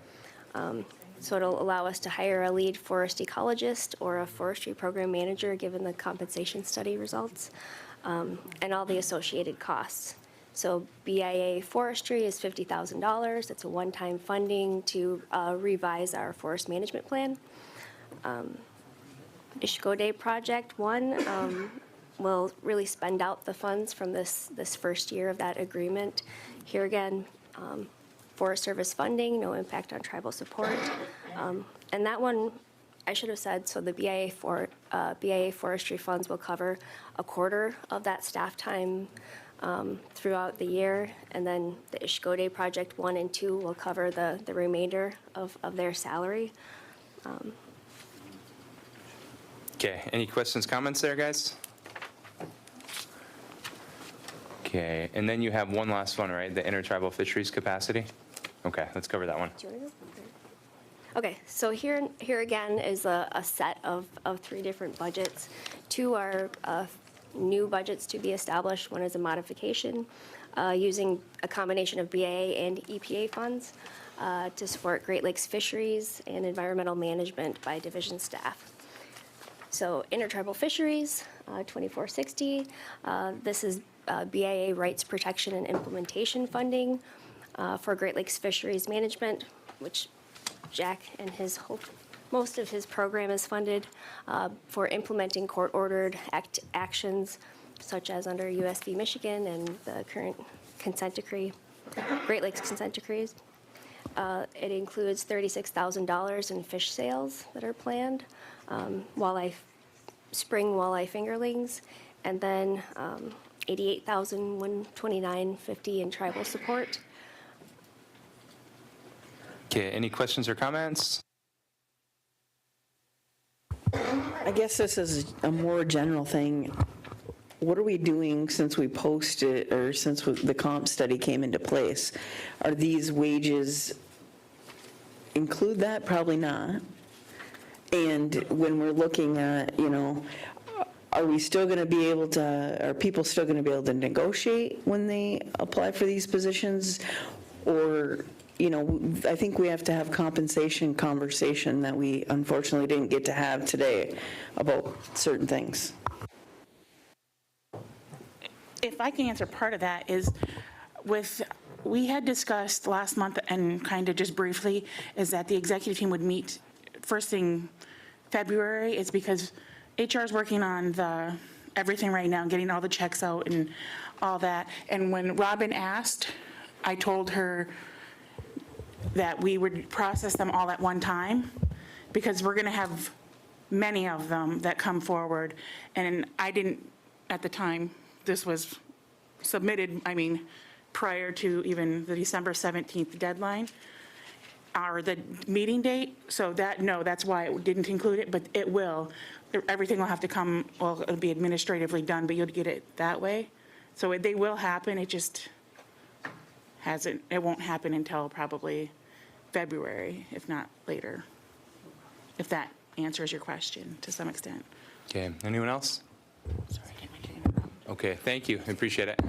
So it'll allow us to hire a lead forest ecologist or a forestry program manager given the compensation study results and all the associated costs. So BIA Forestry is $50,000. It's a one-time funding to revise our forest management plan. Ishkode Project 1 will really spend out the funds from this first year of that agreement. Here again, Forest Service funding, no impact on tribal support. And that one, I should have said, so the BIA Forestry funds will cover a quarter of that staff time throughout the year, and then the Ishkode Project 1 and 2 will cover the remainder of their salary. Okay, any questions, comments there, guys? Okay, and then you have one last one, right? The intertribal fisheries capacity? Okay, let's cover that one. Do you want to go? Okay, so here again is a set of 3 different budgets. 2 are new budgets to be established. One is a modification using a combination of BIA and EPA funds to support Great Lakes fisheries and environmental management by division staff. So intertribal fisheries, 2460. This is BIA rights protection and implementation funding for Great Lakes fisheries management, which Jack and most of his program is funded for implementing court-ordered actions, such as under US v. Michigan and the current consent decree, Great Lakes consent decrees. It includes $36,000 in fish sales that are planned, spring walleye fingerlings, and then $88,129.50 in tribal support. Okay, any questions or comments? I guess this is a more general thing. What are we doing since we posted, or since the comp study came into place? Are these wages include that? Probably not. And when we're looking at, are we still going to be able to, are people still going to be able to negotiate when they apply for these positions? Or, you know, I think we have to have compensation conversation that we unfortunately didn't get to have today about certain things. If I can answer part of that is we had discussed last month and kind of just briefly is that the executive team would meet first thing February. It's because HR is working on everything right now, getting all the checks out and all that. And when Robin asked, I told her that we would process them all at one time because we're going to have many of them that come forward. And I didn't, at the time, this was submitted, prior to even the December 17th deadline or the meeting date. So that's why it didn't include it, but it will. Everything will have to come, well, it'll be administratively done, but you'll get it that way. So they will happen, it just it won't happen until probably February, if not later, if that answers your question to some extent. Okay, anyone else? Okay, thank you, I appreciate it.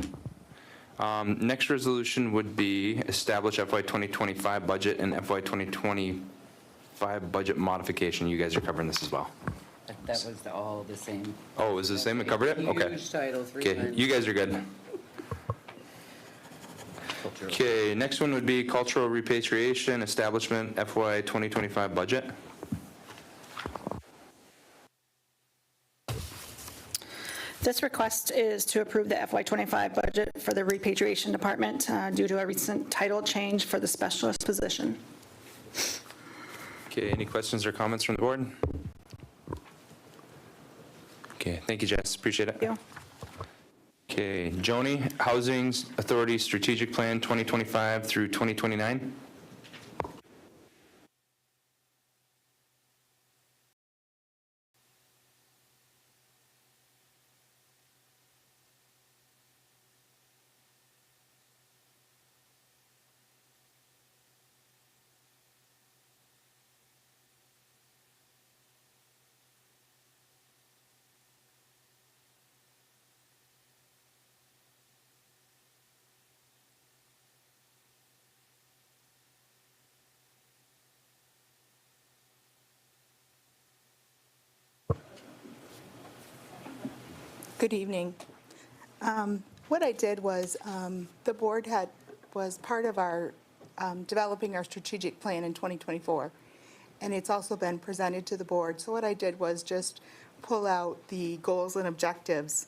Next resolution would be establish FY 2025 budget and FY 2025 budget modification. You guys are covering this as well. That was all the same. Oh, is it the same? We covered it? Okay. Huge title, 3 Okay, lines. you guys are good. Okay, next one would be cultural repatriation establishment FY 2025 budget. This request is to approve the FY25 budget for the repatriation department due to a recent title change for the specialist position. Okay, any questions or comments from the board? Okay, thank you, Jess, appreciate it. Thank you. Okay, Joni, Housing Authority Strategic Plan 2025 through 2029. Good evening. What I did was, the board was part of our developing our strategic plan in 2024, and it's also been presented to the board. So what I did was just pull out the goals and objectives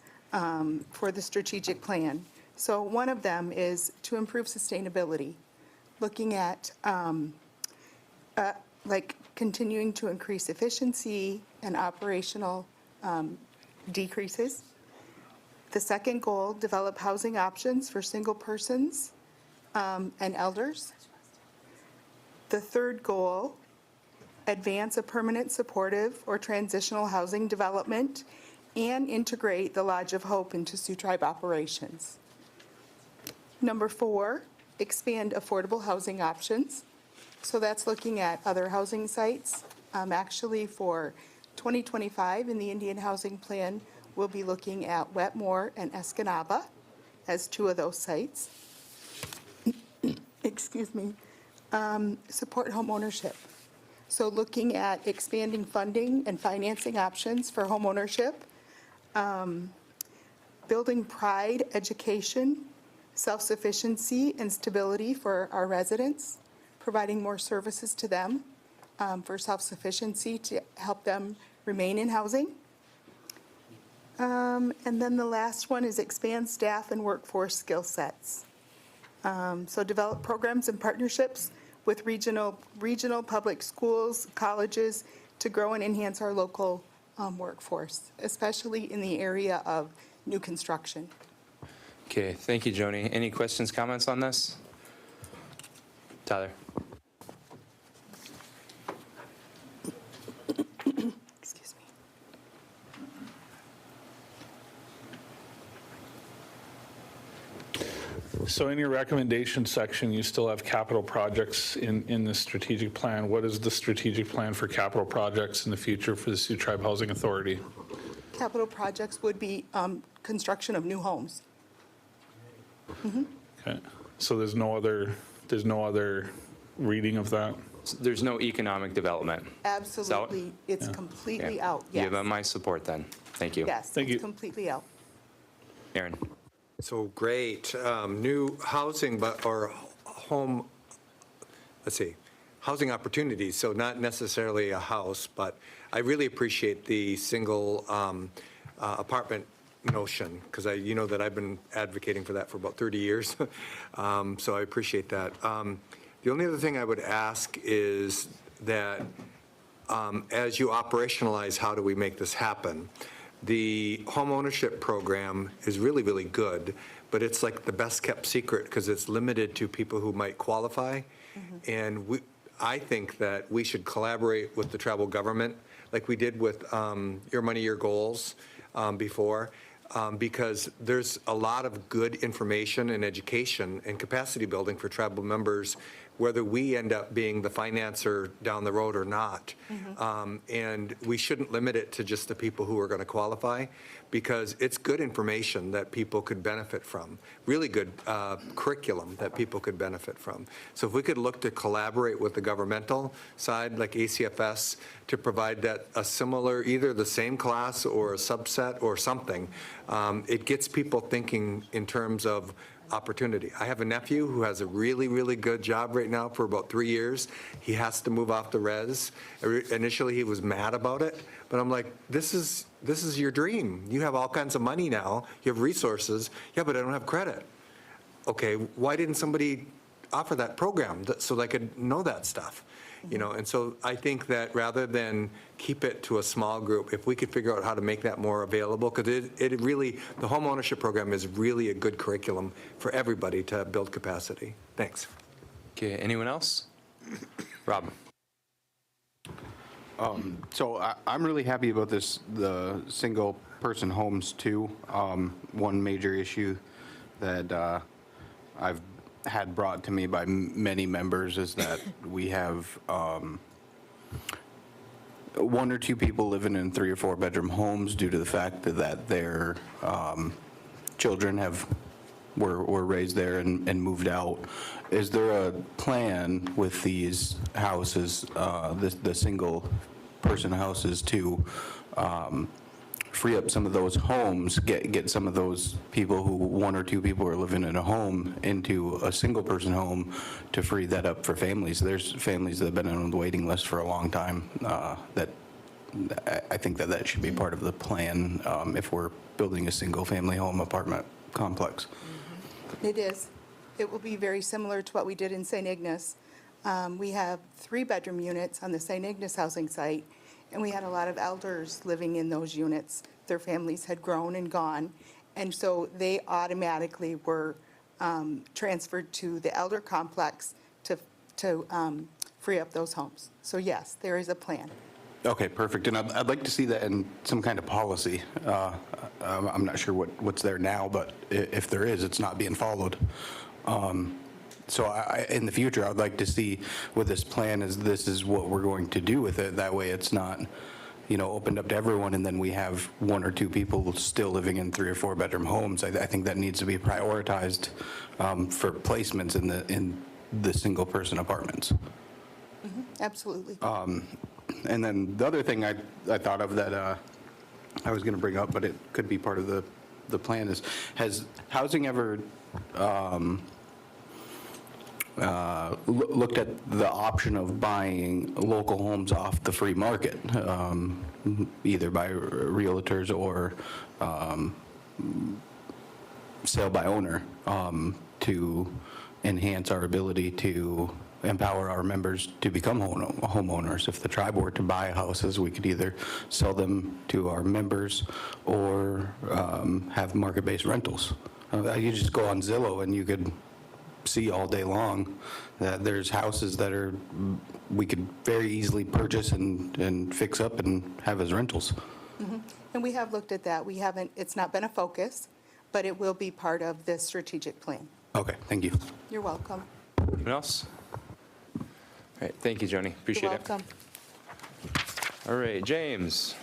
for the strategic plan. So one of them is to improve sustainability, looking at continuing to increase efficiency and operational decreases. The second goal, develop housing options for single persons and elders. The third goal, advance a permanent supportive or transitional housing development and integrate the Lodge of Hope into Sioux Tribe operations. Number 4, expand affordable housing options. So that's looking at other housing sites. Actually, for 2025 in the Indian Housing Plan, we'll be looking at Wetmore and Escanaba as 2 of those sites. Excuse me. Support home ownership. So looking at expanding funding and financing options for home ownership, building pride, education, self-sufficiency, and stability for our residents, providing more services to them for self-sufficiency to help them remain in housing. And then the last one is expand staff and workforce skill sets. So develop programs and partnerships with regional public schools, colleges to grow and enhance our local workforce, especially in the area of new construction. Okay, thank you, Joni. Any questions, comments on this? Tyler? Excuse me. So in your recommendation section, you still have capital projects in the strategic plan. What is the strategic plan for capital projects in the future for the Sioux Tribe Housing Authority? capital projects would be construction of new homes. Okay. So there's no other reading of that? There's no economic development. Absolutely, it's completely Yeah. out, You yes. have my support then. Thank you. Yes, Thank you. it's completely out. Aaron. So great, new housing, or home, let's see, housing opportunities, so not necessarily a house, but I really appreciate the single apartment notion, because you know that I've been advocating for that for about 30 years, so I appreciate that. The only other thing I would ask is that as you operationalize, how do we make this happen? The home ownership program is really, really good, but it's like the best kept secret because it's limited to people who might qualify. And I think that we should collaborate with the tribal government like we did with Your Money, Your Goals before, because there's a lot of good information and education and capacity building for tribal members, whether we end up being the financer down the road or not. And we shouldn't limit it to just the people who are going to qualify, because it's good information that people could benefit from, really good curriculum that people could benefit from. So if we could look to collaborate with the governmental side, like ACFS, to provide that a similar, either the same class or a subset or something, it gets people thinking in terms of opportunity. I have a nephew who has a really, really good job right now for about 3 years. He has to move off the res. Initially, he was mad about it, but I'm like, this is your dream. You have all kinds of money now. You have resources. Yeah, but I don't have credit. Okay, why didn't somebody offer that program so they could know that stuff? You know, and so I think that rather than keep it to a small group, if we could figure out how to make that more available, because it really, the home ownership program is really a good curriculum for everybody to build capacity. Thanks. Okay, anyone else? Rob. So I'm really happy about the single-person homes too. One major issue that I've had brought to me by many members is that we have one or two people living in 3 or 4 bedroom homes due to the fact that their children were raised there and moved out. Is there a plan with these houses, the single person houses, to free up some of those homes, get some of those people who 1 or 2 people are living in a home into a single person home, to free that up for families? There's families that have been on the waiting list for a long time, that I think that should be part of the plan if we're building a single family home apartment complex. It is. It will be very similar to what we did in St. Ignace. We have 3-bedroom units on the St. Ignace housing site, and we had a lot of elders living in those units. Their families had grown and gone, and so they automatically were transferred to the elder complex to free up those homes. So yes, there is a plan. Okay, perfect. And I'd like to see that in some kind of policy. I'm not sure what's there now, but if there is, it's not being followed. So in the future, I'd like to see what this plan is. This is what we're going to do with it. That way it's not, opened up to everyone, and then we have 1 or 2 people still living in 3 or 4 bedroom homes. I think that needs to be prioritized for placements in the single person apartments. Absolutely. And then the other thing I thought of that I was going to bring up, but it could be part of the plan, is, has housing ever looked at the option of buying local homes off the free market, either by realtors or sale by owner, to enhance our ability to empower our members to become homeowners? If the tribe were to buy houses, we could either sell them to our members or have market-based rentals. You just go on Zillow and you could see all day long that there's houses that we could very easily purchase and fix up and have as rentals. And we have looked at that. We haven't, it's not been a focus, but it will be part of this strategic plan. Okay, thank you. You're welcome. Anyone else? All right, thank you, Joni. Appreciate You're welcome. it. All right, James.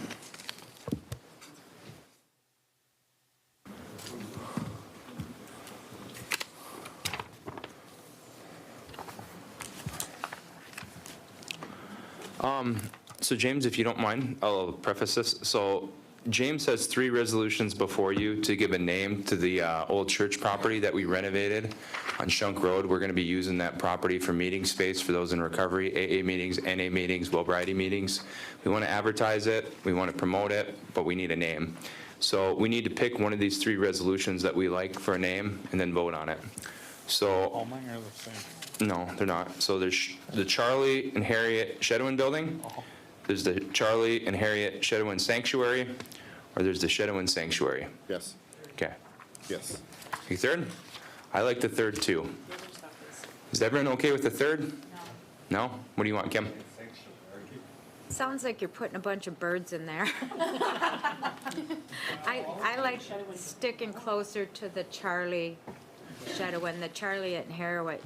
So James, if you don't mind, I'll preface this. So James has 3 resolutions before you to give a name to the old church property that we renovated on Shunk Road. We're going to be using that property for meeting space for those in recovery, AA meetings, NA meetings, Wilbrighty meetings. We want to advertise it, we want to promote it, but we need a name. So we need to pick one of these 3 resolutions that we like for a name and then vote on it. So. All mine are the same. No, they're not. So there's the Charlie and Harriet Shedowin Building, there's the Charlie and Harriet Shedowin Sanctuary, or there's the Shedowin Sanctuary. Yes. Okay. Yes. You third? I like the third too. Is everyone okay with the third? No. What do you want, Kim? Sounds like you're putting a bunch of birds in there. I like sticking closer to the Charlie Shedowin. The Charlie and Harriet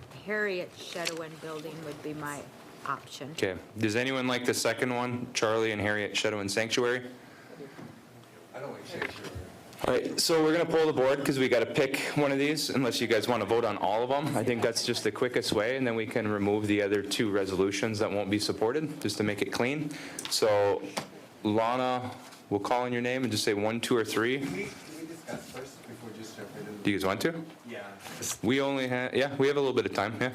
Shedowin building would be my option. Okay. Does anyone like the second one, Charlie and Harriet Shedowin Sanctuary? I don't like sanctuary. All right, so we're going to pull the board because we got to pick one of these, unless you guys want to vote on all of them. I think that's just the quickest way, and then we can remove the other 2 resolutions that won't be supported, just to make it clean. So Lana, we'll call on your name and just say 1, 2, or 3. Can we discuss first before just jumping in? Do you guys want to? Yeah. We only have, yeah, we have a little bit of time, yeah.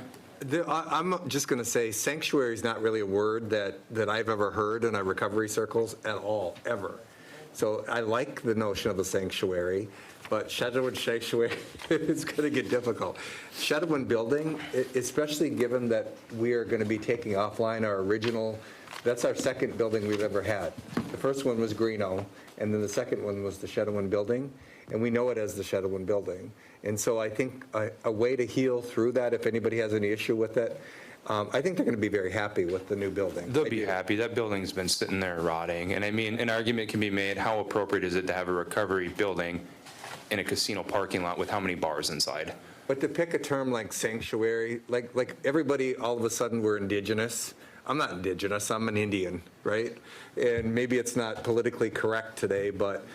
I'm just going to say sanctuary is not really a word that I've ever heard in our recovery circles at all, ever. So I like the notion of a sanctuary, but Shedowin Sanctuary is going to get difficult. Shedowin Building, especially given that we are going to be taking offline our original, that's our second building we've ever had. The first one was Greeno, and then the second one was the Shedowin Building, and we know it as the Shedowin Building. And so I think a way to heal through that, if anybody has any issue with it, I think they're going to be very happy with the new building. They'll be happy. That building's been sitting there rotting. And I mean, an argument can be made, how appropriate is it to have a recovery building in a casino parking lot with how many bars inside? But to pick a term like sanctuary, like everybody, all of a sudden we're indigenous. I'm not indigenous, I'm an Indian, right? And maybe it's not politically correct today, but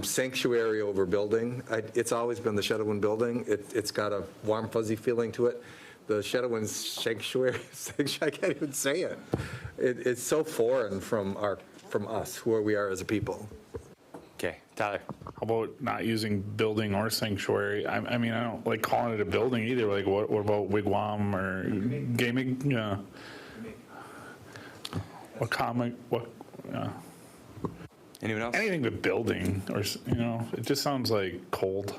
sanctuary over building, it's always been the Shedowin Building. It's got a warm, fuzzy feeling to it. The Shedowin Sanctuary, I can't even say it. It's so foreign from us, who we are as a people. Okay, Tyler. How about not using building or sanctuary? I mean, I don't like calling it a building either. Like, what about wigwam or gaming? Yeah. Anyone else? Anything but building, or it just sounds like cold.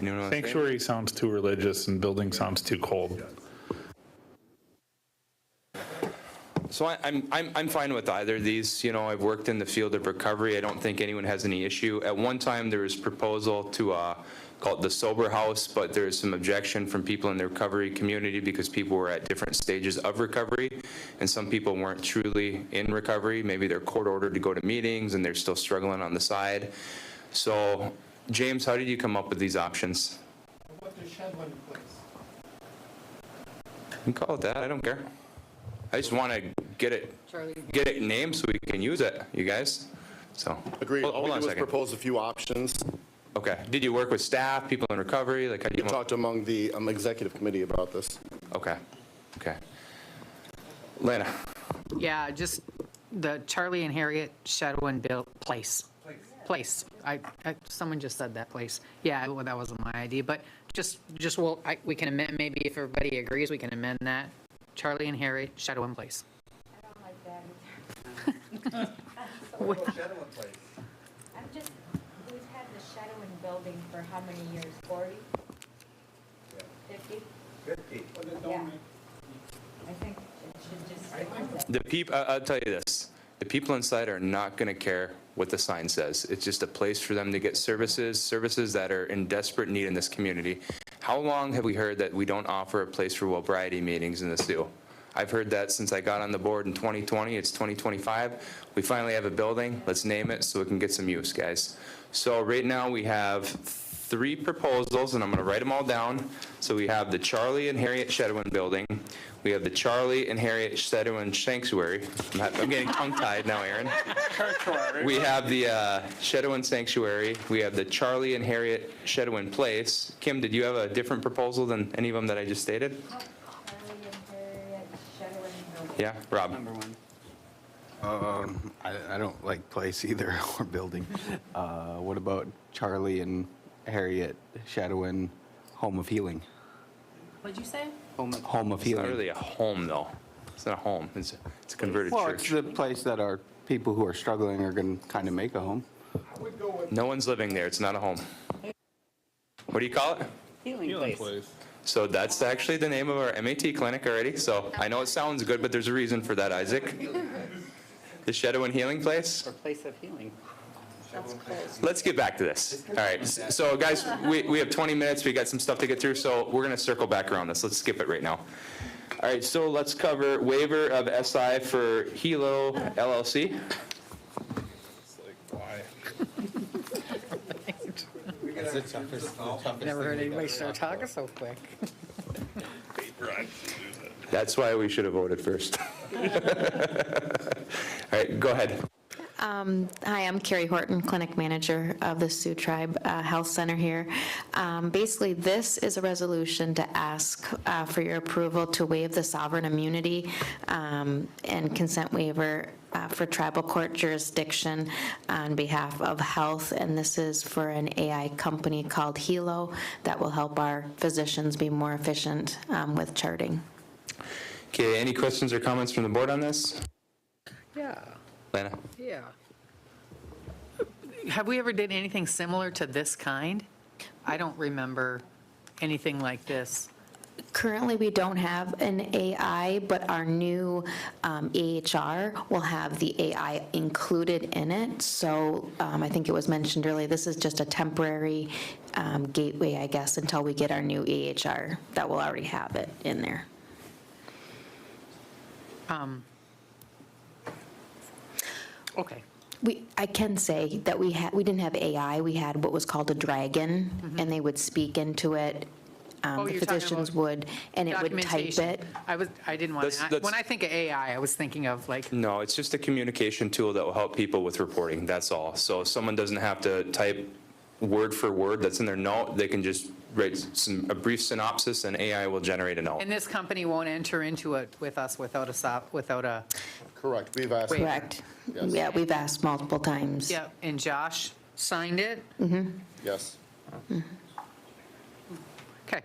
Anyone else? Sanctuary sounds too religious, and building sounds too cold. So I'm fine with either of these. You know, I've worked in the field of recovery. I don't think anyone has any issue. At one time, there was proposal to call it the sober house, but there was some objection from people in the recovery community because people were at different stages of recovery, and some people weren't truly in recovery. Maybe they're court ordered to go to meetings, and they're still struggling on the side. So, James, how did you come up with these options? What the Shedwin place? You can call it that. I don't care. I just want to get it named so we can use it, you guys. So Agreed. Hold All we on a did was second. propose a few options. Okay. Did you work with staff, people in recovery? Like, how do you? We talked among the executive committee about this. Okay. Okay. Lana. Yeah, just the Charlie and Harriet Shedowin place. Someone just said that place. Yeah, well, that wasn't my idea, but we can amend, maybe if everybody agrees, we can amend that. Charlie and Harriet Shedowin place. I don't like that either. We've had the Shedowin building for how many years? 40? 50? 50. Yeah. I think it should just stick with it. The people. I'll tell you this. The people inside are not going to care what the sign says. It's just a place for them to get services that are in desperate need in this community. How long have we heard that we don't offer a place for Wilbrighty meetings in the Sioux? I've heard that since I got on the board in 2020. It's 2025. We finally have a building. Let's name it so it can get some use, guys. So right now we have 3 proposals, and I'm going to write them all down. So we have the Charlie and Harriet Shedowin building. We have the Charlie and Harriet Shedowin Sanctuary. I'm getting tongue-tied now, Aaron. We have the Shedowin Sanctuary. We have the Charlie and Harriet Shedowin Place. Kim, did you have a different proposal than any of them that I just stated? Charlie and Harriet Shedowin Yeah, Rob? I don't like place either, or building. What about Charlie and Harriet Shadowin Home of Healing? What'd you say? Home of It's not Healing. really a home, though. It's not a home. It's a converted Well, it's church. the place that our people who are struggling are going to kind of make a home. No one's living there. It's not a home. What do you call it? Healing place. So that's actually the name of our MAT clinic already. So I know it sounds good, but there's a reason for that, Isaac. The Shadowin Healing Place? Or place of healing. Let's get back to this. All right, so guys, we have 20 minutes, we got some stuff to get through, so we're gonna circle back around this. Let's skip it right now. All right, so let's cover waiver of SI for Hilo LLC. Never heard anybody start talking so quick. That's why we should have voted first. All right, go ahead. Hi, I'm Carrie Horton, Clinic Manager of the Sioux Tribe Health Center here. Basically, this is a resolution to ask for your approval to waive the sovereign immunity and consent waiver for tribal court jurisdiction on behalf of health, and this is for an AI company called Hilo that will help our physicians be more efficient with charting. Okay, any questions or comments from the board on this? Yeah. Lana? Yeah. Have we ever did anything similar to this kind? I don't remember anything like this. Currently, we don't have an AI, but our new AHR will have the AI included in it. So I think it was mentioned earlier, this is just a temporary gateway, I guess, until we get our new AHR that will already have it in there. Okay. I can say that we didn't have AI, we had what was called a dragon, and they would speak into it. Oh, The you're talking physicians about would, and it would type Documentation. it. I didn't want to, when I think of AI, I was thinking of like, No, it's just a communication tool that will help people with reporting, that's all. So if someone doesn't have to type word for word that's in their note, they can just write a brief synopsis and AI will generate a note. and this company won't enter into it with us without a, Correct, we've asked. Correct. Yes. Yeah, we've asked multiple times. yeah, and Josh signed it? Yes. Okay.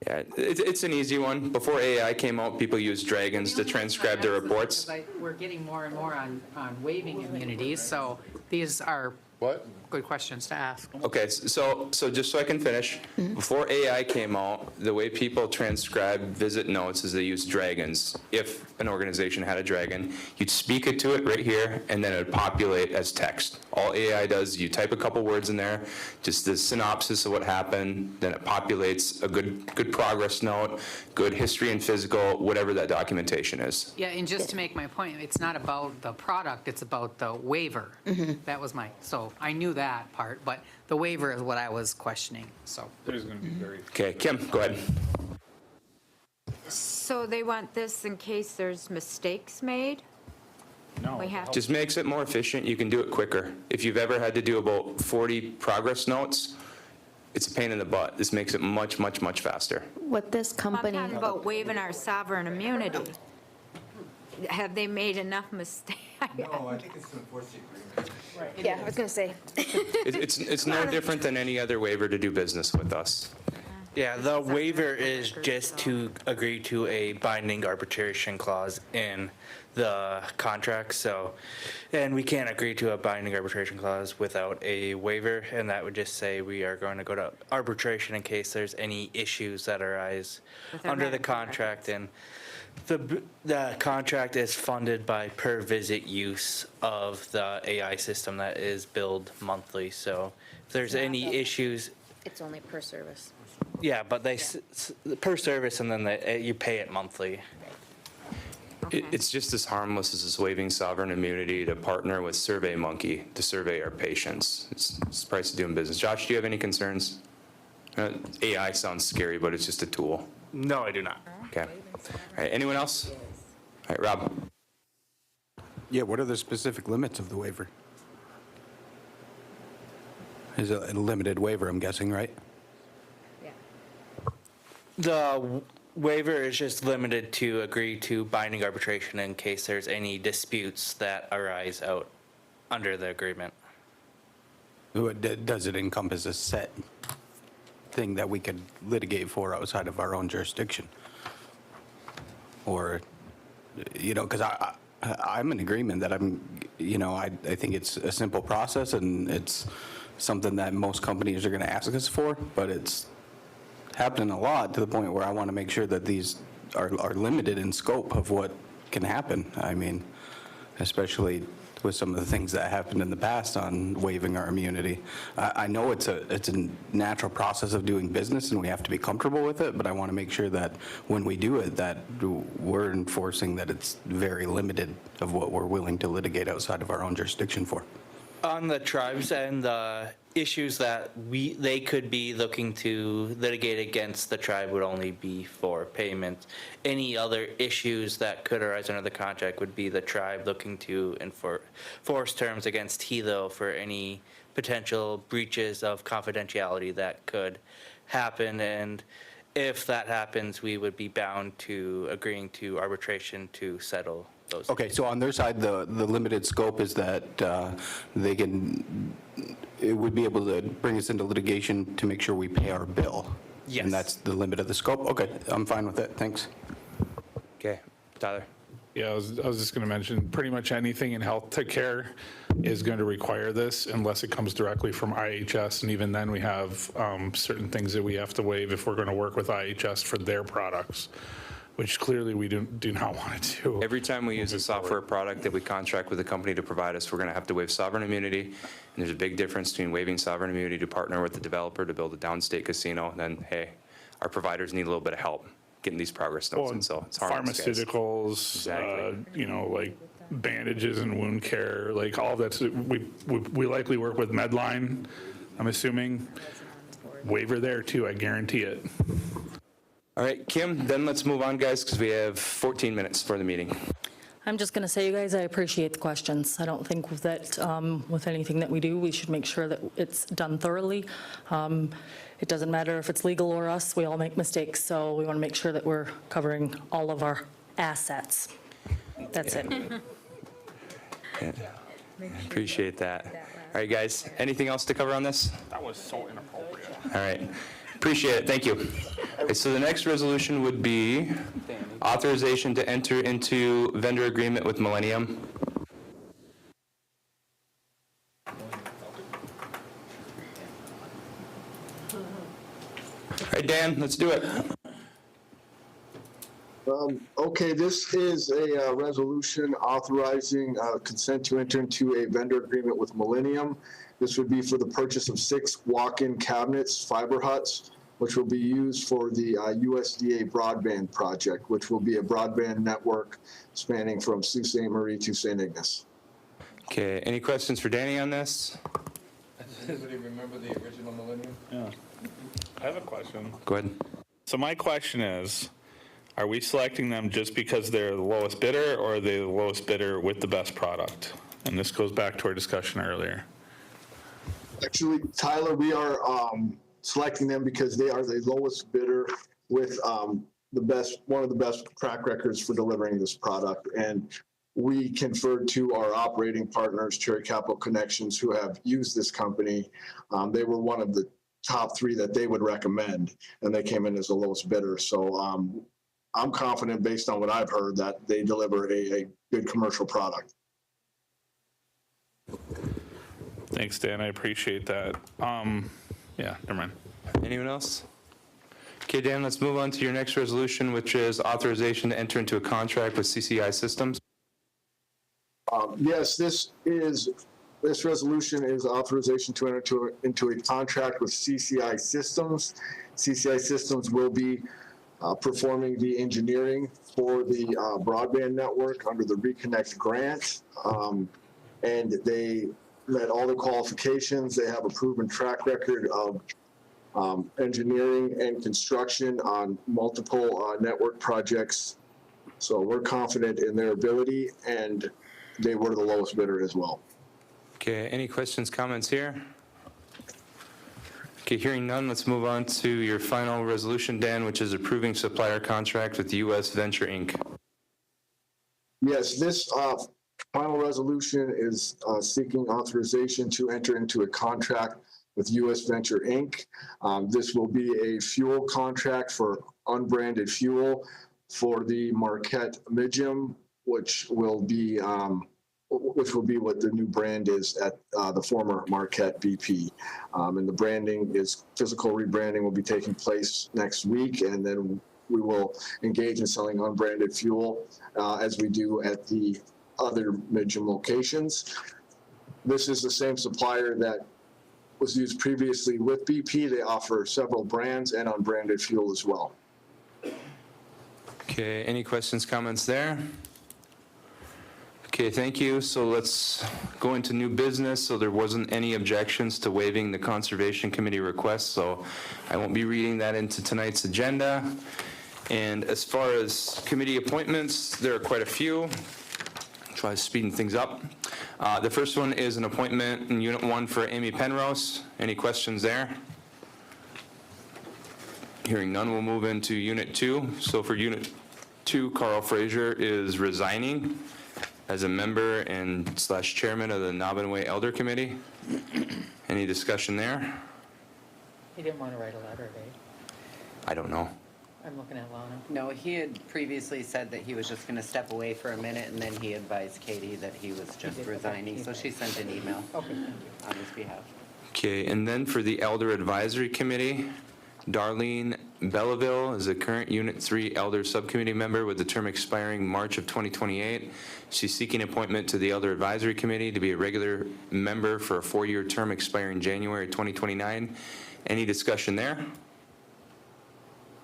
Yeah, it's an easy one. Before AI came out, people used dragons to transcribe their reports. We're getting more and more on waiving immunities, so these are What? good questions to ask. Okay, so just so I can finish, before AI came out, the way people transcribe visit notes is they use dragons. If an organization had a dragon, you'd speak it to it right here, and then it would populate as text. All AI does, you type a couple words in there, just the synopsis of what happened, then it populates a good progress note, good history and physical, whatever that documentation is. Yeah, and just to make my point, it's not about the product, it's about the waiver. That was so I knew that part, but the waiver is what I was questioning, so. There's going to be very. Okay, Kim, go ahead. So they want this in case there's mistakes made? No. We have Just makes it more efficient, you can do it quicker. If you've ever had to do about 40 progress notes, it's a pain in the butt. This makes it much, much, much faster. What this I'm company, talking about waiving our sovereign immunity. Have they made enough mistakes? No, I think it's to enforce the agreement. Yeah, I was going to say. It's no different than any other waiver to do business with us. Yeah, the waiver is just to agree to a binding arbitration clause in the contract, so, and we can't agree to a binding arbitration clause without a waiver, and that would just say we are going to go to arbitration in case there's any issues that arise under the contract, and the contract is funded by per visit use of the AI system that is billed monthly, so if there's any issues, It's only per service. yeah, but they, per service, and then you pay it monthly. It's just as harmless as this waiving sovereign immunity to partner with SurveyMonkey to survey our patients. It's the price of doing business. Josh, do you have any concerns? AI sounds scary, but it's just a tool. No, I do not. Okay. All right, anyone else? All right, Rob. Yeah, what are the specific limits of the waiver? Is it a limited waiver, I'm guessing, right? The waiver is just limited to agree to binding arbitration in case there's any disputes that arise out under the agreement. Does it encompass a set thing that we could litigate for outside of our own jurisdiction? Or, because I'm in agreement that I think it's a simple process and it's something that most companies are going to ask us for, but it's happening a lot to the point where I want to make sure that these are limited in scope of what can happen. I mean, especially with some of the things that happened in the past on waiving our immunity. I know it's a natural process of doing business and we have to be comfortable with it, but I want to make sure that when we do it, that we're enforcing that it's very limited of what we're willing to litigate outside of our own jurisdiction for. On the tribes and the issues that they could be looking to litigate against the tribe would only be for payment. Any other issues that could arise under the contract would be the tribe looking to enforce terms against Hilo for any potential breaches of confidentiality that could happen. And if that happens, we would be bound to agreeing to arbitration to settle those. Okay, so on their side, the limited scope is that it would be able to bring us into litigation to make sure we pay our bill. Yes. And that's the limit of the scope? Okay, I'm fine with it, thanks. Okay, Tyler. Yeah, I was just going to mention, pretty much anything in health tech care is going to require this unless it comes directly from IHS, and even then we have certain things that we have to waive if we're going to work with IHS for their products, which clearly we do not want to do. Every time we use a software product that we contract with a company to provide us, we're going to have to waive sovereign immunity. And there's a big difference between waiving sovereign immunity to partner with the developer to build a downstate casino, and then, hey, our providers need a little bit of help getting these progress notes, and so it's harmless, guys. Pharmaceuticals, Exactly. like bandages and wound care, like all of that. We likely work with Medline, I'm assuming. Waiver there too, I guarantee it. All right, Kim, then let's move on, guys, because we have 14 minutes for the meeting. I'm just going to say, you guys, I appreciate the questions. I don't think that with anything that we do, we should make sure that it's done thoroughly. It doesn't matter if it's legal or us, we all make mistakes, so we want to make sure that we're covering all of our assets. That's it. Yeah. Appreciate that. All right, guys, anything else to cover on this? That was so inappropriate. All right, appreciate it, thank you. Okay, so the next resolution would be authorization to enter into vendor agreement with Millennium. All right, Dan, let's do it. Okay, this is a resolution authorizing consent to enter into a vendor agreement with Millennium. This would be for the purchase of 6 walk-in cabinets, fiber huts, which will be used for the USDA broadband project, which will be a broadband network spanning from Sault Ste. Marie to St. Ignace. Okay, any questions for Danny on this? Anybody remember the original Millennium? Yeah. I have a question. Go ahead. So my question is, are we selecting them just because they're the lowest bidder, or are they the lowest bidder with the best product? And this goes back to our discussion earlier. Actually, Tyler, we are selecting them because they are the lowest bidder with one of the best track records for delivering this product. And we conferred to our operating partners, Cherry Capital Connections, who have used this company. They were one of the top 3 that they would recommend, and they came in as the lowest bidder. So I'm confident, based on what I've heard, that they deliver a good commercial product. Thanks, Dan, I appreciate that. Yeah, never mind. Anyone else? Okay, Dan, let's move on to your next resolution, which is authorization to enter into a contract with CCI Systems. Yes, this resolution is authorization to enter into a contract with CCI Systems. CCI Systems will be performing the engineering for the broadband network under the Reconnect grant. And they met all the qualifications. They have a proven track record of engineering and construction on multiple network projects. So we're confident in their ability, and they were the lowest bidder as well. Okay, any questions, comments here? Okay, hearing none, let's move on to your final resolution, Dan, which is approving supplier contract with US Venture Inc. Yes, this final resolution is seeking authorization to enter into a contract with US Venture Inc. This will be a fuel contract for unbranded fuel for the Marquette Medium, which will be what the new brand is at the former Marquette BP. And the branding is, physical rebranding will be taking place next week, and then we will engage in selling unbranded fuel as we do at the other Medium locations. This is the same supplier that was used previously with BP. They offer several brands and unbranded fuel as well. Okay, any questions, comments there? Okay, thank you. So let's go into new business. So there wasn't any objections to waiving the Conservation Committee request, so I won't be reading that into tonight's agenda. And as far as committee appointments, there are quite a few. Try speeding things up. The first one is an appointment in Unit 1 for Amy Penrose. Any questions there? Hearing none, we'll move into Unit 2. So for Unit 2, Carl Fraser is resigning as a member and / chairman of the Nobbin Elder Committee. Any discussion there? He didn't want to write a letter, Dave. I don't know. I'm looking at Lana. No, he had previously said that he was just going to step away for a minute, and then he advised Katie that he was just resigning, so she sent an email on his behalf. Okay, and then for the Elder Advisory Committee, Darlene Belleville is a current Unit 3 Elder Subcommittee member with the term expiring March of 2028. She's seeking appointment to the Elder Advisory Committee to be a regular member for a 4-year term expiring January 2029. Any discussion there?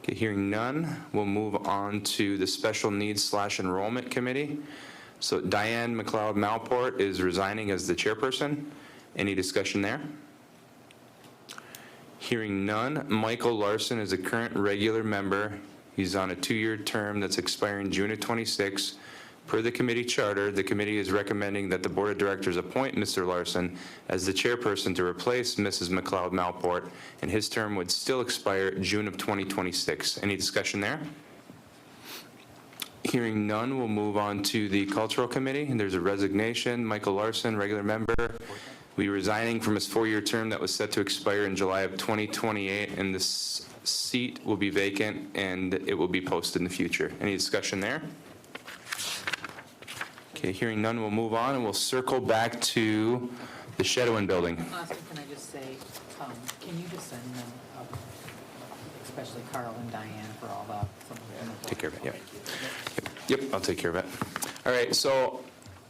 Okay, hearing none, we'll move on to the Special Needs / Enrollment Committee. So Diane McLeod-Malport is resigning as the chairperson. Any discussion there? Hearing none, Michael Larson is a current regular member. He's on a 2-year term that's expiring June of 26. Per the committee charter, the committee is recommending that the Board of Directors appoint Mr. Larson as the chairperson to replace Mrs. McLeod-Malport, and his term would still expire June of 2026. Any discussion there? Hearing none, we'll move on to the Cultural Committee. And there's a resignation. Michael Larson, regular member, will be resigning from his 4-year term that was set to expire in July of 2028, and this seat will be vacant and it will be posted in the future. Any discussion there? Okay, hearing none, we'll move on and we'll circle back to the Shadowin Building. Austin, can I just say, can you just send them, especially Carl and Diane, for all the... Take care of it, yeah. Yep, I'll take care of it. All right, so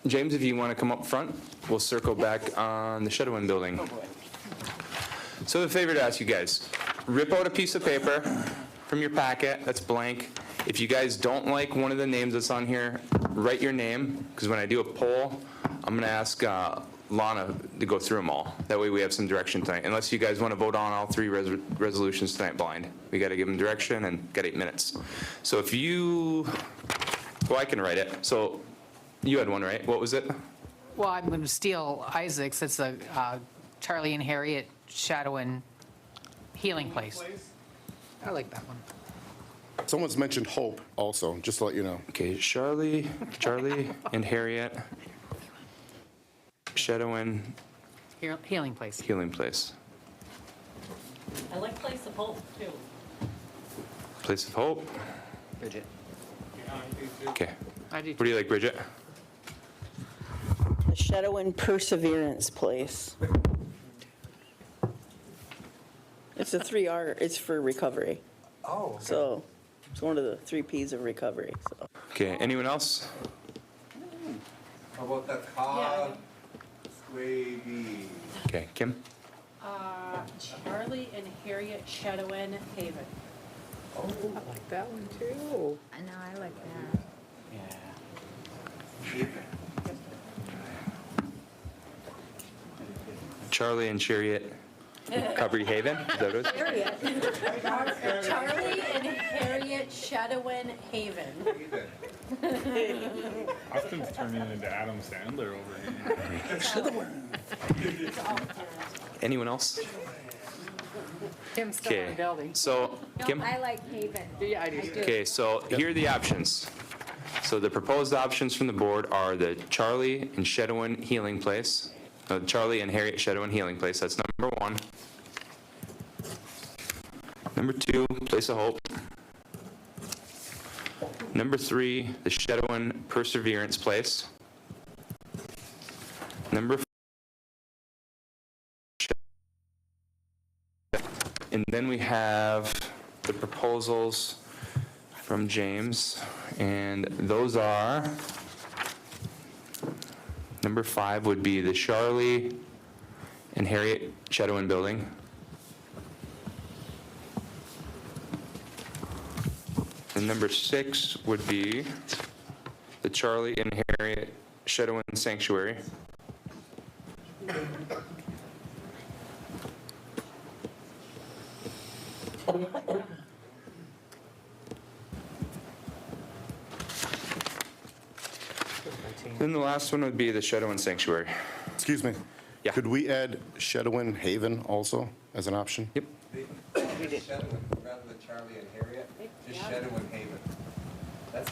James, if you want to come up front, we'll circle back on the Shadowin Building. So the favor to ask you guys, rip out a piece of paper from your packet that's blank. If you guys don't like one of the names that's on here, write your name, because when I do a poll, I'm going to ask Lana to go through them all. That way we have some direction tonight, unless you guys want to vote on all 3 resolutions tonight blind. We got to give them direction and got 8 minutes. So if you, well, I can write it. So you had one, right? What was it? Well, I'm going to steal Isaac's. It's a Charlie and Harriet Shadowin Healing Place. I like that one. Someone's mentioned Hope also, just to let you know. Okay, Charlie and Harriet Shadowin Healing Place. Healing Place. I like Place of Hope, too. Place of Hope. Bridget. Okay. I do. What do you like, Bridget? The Shadowin Perseverance Place. It's a 3R, it's for recovery. Oh, okay. So it's one of the 3 Ps of recovery, so. Okay, anyone else? How about that Cod Squavy? Okay, Kim? Charlie and Harriet Shadowin Haven. Oh, I like that one, too. I know, I like that. Charlie and Chariot Recovery Haven? Is that what it is? Charlie and Harriet Shadowin Haven. Austin's turning into Adam Sandler over here. Anyone else? Kim's still in the Okay, building. so, Kim? I like Haven. Yeah, I do too. Okay, so here are the options. So the proposed options from the board are the Charlie and Shedowin Healing Place. Charlie and Harriet Shedowin Healing Place, that's number 1. Number 2, Place of Hope. Number 3, the Shedowin Perseverance Place. Number 4, and then we have the proposals from James, and those are, number 5 would be the Charlie and Harriet Shedowin Building. And number 6 would be the Charlie and Harriet Shedowin Sanctuary. Then the last one would be the Shedowin Sanctuary. Excuse me. Yeah. Could we add Shedowin Haven also as an option? Yep. Rather than Charlie and Harriet, just Shedowin Haven. That's,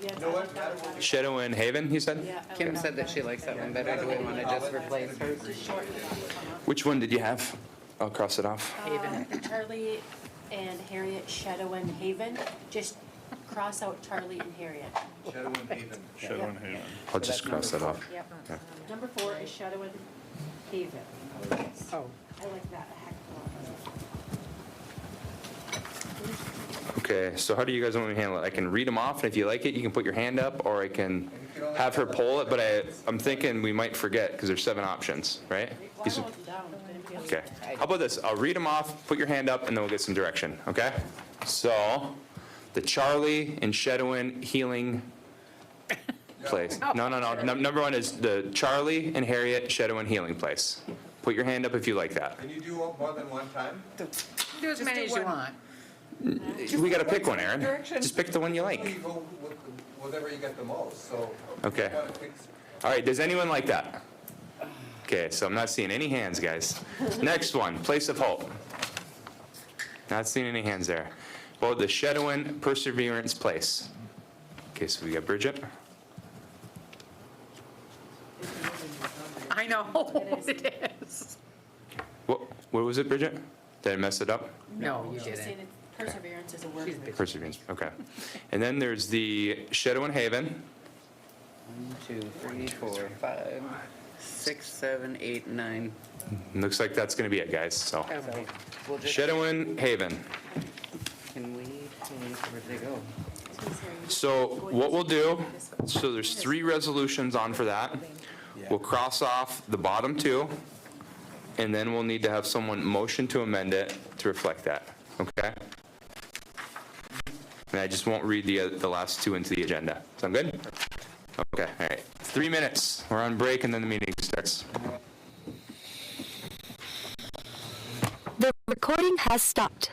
you know what? Shedowin Haven, you said? Kim said that she likes that one better. Do we want to just replace hers? Which one did you have? I'll cross it off. Charlie and Harriet Shedowin Haven, just cross out Charlie and Harriet. Shedowin Haven. Shedowin Haven. I'll just cross that off. Yep. Number 4 is Shedowin Haven. Oh. I like that a heck of a lot Okay, so how do you guys want me to handle it? I can read them off, and if you like it, you can put your hand up, or I can have her poll it, but I'm thinking we might forget, because there's 7 options, right? These are- Okay, how about this? I'll read them off, put your hand up, and then we'll get some direction, okay? So, the Charlie and Shedowin Healing Place. No. Number 1 is the Charlie and Harriet Shedowin Healing Place. Put your hand up if you like that. Can you do more than one time? Do as many as you want. We gotta pick one, Aaron. Just pick the one you like. You go with whatever you get the most, so. Okay. you gotta pick- All right, does anyone like that? Okay, so I'm not seeing any hands, guys. Next one, Place of Hope. Not seeing any hands there. Well, the Shedowin Perseverance Place. Okay, so we got Bridget. I know, it is. What was it, Bridget? Did I mess it up? No, you She's didn't. saying that perseverance is a word. Perseverance, okay. And then there's the Shedowin Haven. 1, 2, 3, 4, 5, 6, 7, 8, 9. Looks like that's gonna be it, guys, so. So we'll just, Shedowin Haven. can we take, where'd they go? So what we'll do, so there's 3 resolutions on for that. We'll cross off the bottom 2, and then we'll need to have someone motion to amend it to reflect that, okay? And I just won't read the last 2 into the agenda. Sound good? Okay, all right. 3 minutes. We're on break, and then the meeting starts. The recording has stopped.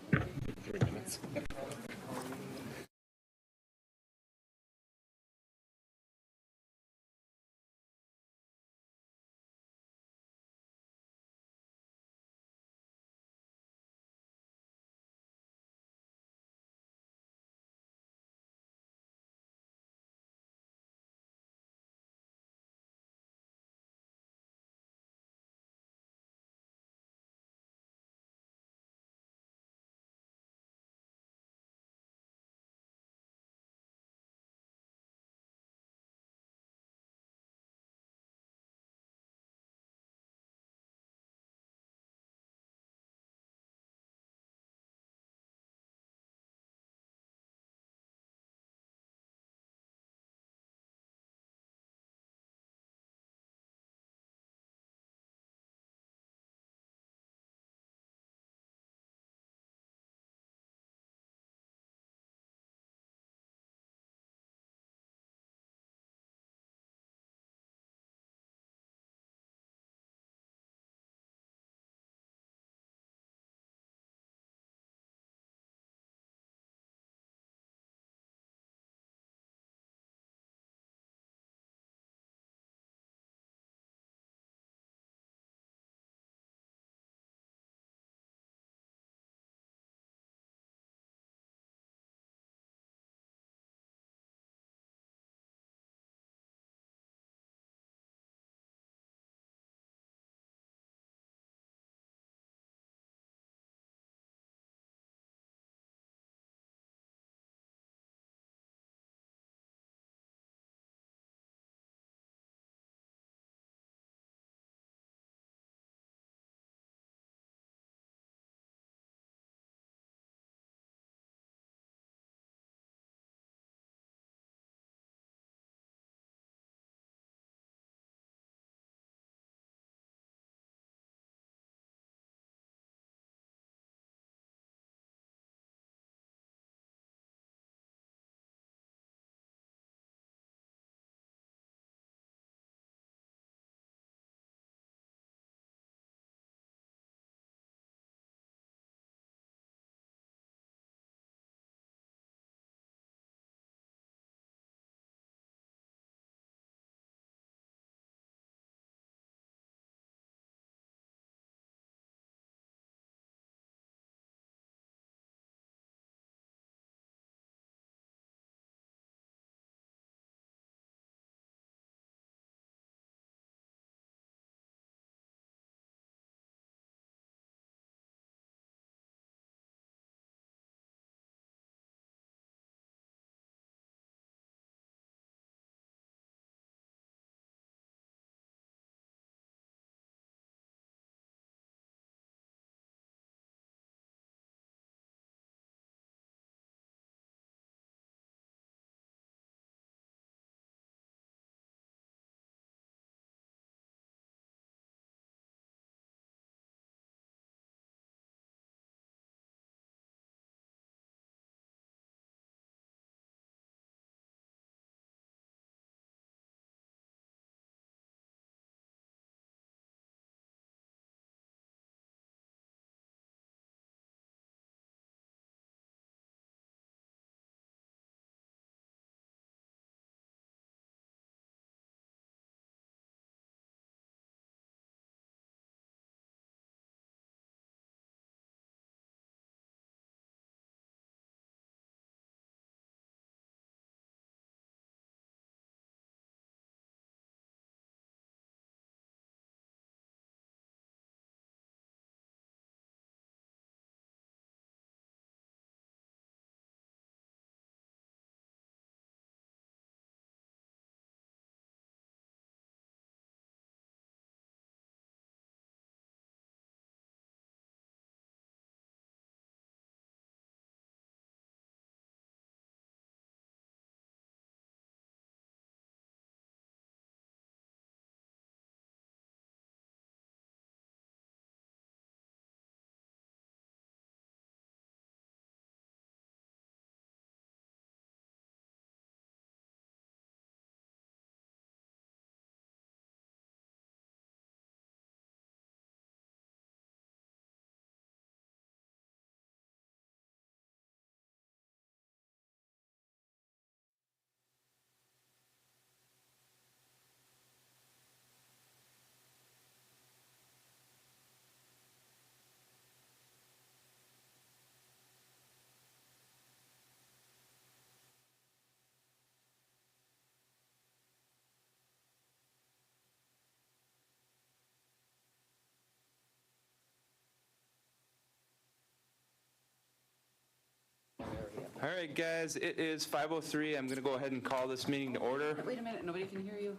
All right, guys, it is 5:03. I'm going to go ahead and call this meeting to order. Wait a minute, nobody can hear you.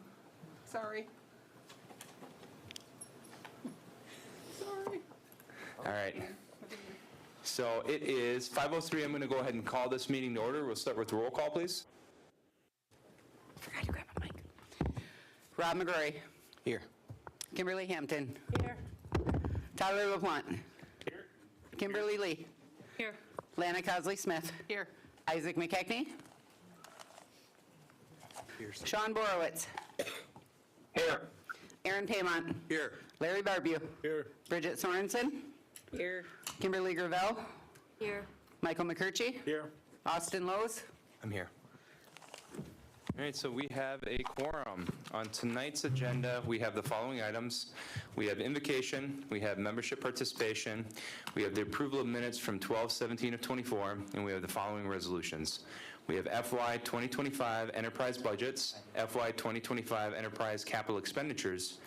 Sorry. Sorry. All right. So it is 5:03. I'm going to go ahead and call this meeting to order. We'll start with the roll call, please. Forgot to grab a mic. Rob McGrory. Here. Kimberly Hampton. Here. Tyler LaPlante. Here. Kimberly Lee. Here. Lana Cosley-Smith. Here. Isaac McKechnie. Sean Borowitz. Here. Aaron Paymont. Here. Larry Barbeau. Here. Bridget Sorensen. Here. Kimberly Gravel. Here. Michael McCurchy. Here. Austin Lowe's. I'm here. All right, so we have a quorum. On tonight's agenda, we have the following items. We have invocation, we have membership participation, we have the approval of minutes from 12/17 of '24, and we have the following resolutions. We have FY 2025 enterprise budgets, FY 2025 enterprise capital expenditures,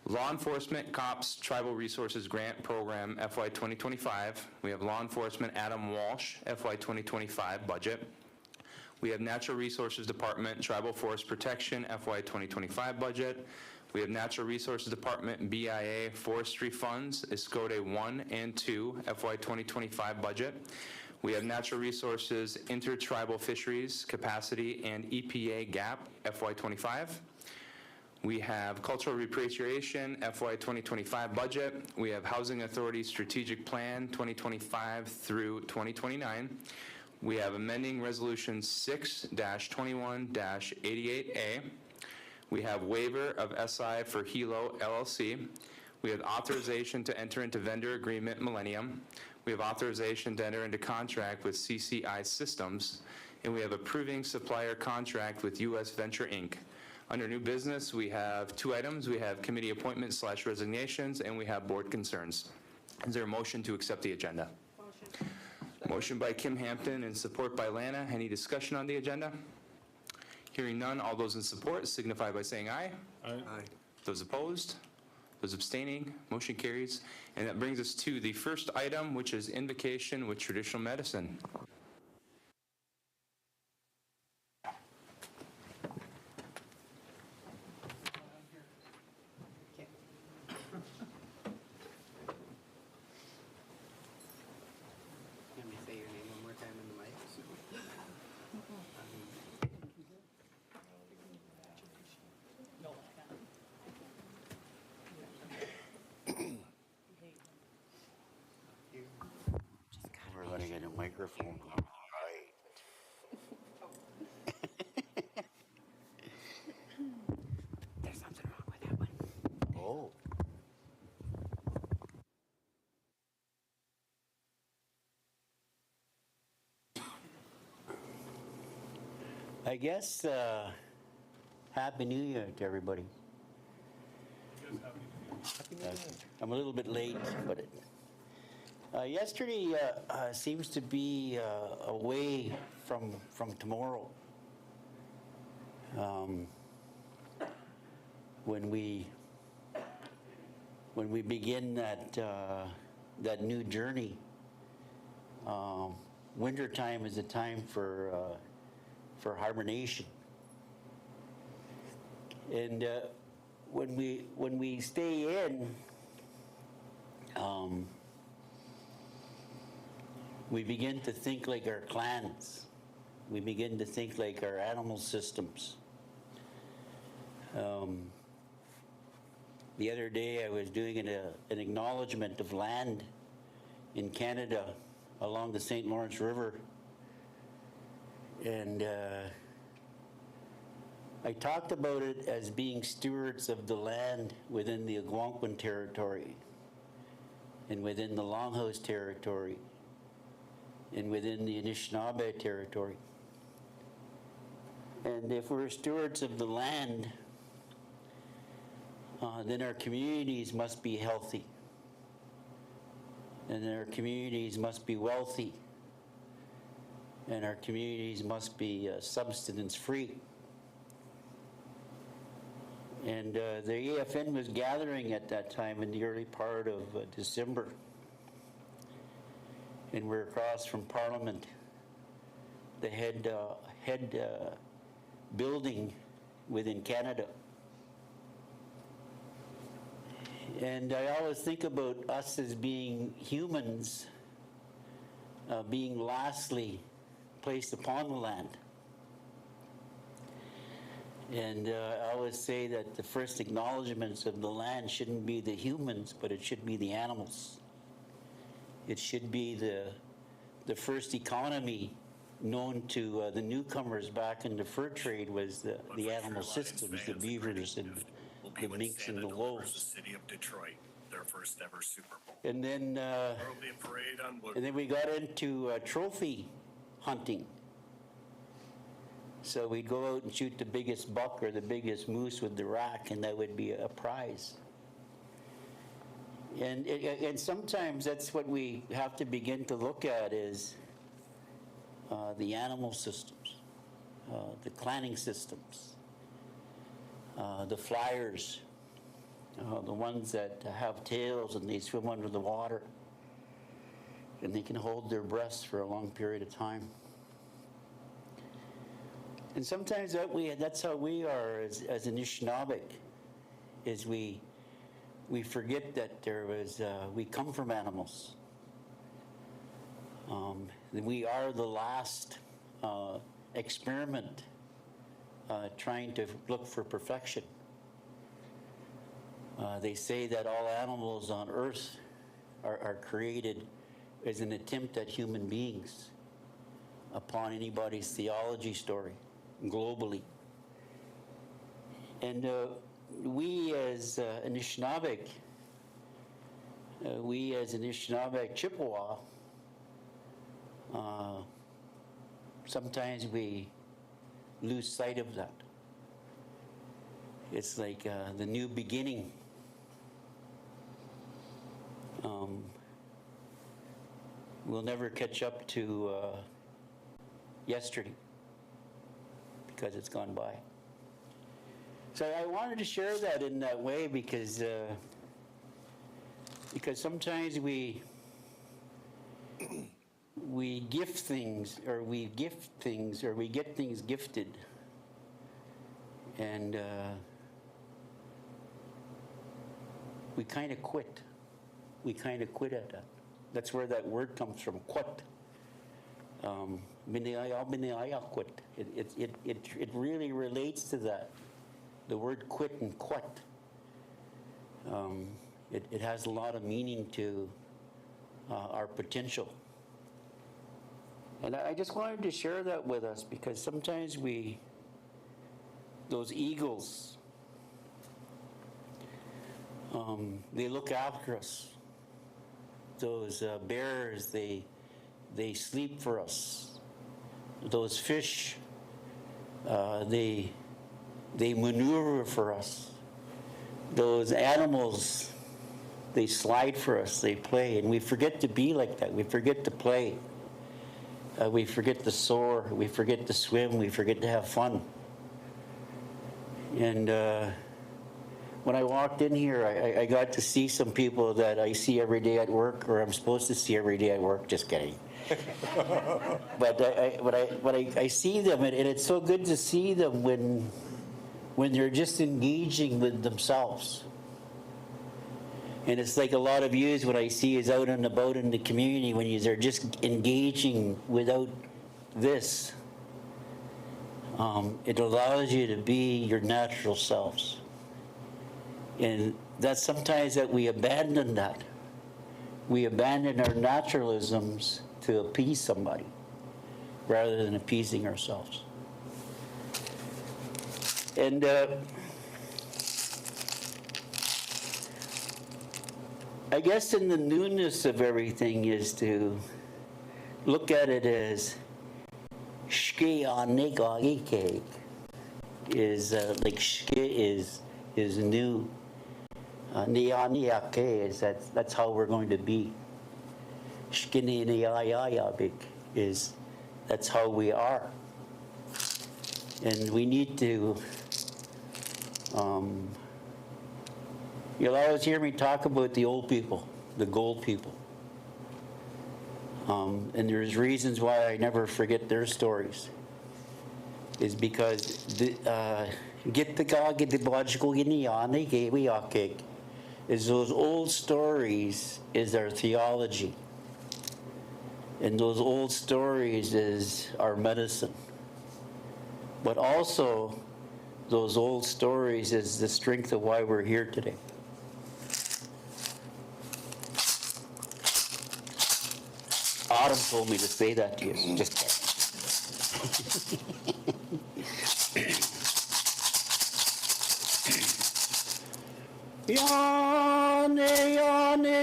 Law Enforcement Cops Tribal Resources Grant Program FY 2025. We have Law Enforcement Adam Walsh FY 2025 budget. We have Natural Resources Department Tribal Forest Protection FY 2025 budget. We have Natural Resources Department BIA Forestry Funds Escote 1 and 2 FY 2025 budget. We have Natural Resources Intertribal Fisheries Capacity and EPA Gap FY 25. We have Cultural Repatriation FY 2025 budget. We have Housing Authority Strategic Plan 2025 through 2029. We have amending Resolution 6-21-88A. We have waiver of SI for Hilo LLC. We have authorization to enter into vendor agreement Millennium. We have authorization to enter into contract with CCI Systems. And we have approving supplier contract with U.S. Venture Inc. Under new business, we have two items. We have committee appointments / resignations, and we have board concerns. Is there a motion to accept the agenda? Motion by Kim Hampton and support by Lana. Any discussion on the agenda? Hearing none, all those in support signify by saying aye. Aye. Those opposed? Those abstaining? Motion carries. And that brings us to the first item, which is invocation with traditional medicine. Let me say your name one more time in the mic. We're going to get a microphone. Right. There's something wrong with that one. Oh. I guess, Happy New Year to everybody. I'm a little bit late, but yesterday seems to be away from tomorrow. When we begin that new journey, winter time is a time for hibernation, and when we stay in, we begin to think like our clans. We begin to think like our animal systems. The other day I was doing an acknowledgement of land in Canada along the St. Lawrence River. And I talked about it as being stewards of the land within the Algonquin territory and within the Longhouse territory and within the Anishinaabe territory. And if we're stewards of the land, then our communities must be healthy. And our communities must be wealthy. And our communities must be subsistence-free. And the AFN was gathering at that time in the early part of December. And we're across from Parliament. the head building within Canada. And I always think about us as being humans, being lastly placed upon the land. And I always say that the first acknowledgements of the land shouldn't be the humans, but it should be the animals. It should be the first economy known to the newcomers back in the fur trade was the animal systems, the beavers and the minks and the wolves. City of Detroit, their first ever Super Bowl. And then, There will be a parade on Woodward. and then we got into trophy hunting. So we'd go out and shoot the biggest buck or the biggest moose with the rack, and that would be a prize. And sometimes that's what we have to begin to look at is the animal systems, the clanning systems, the flyers, the ones that have tails and they swim under the water and they can hold their breaths for a long period of time. And sometimes that's how we are as Anishinaabe, is we forget that we come from animals. We are the last experiment trying to look for perfection. They say that all animals on Earth are created as an attempt at human beings upon anybody's theology story globally. And we as Anishinaabe, Chippewa, sometimes we lose sight of that. It's like the new beginning. We'll never catch up to yesterday because it's gone by. So I wanted to share that in that way because sometimes we gift things or we get things gifted, and we kind of quit. We kind of quit at that. That's where that word comes from, quit. Quit. It really relates to that. The word quit and quit. It has a lot of meaning to our potential. And I just wanted to share that with us because sometimes those eagles, they look after us. Those bears, they sleep for us. Those fish, they maneuver for us. Those animals, they slide for us, they play, and we forget to be like that. We forget to play. We forget to soar. We forget to swim. We forget to have fun. And when I walked in here, I got to see some people that I see every day at work, or I'm supposed to see every day at work. Just kidding. But I see them, and it's so good to see them when they're just engaging with themselves. And it's like a lot of yous, what I see is out and about in the community, when they're just engaging without this. It allows you to be your natural selves. And that's sometimes that we abandon that. We abandon our naturalisms to appease somebody rather than appeasing ourselves. And I guess in the newness of everything is to look at it as is like is new. Is that's how we're going to be. Is that's how we are. And we need to you'll always hear me talk about the old people, the gold people. And there's reasons why I never forget their stories. Is because get the God, get the logical, get the yoni, get we okay. Is those old stories is our theology. And those old stories is our medicine. But also, those old stories is the strength of why we're here today. Autumn told me to say that to you. Just Yane, yane,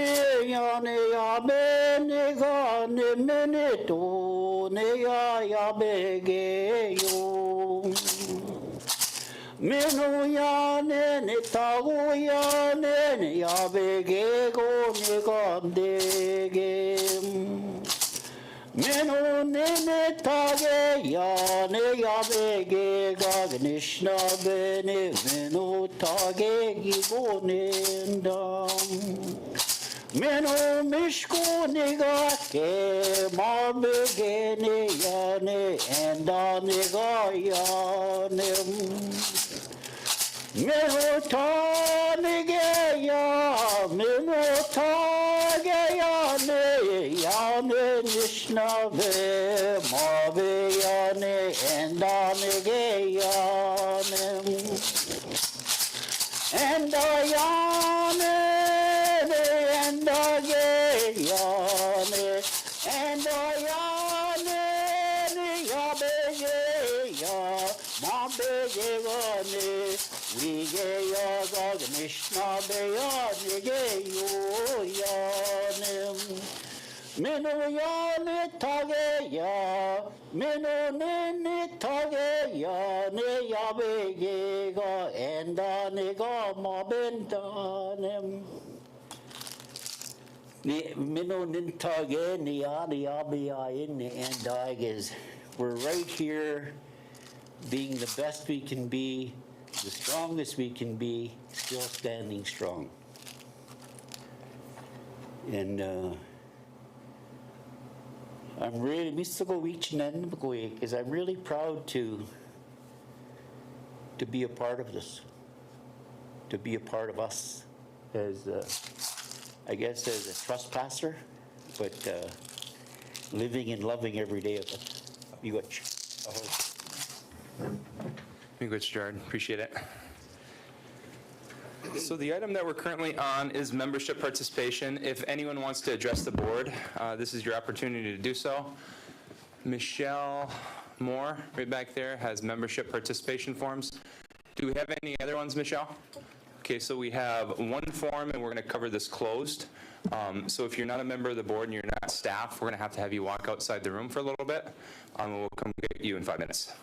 yane, yabe, ne gane, mene to, ne ya bege yo. Meno yane, ne tago yane, ne ya bege go, ne gande ge. Meno nene tage yane yabege gagnishna bene meno tage gibonendam. Meno mishko niga ke mabege ne yane enda niga yanem. Meno tage ya, meno tage yane yane nishnave mabe yane endane ge yane enda yane enda ge yane enda yane yabe ge ya mabe ge yane we ge ya gagnishna be yane ge yo yanem. Meno yane tage ya, meno nene tage ya, ne yabe ge ga enda ne ga ma bentanem. Meno nin tage ne ya yabe ya in the end is we're right here being the best we can be, the strongest we can be, still standing strong. And I'm really, because I'm really proud to be a part of this, to be a part of us as, I guess, as a trespasser, but living and loving every day of it. Miigwech, Jared. Appreciate it. So the item that we're currently on is membership participation. If anyone wants to address the board, this is your opportunity to do so. Michelle Moore, right back there, has membership participation forms. Do we have any other ones, Michelle? Okay, so we have one form, and we're going to cover this closed. So if you're not a member of the board and you're not staff, we're going to have you walk outside the room for a little bit. We'll come get you in 5 minutes.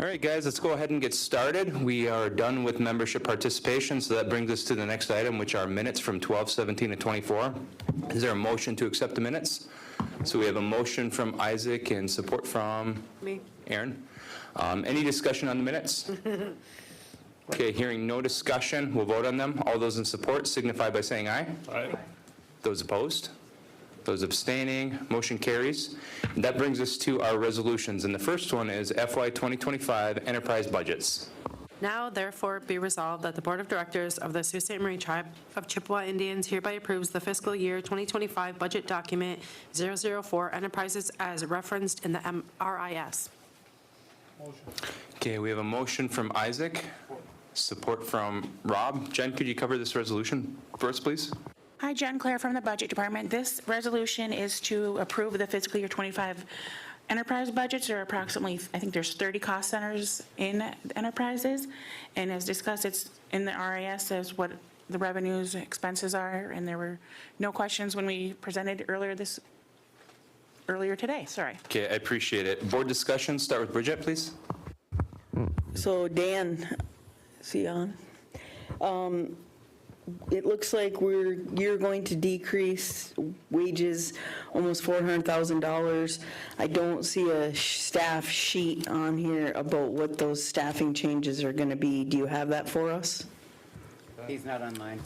All right, guys, let's go ahead and get started. We are done with membership participation, so that brings us to the next item, which are minutes from 12/17 and 24. Is there a motion to accept the minutes? So we have a motion from Isaac and support from? Me. Aaron. Any discussion on the minutes? Okay, hearing no discussion, we'll vote on them. All those in support signify by saying aye. Aye. Those opposed? Those abstaining, motion carries. And that brings us to our resolutions, and the first one is FY 2025 enterprise budgets. Now therefore be resolved that the Board of Directors of the Sault Ste. Marie Tribe of Chippewa Indians hereby approves the fiscal year 2025 budget document 004 Enterprises as referenced in the MRIS. Okay, we have a motion from Isaac, support from Rob. Jen, could you cover this resolution for us, please? Hi, Jen Claire from the Budget Department. This resolution is to approve the fiscal year 25 enterprise budgets. There are approximately, I think there's 30 cost centers in enterprises. And as discussed, it's in the RIS as what the revenues, expenses are, and there were no questions when we presented earlier today, sorry. Okay, I appreciate it. Board discussion, start with Bridget, please. So Dan, is he on? It looks like you're going to decrease wages almost $400,000. I don't see a staff sheet on here about what those staffing changes are going to be. Do you have that for us? He's not online.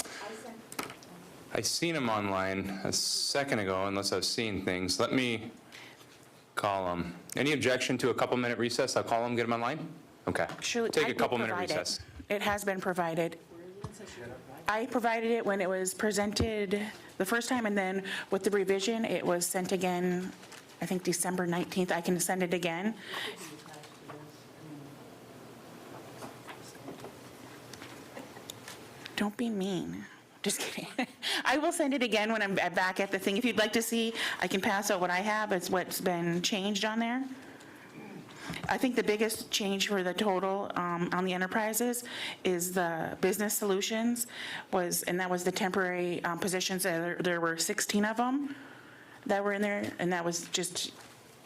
I seen him online a second ago, unless I've seen things. Let me call him. Any objection to a couple-minute recess? I'll call him, get him online? Okay. Surely, Take I a will couple-minute provide it. recess. It has been provided. I provided it when it was presented the first time, and then with the revision, it was sent again, I think December 19th. I can send it again. Don't be mean. Just kidding. I will send it again when I'm back at the thing. If you'd like to see, I can pass out what I have. It's what's been changed on there. I think the biggest change for the total on the enterprises is the business solutions and that was the temporary positions. There were 16 of them that were in there, and that was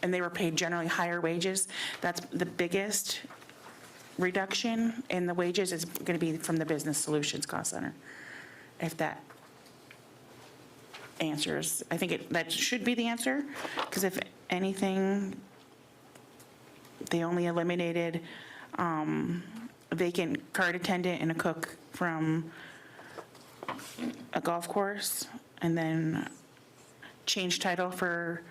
and they were paid generally higher wages. That's the biggest reduction in the wages is going to be from the business solutions cost center. If that answers, I think that should be the answer, because if anything, they only eliminated a vacant card attendant and a cook from a golf course, and then changed title for,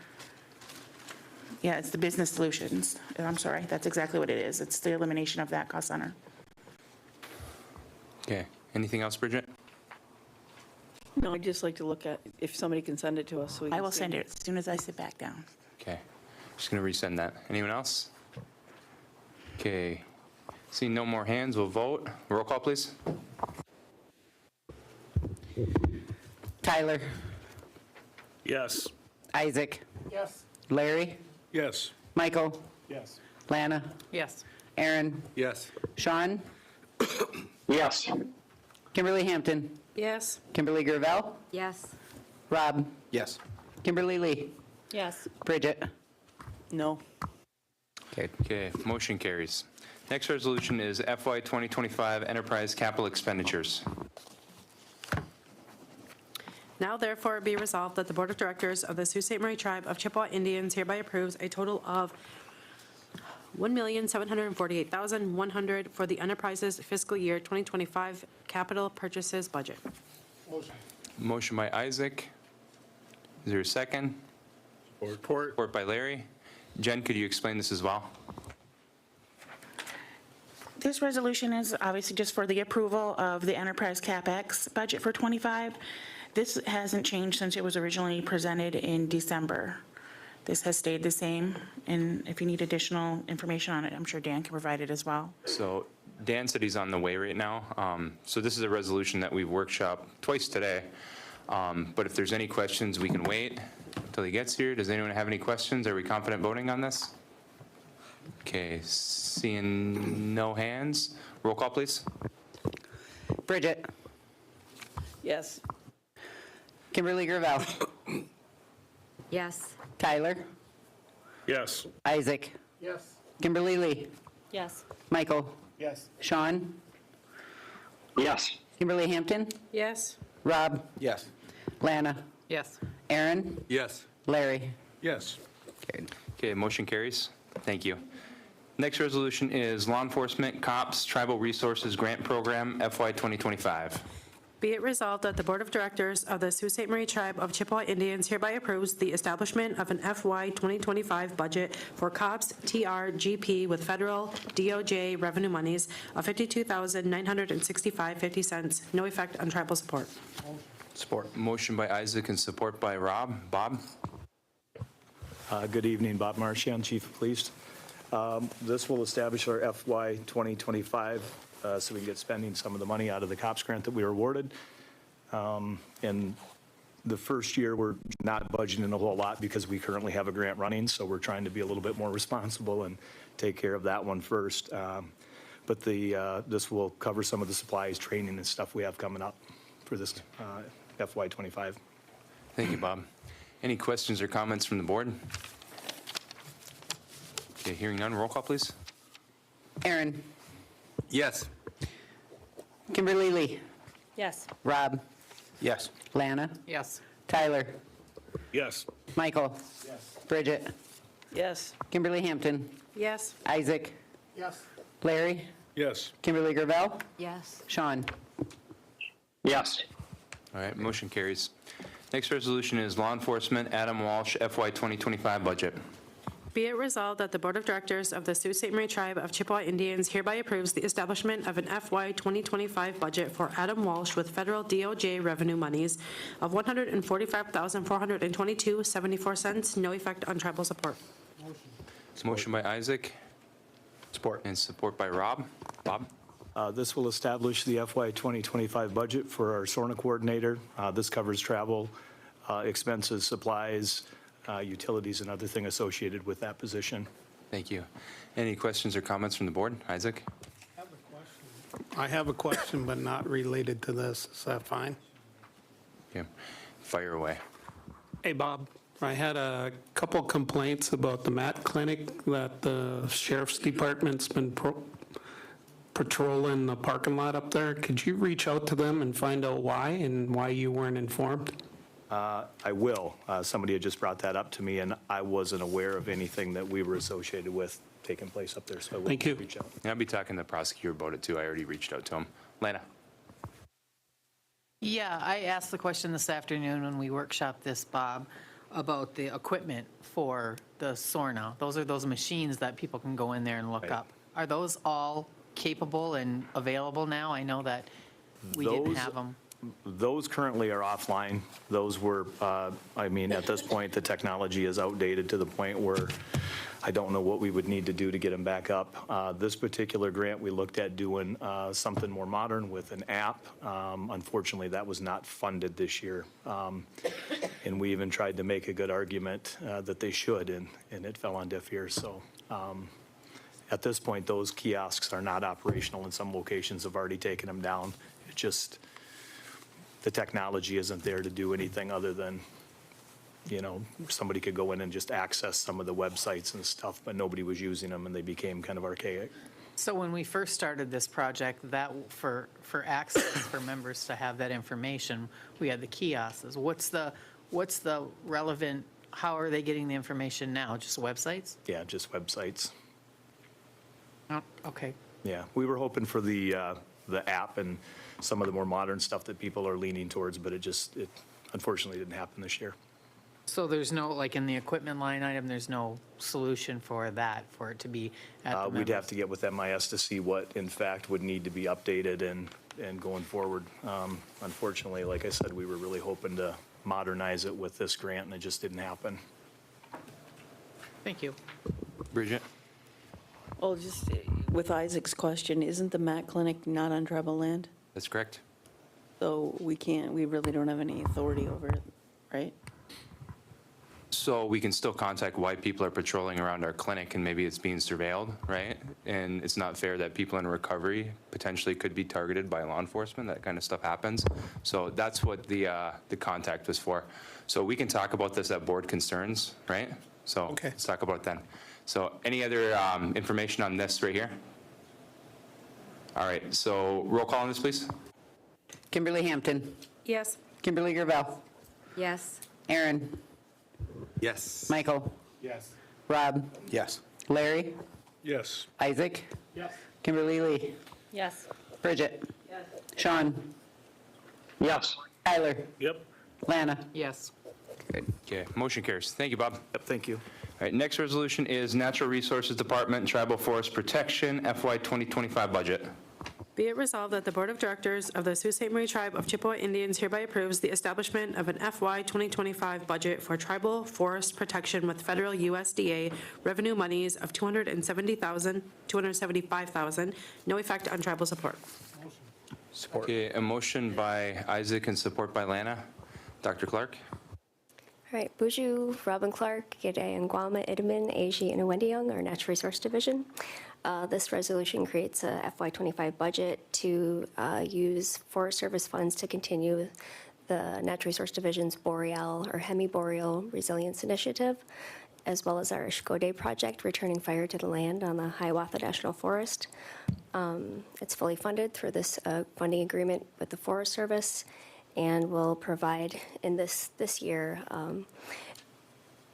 it's the business solutions. I'm sorry, that's exactly what it is. It's the elimination of that cost center. Okay, anything else, Bridget? No, I'd just like to look at, if somebody can send it to us. So we I can will see send it as soon as I sit back down. Okay, just gonna resend that. Anyone else? Okay, seeing no more hands, we'll vote. Roll call, please. Tyler. Yes. Isaac. Yes. Larry. Yes. Michael. Yes. Lana. Yes. Aaron. Yes. Sean. Yes. Kimberly Hampton. Yes. Kimberly Gravel. Yes. Rob. Yes. Kimberly Lee. Yes. Bridget. No. Okay, motion carries. Next resolution is FY 2025 enterprise capital expenditures. Now therefore be resolved that the Board of Directors of the Sault Ste. Marie Tribe of Chippewa Indians hereby approves a total of $1,748,100 for the enterprise's fiscal year 2025 capital purchases budget. Motion by Isaac. Is there a second? Support. Support by Larry. Jen, could you explain this as well? This resolution is obviously just for the approval of the enterprise CapEx budget for 25. This hasn't changed since it was originally presented in December. This has stayed the same, and if you need additional information on it, I'm sure Dan can provide it as well. So Dan said he's on the way right now. So this is a resolution that we've workshopped twice today. But if there's any questions, we can wait until he gets here. Does anyone have any questions? Are we confident voting on this? Okay, seeing no hands. Roll call, please. Bridget. Yes. Kimberly Gravel. Yes. Tyler. Yes. Isaac. Yes. Kimberly Lee. Yes. Michael? Yes. Sean? Yes. Kimberly Hampton? Yes. Rob? Yes. Lana? Yes. Aaron? Yes. Larry? Yes. Carried. Okay, motion carries. Thank you. Next resolution is Law Enforcement Cops Tribal Resources Grant Program FY 2025. Be it resolved that the Board of Directors of the Sault Ste. Marie Tribe of Chippewa Indians hereby approves the establishment of an FY 2025 budget for COPS TRGP with federal DOJ revenue monies of $52,965.50, no effect on tribal support. Support. Motion by Isaac and support by Rob. Bob? Good evening, Bob Marchand, Chief of Police. This will establish our FY 2025 so we can get spending some of the money out of the COPS grant that we were awarded. And the first year, we're not budgeting a whole lot because we currently have a grant running, so we're trying to be a little bit more responsible and take care of that one first. But this will cover some of the supplies, training, and stuff we have coming up for this FY 25. Thank you, Bob. Any questions or comments from the board? Okay, hearing none, roll call, please. Aaron? Yes. Kimberly Lee? Yes. Rob? Yes. Lana? Yes. Tyler? Yes. Michael? Bridget? Yes. Kimberly Hampton? Yes. Isaac? Yes. Larry? Yes. Kimberly Gravel? Yes. Sean? Yes. All right, motion carries. Next resolution is Law Enforcement Adam Walsh FY 2025 budget. Be it resolved that the Board of Directors of the Sault Ste. Marie Tribe of Chippewa Indians hereby approves the establishment of an FY 2025 budget for Adam Walsh with federal DOJ revenue monies of $145,422.74, no effect on tribal support. It's motion by Isaac. Support. And support by Rob. Bob? This will establish the FY 2025 budget for our SORNA coordinator. This covers travel, expenses, supplies, utilities, and other things associated with that position. Thank you. Any questions or comments from the board? Isaac? I have a question, but not related to this. Is that fine? Okay, fire away. Hey, Bob, I had a couple complaints about the mat clinic that the sheriff's department's been patrolling the parking lot up there. Could you reach out to them and find out why and why you weren't informed? I will. Somebody had just brought that up to me, and I wasn't aware of anything that we were associated with taking place up there, so I will Thank you. reach out. And I'll be talking to the prosecutor about it too. I already reached out to him. Lana? Yeah, I asked the question this afternoon when we workshopped this, Bob, about the equipment for the SORNA. Those are those machines that people can go in there and look Right. up. Are those all capable and available now? I know that we didn't Those- have them. Those currently are offline. Those were, I mean, at this point, the technology is outdated to the point where I don't know what we would need to do to get them back up. This particular grant, we looked at doing something more modern with an app. Unfortunately, that was not funded this year. And we even tried to make a good argument that they should, and it fell on deaf ears. So at this point, those kiosks are not operational, and some locations have already taken them down. It just, the technology isn't there to do anything other than, you know, somebody could go in and just access some of the websites and stuff, but nobody was using them, and they became kind of archaic. So when we first started this project, that for access for members to have that information, we had the kiosks. What's the relevant, how are they getting the information now? Just websites? Yeah, just websites. Oh, okay. Yeah, we were hoping for the app and some of the more modern stuff that people are leaning towards, but it unfortunately didn't happen this year. So there's no, like in the equipment line item, there's no solution for that, for it to be at the We'd members? have to get with MIS to see what, in fact, would need to be updated and going forward. Unfortunately, like I said, we were really hoping to modernize it with this grant, and it just didn't happen. Thank you. Bridget? Well, just with Isaac's question, isn't the Mac Clinic not on tribal land? That's correct. So we really don't have any authority over it, right? So we can still contact why people are patrolling around our clinic, and maybe it's being surveilled, right? And it's not fair that people in recovery potentially could be targeted by law enforcement. That kind of stuff happens. So that's what the contact was for. So we can talk about this at board concerns, right? So let's talk about it then. So any other information on this right here? All right, so roll call on this, please. Kimberly Hampton. Yes. Kimberly Gravel. Yes. Aaron. Yes. Michael. Yes. Rob. Yes. Larry. Yes. Isaac. Yes. Kimberly Lee. Yes. Bridget. Sean. Yes. Tyler. Yep. Lana. Yes. Okay, motion carries. Thank you, Bob. Yep, thank you. All right, next resolution is Natural Resources Department Tribal Forest Protection FY 2025 budget. Be it resolved that the Board of Directors of the Sault Ste. Marie Tribe of Chippewa Indians hereby approves the establishment of an FY 2025 budget for tribal forest protection with federal USDA revenue monies of $275,000, no effect on tribal support. Support. Okay, a motion by Isaac and support by Lana. Dr. Clark? All right, Buju, Robin Clark, Gideon Guama, Idman, Aji, and Wendyung, our Natural Resource Division. This resolution creates a FY25 budget to use Forest Service funds to continue the Natural Resource Division's Boreal or Hemi-Boreal Resilience Initiative, as well as our Ishkode project, returning fire to the land on the Hiawatha National Forest. It's fully funded through this funding agreement with the Forest Service, and will provide in this year,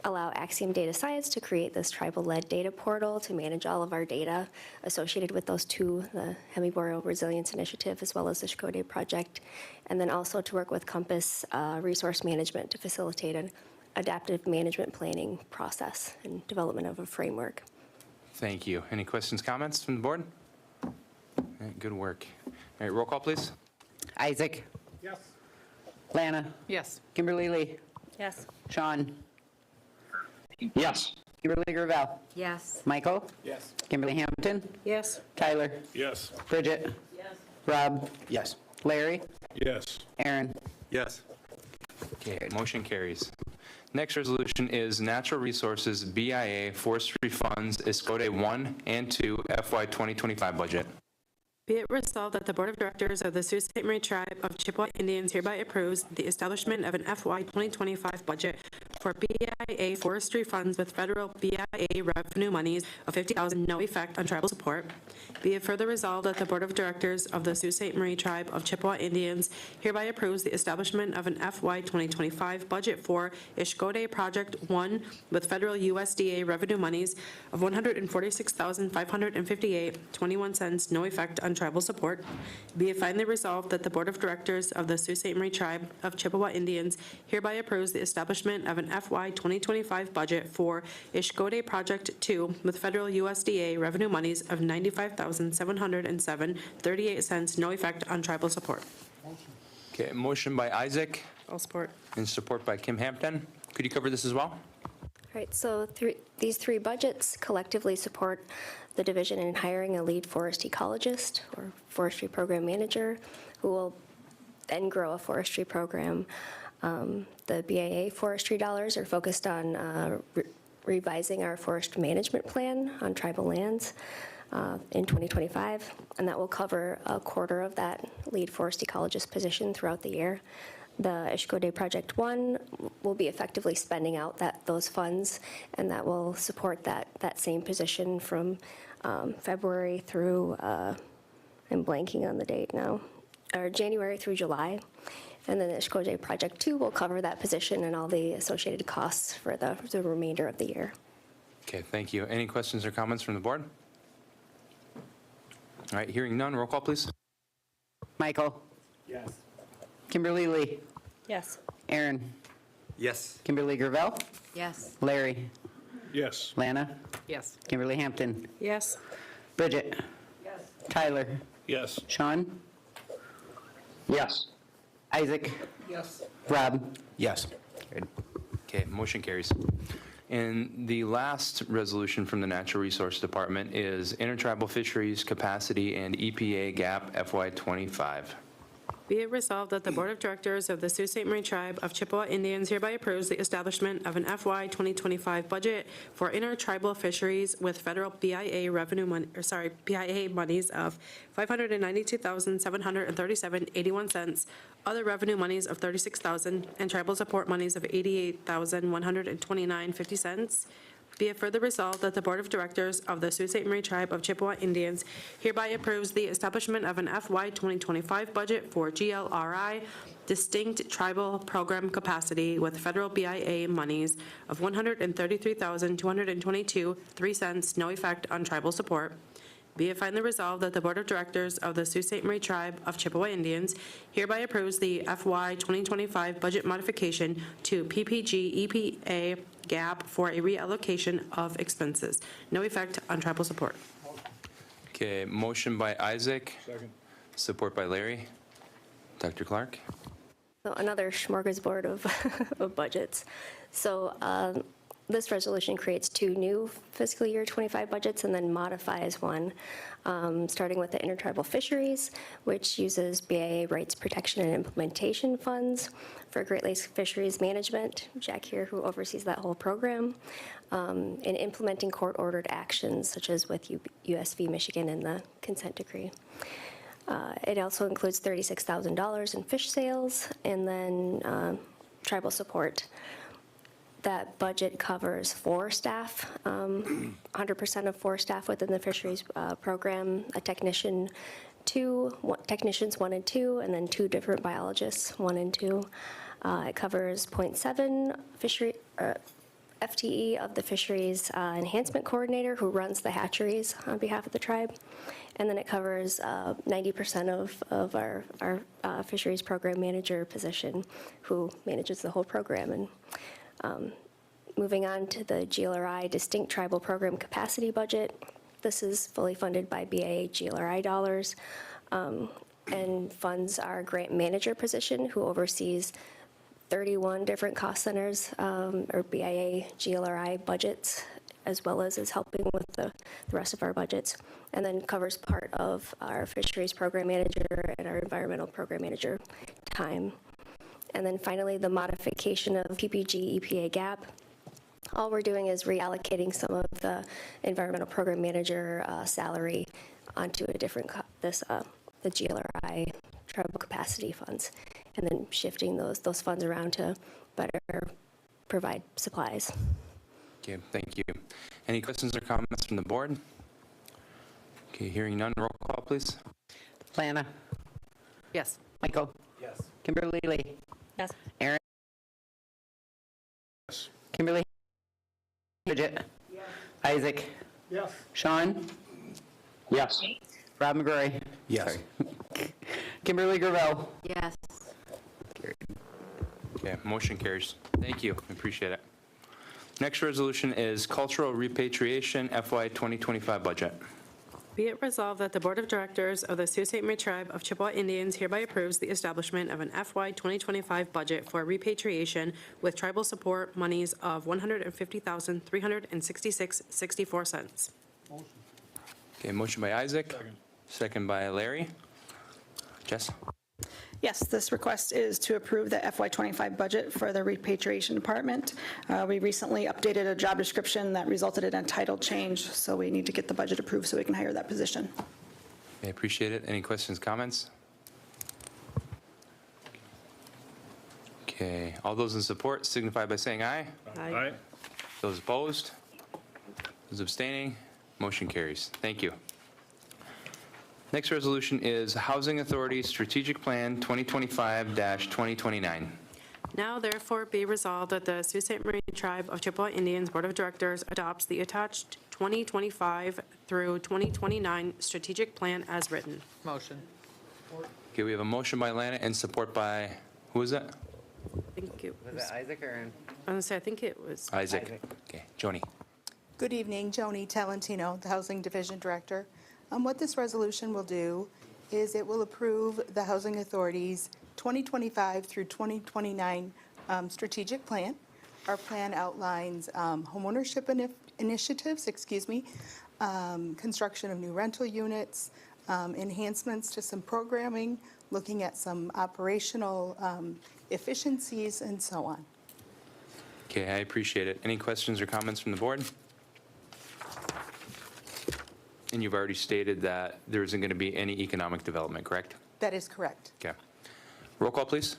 allow Axiom Data Science to create this tribal-led data portal to manage all of our data associated with those two, the Hemi-Boreal Resilience Initiative as well as the Ishkode project, and then also to work with Compass Resource Management to facilitate an adaptive management planning process and development of a framework. Thank you. Any questions, comments from the board? All right, good work. All right, roll call, please. Isaac. Yes. Lana. Yes. Kimberly Lee. Yes. Sean. Yes. Kimberly Gravel. Yes. Michael. Yes. Kimberly Hampton. Yes. Tyler. Yes. Bridget. Rob. Yes. Larry. Yes. Aaron. Yes. Okay, motion carries. Next resolution is Natural Resources BIA Forestry Funds Ishkode 1 and 2 FY 2025 budget. Be it resolved that the Board of Directors of the Sault Ste. Marie Tribe of Chippewa Indians hereby approves the establishment of an FY 2025 budget for BIA forestry funds with federal BIA revenue monies of $50,000, no effect on tribal support. Be it further resolved that the Board of Directors of the Sault Ste. Marie Tribe of Chippewa Indians hereby approves the establishment of an FY 2025 budget for Ishkode Project 1 with federal USDA revenue monies of $146,558.21, no effect on tribal support. Be it finally resolved that the Board of Directors of the Sault Ste. Marie Tribe of Chippewa Indians hereby approves the establishment of an FY 2025 budget for Ishkode Project 2 with federal USDA revenue monies of $95,707.38, no effect on tribal support. Okay, motion by Isaac All support. and support by Kim Hampton. Could you cover this as well? All right, so these three budgets collectively support the division in hiring a lead forest ecologist or forestry program manager who will then grow a forestry program. The BIA forestry dollars are focused on revising our forest management plan on tribal lands in 2025, and that will cover a quarter of that lead forest ecologist position throughout the year. The Ishkode Project 1 will be effectively spending out those funds, and that will support that same position from February through, I'm blanking on the date now, or January through July. And then the Ishkode Project 2 will cover that position and all the associated costs for the remainder of the year. Okay, thank you. Any questions or comments from the board? All right, hearing none, roll call, please. Michael. Yes. Kimberly Lee. Yes. Aaron. Yes. Kimberly Gravel. Yes. Larry. Yes. Lana. Yes. Kimberly Hampton. Yes. Bridget. Tyler. Yes. Sean. Yes. Isaac. Yes. Rob. Yes. Okay, motion carries. And the last resolution from the Natural Resource Department is Intertribal Fisheries Capacity and EPA Gap FY 25. Be it resolved that the Board of Directors of the Sault Ste. Marie Tribe of Chippewa Indians hereby approves the establishment of an FY 2025 budget for intertribal fisheries with federal BIA BIA monies of $592,737.81, other revenue monies of $36,000, and tribal support monies of $88,129.50. Be it further resolved that the Board of Directors of the Sault Ste. Marie Tribe of Chippewa Indians hereby approves the establishment of an FY 2025 budget for GLRI Distinct Tribal Program Capacity with federal BIA monies of $133,222.03, no effect on tribal support. Be it finally resolved that the Board of Directors of the Sault Ste. Marie Tribe of Chippewa Indians hereby approves the FY 2025 budget modification to PPG EPA gap for a reallocation of expenses. No effect on tribal support. Okay, motion by Isaac. Second. Support by Larry. Dr. Clark? So another smorgasbord of, of budgets. So this resolution creates two new fiscal year 25 budgets and then modifies one, starting with the intertribal fisheries, which uses BIA rights protection and implementation funds for Great Lakes fisheries management. Jack here, who oversees that whole program, in implementing court-ordered actions such as with USV Michigan and the consent decree. It also includes $36,000 in fish sales and then tribal support. That budget covers 4 staff, 100% of 4 staff within the fisheries program, a technician, technicians 1 and 2, and then 2 different biologists, 1 and 2. It covers 0.7 fishery FTE of the fisheries enhancement coordinator who runs the hatcheries on behalf of the tribe. And then it covers 90% of our fisheries program manager position who manages the whole program. And moving on to the GLRI Distinct Tribal Program Capacity Budget. This is fully funded by BIA GLRI dollars and funds our grant manager position who oversees 31 different cost centers or BIA GLRI budgets, as well as is helping with the rest of our budgets, and then covers part of our fisheries program manager and our environmental program manager time. And then finally, the modification of PPG EPA gap. All we're doing is reallocating some of the environmental program manager salary onto a different, the GLRI tribal capacity funds, and then shifting those funds around to better provide supplies. Okay, thank you. Any questions or comments from the board? Okay, hearing none, roll call, please. Lana. Yes. Michael. Yes. Kimberly Lee. Yes. Aaron. Yes. Kimberly. Bridget. Isaac. Yes. Sean. Yes. Rob McGrory. Yes. Kimberly Gravel. Yes. Okay, motion carries. Thank you, appreciate it. Next resolution is cultural repatriation FY 2025 budget. Be it resolved that the Board of Directors of the Sault Ste. Marie Tribe of Chippewa Indians hereby approves the establishment of an FY 2025 budget for repatriation with tribal support monies of $150,366.64. Okay, motion by Isaac. Second by Larry. Jess? Yes, this request is to approve the FY25 budget for the repatriation department. We recently updated a job description that resulted in a title change, so we need to get the budget approved so we can hire that position. I appreciate it. Any questions, comments? Okay, all those in support signify by saying aye. Aye. Those opposed? Those abstaining? Motion carries. Thank you. Next resolution is Housing Authority Strategic Plan 2025-2029. Now therefore be resolved that the Sault Ste. Marie Tribe of Chippewa Indians Board of Directors adopts the attached 2025 through 2029 strategic plan as written. Motion. Okay, we have a motion by Lana and support by, who is that? I think it Was was, it Isaac or Aaron? I was gonna say, I think it was. Isaac. Okay, Joni. Good evening, Joni Talentino, the Housing Division Director. What this resolution will do is it will approve the Housing Authority's 2025 through 2029 strategic plan. Our plan outlines homeownership initiatives, construction of new rental units, enhancements to some programming, looking at some operational efficiencies, and so on. Okay, I appreciate it. Any questions or comments from the board? And you've already stated that there isn't going to be any economic development, correct? That is correct. Okay. Roll call, please.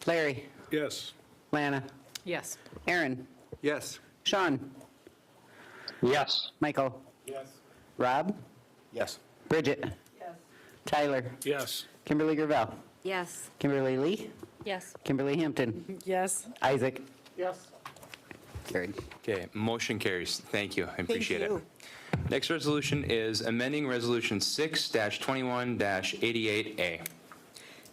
Larry. Yes. Lana. Yes. Aaron. Yes. Sean? Yes. Michael? Yes. Rob? Yes. Bridget? Yes. Tyler? Yes. Kimberly Gravel? Yes. Kimberly Lee? Yes. Kimberly Hampton? Yes. Isaac? Yes. Carried. Okay, motion carries. Thank you. I appreciate it. you. Next resolution is amending Resolution 6-21-88A.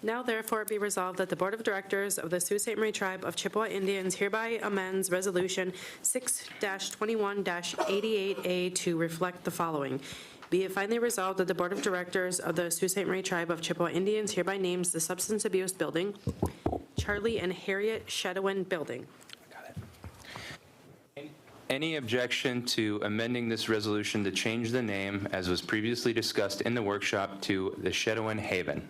Now therefore be resolved that the Board of Directors of the Sault Ste. Marie Tribe of Chippewa Indians hereby amends Resolution 6-21-88A to reflect the following. Be it finally resolved that the Board of Directors of the Sault Ste. Marie Tribe of Chippewa Indians hereby names the Substance Abuse Building Charlie and Harriet Shedowin Building. Any objection to amending this resolution to change the name, as was previously discussed in the workshop, to the Shedowin Haven?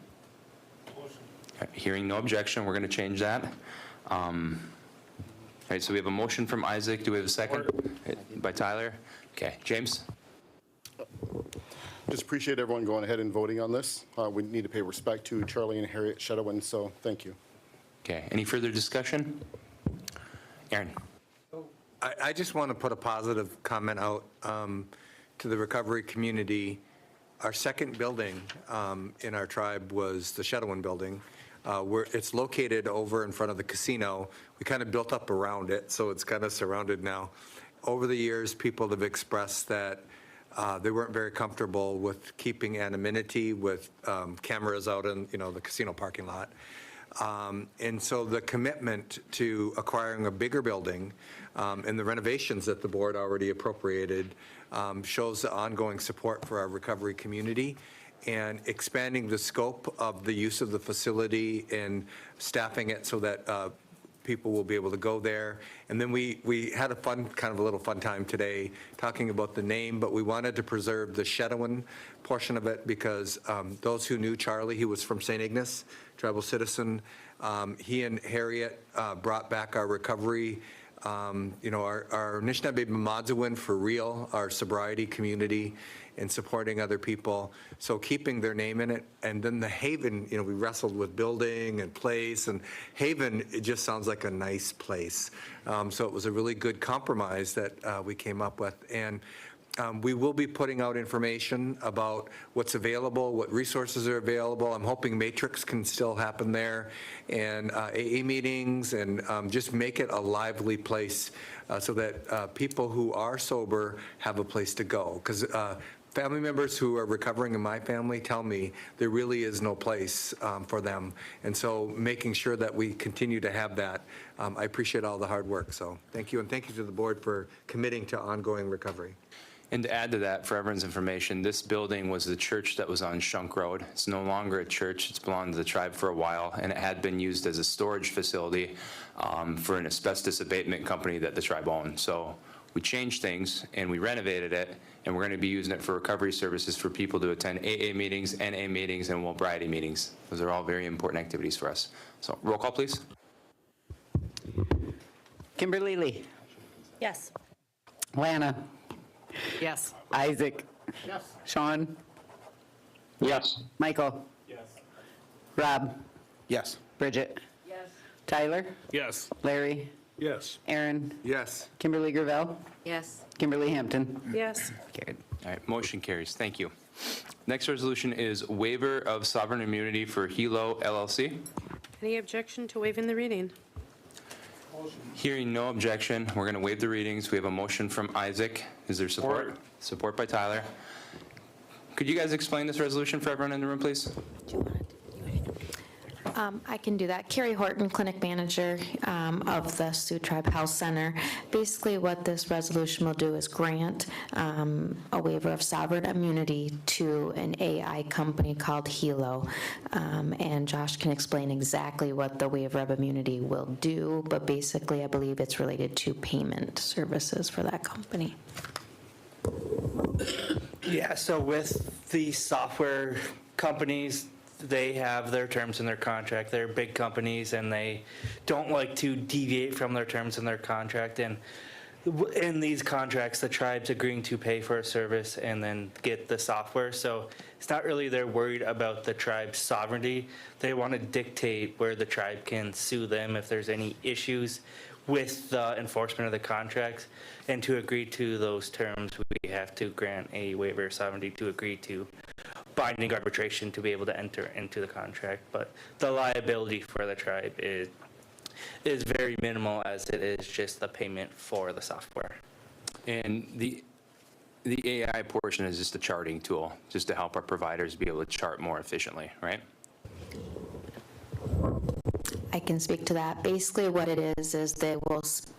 Hearing no objection, we're going to change that. All right, so we have a motion from Isaac. Do we have a second? By Tyler? Okay, James? Just appreciate everyone going ahead and voting on this. We need to pay respect to Charlie and Harriet Shedowin, so thank you. Okay, any further discussion? Aaron? I just want to put a positive comment out to the recovery community. Our second building in our tribe was the Shedowin Building. It's located over in front of the casino. We kind of built up around it, so it's kind of surrounded now. Over the years, people have expressed that they weren't very comfortable with keeping anonymity with cameras out in, the casino parking lot. And so the commitment to acquiring a bigger building and the renovations that the board already appropriated shows the ongoing support for our recovery community, and expanding the scope of the use of the facility and staffing it so that people will be able to go there. And then we had a little fun time today talking about the name, but we wanted to preserve the Shedowin portion of it because those who knew Charlie, he was from St. Ignace, tribal citizen. He and Harriet brought back our recovery, our Anishinaabe B'Madzawin for real, our sobriety community, and supporting other people. So keeping their name in it. And then the Haven, we wrestled with building and place, and Haven, it just sounds like a nice place. So it was a really good compromise that we came up with. And we will be putting out information about what's available, what resources are available. I'm hoping Matrix can still happen there, and AA meetings, and just make it a lively place so that people who are sober have a place to go. Because family members who are recovering in my family tell me there really is no place for them. And so making sure that we continue to have that, I appreciate all the hard work. So thank you, and thank you to the board for committing to ongoing recovery. And to add to that, for everyone's information, this building was the church that was on Shunk Road. It's no longer a church. It's belonged to the tribe for a while, and it had been used as a storage facility for an asbestos abatement company that the tribe owned. So we changed things, and we renovated it, and we're going to be using it for recovery services for people to attend AA meetings, NA meetings, and Wobriety meetings. Those are all very important activities for us. So roll call, please. Kimberly Lee? Yes. Lana? Yes. Isaac? Yes. Sean? Yes. Michael? Yes. Rob? Yes. Bridget? Yes. Tyler? Yes. Larry? Yes. Aaron? Yes. Kimberly Gravel? Yes. Kimberly Hampton? Yes. Carried. All right, motion carries. Thank you. Next resolution is waiver of sovereign immunity for Hilo LLC. Any objection to waiving the reading? Hearing no objection, we're going to waive the readings. We have a motion from Isaac. Is there support? Support by Tyler. Could you guys explain this resolution for everyone in the room, please? I can do that. Carrie Horton, Clinic Manager of the Sioux Tribe Health Center. Basically, what this resolution will do is grant a waiver of sovereign immunity to an AI company called Hilo. And Josh can explain exactly what the waiver of immunity will do, but basically, I believe it's related to payment services for that company. Yeah, so with the software companies, they have their terms in their contract. They're big companies, and they don't like to deviate from their terms in their contract. And in these contracts, the tribe's agreeing to pay for a service and then get the software. So it's not really they're worried about the tribe's sovereignty. They want to dictate where the tribe can sue them if there's any issues with the enforcement of the contracts. And to agree to those terms, we have to grant a waiver of sovereignty to agree to binding arbitration to be able to enter into the contract. But the liability for the tribe is very minimal, as it is just the payment for the software. And the AI portion is just a charting tool, just to help our providers be able to chart more efficiently, right? I can speak to that. Basically, what it is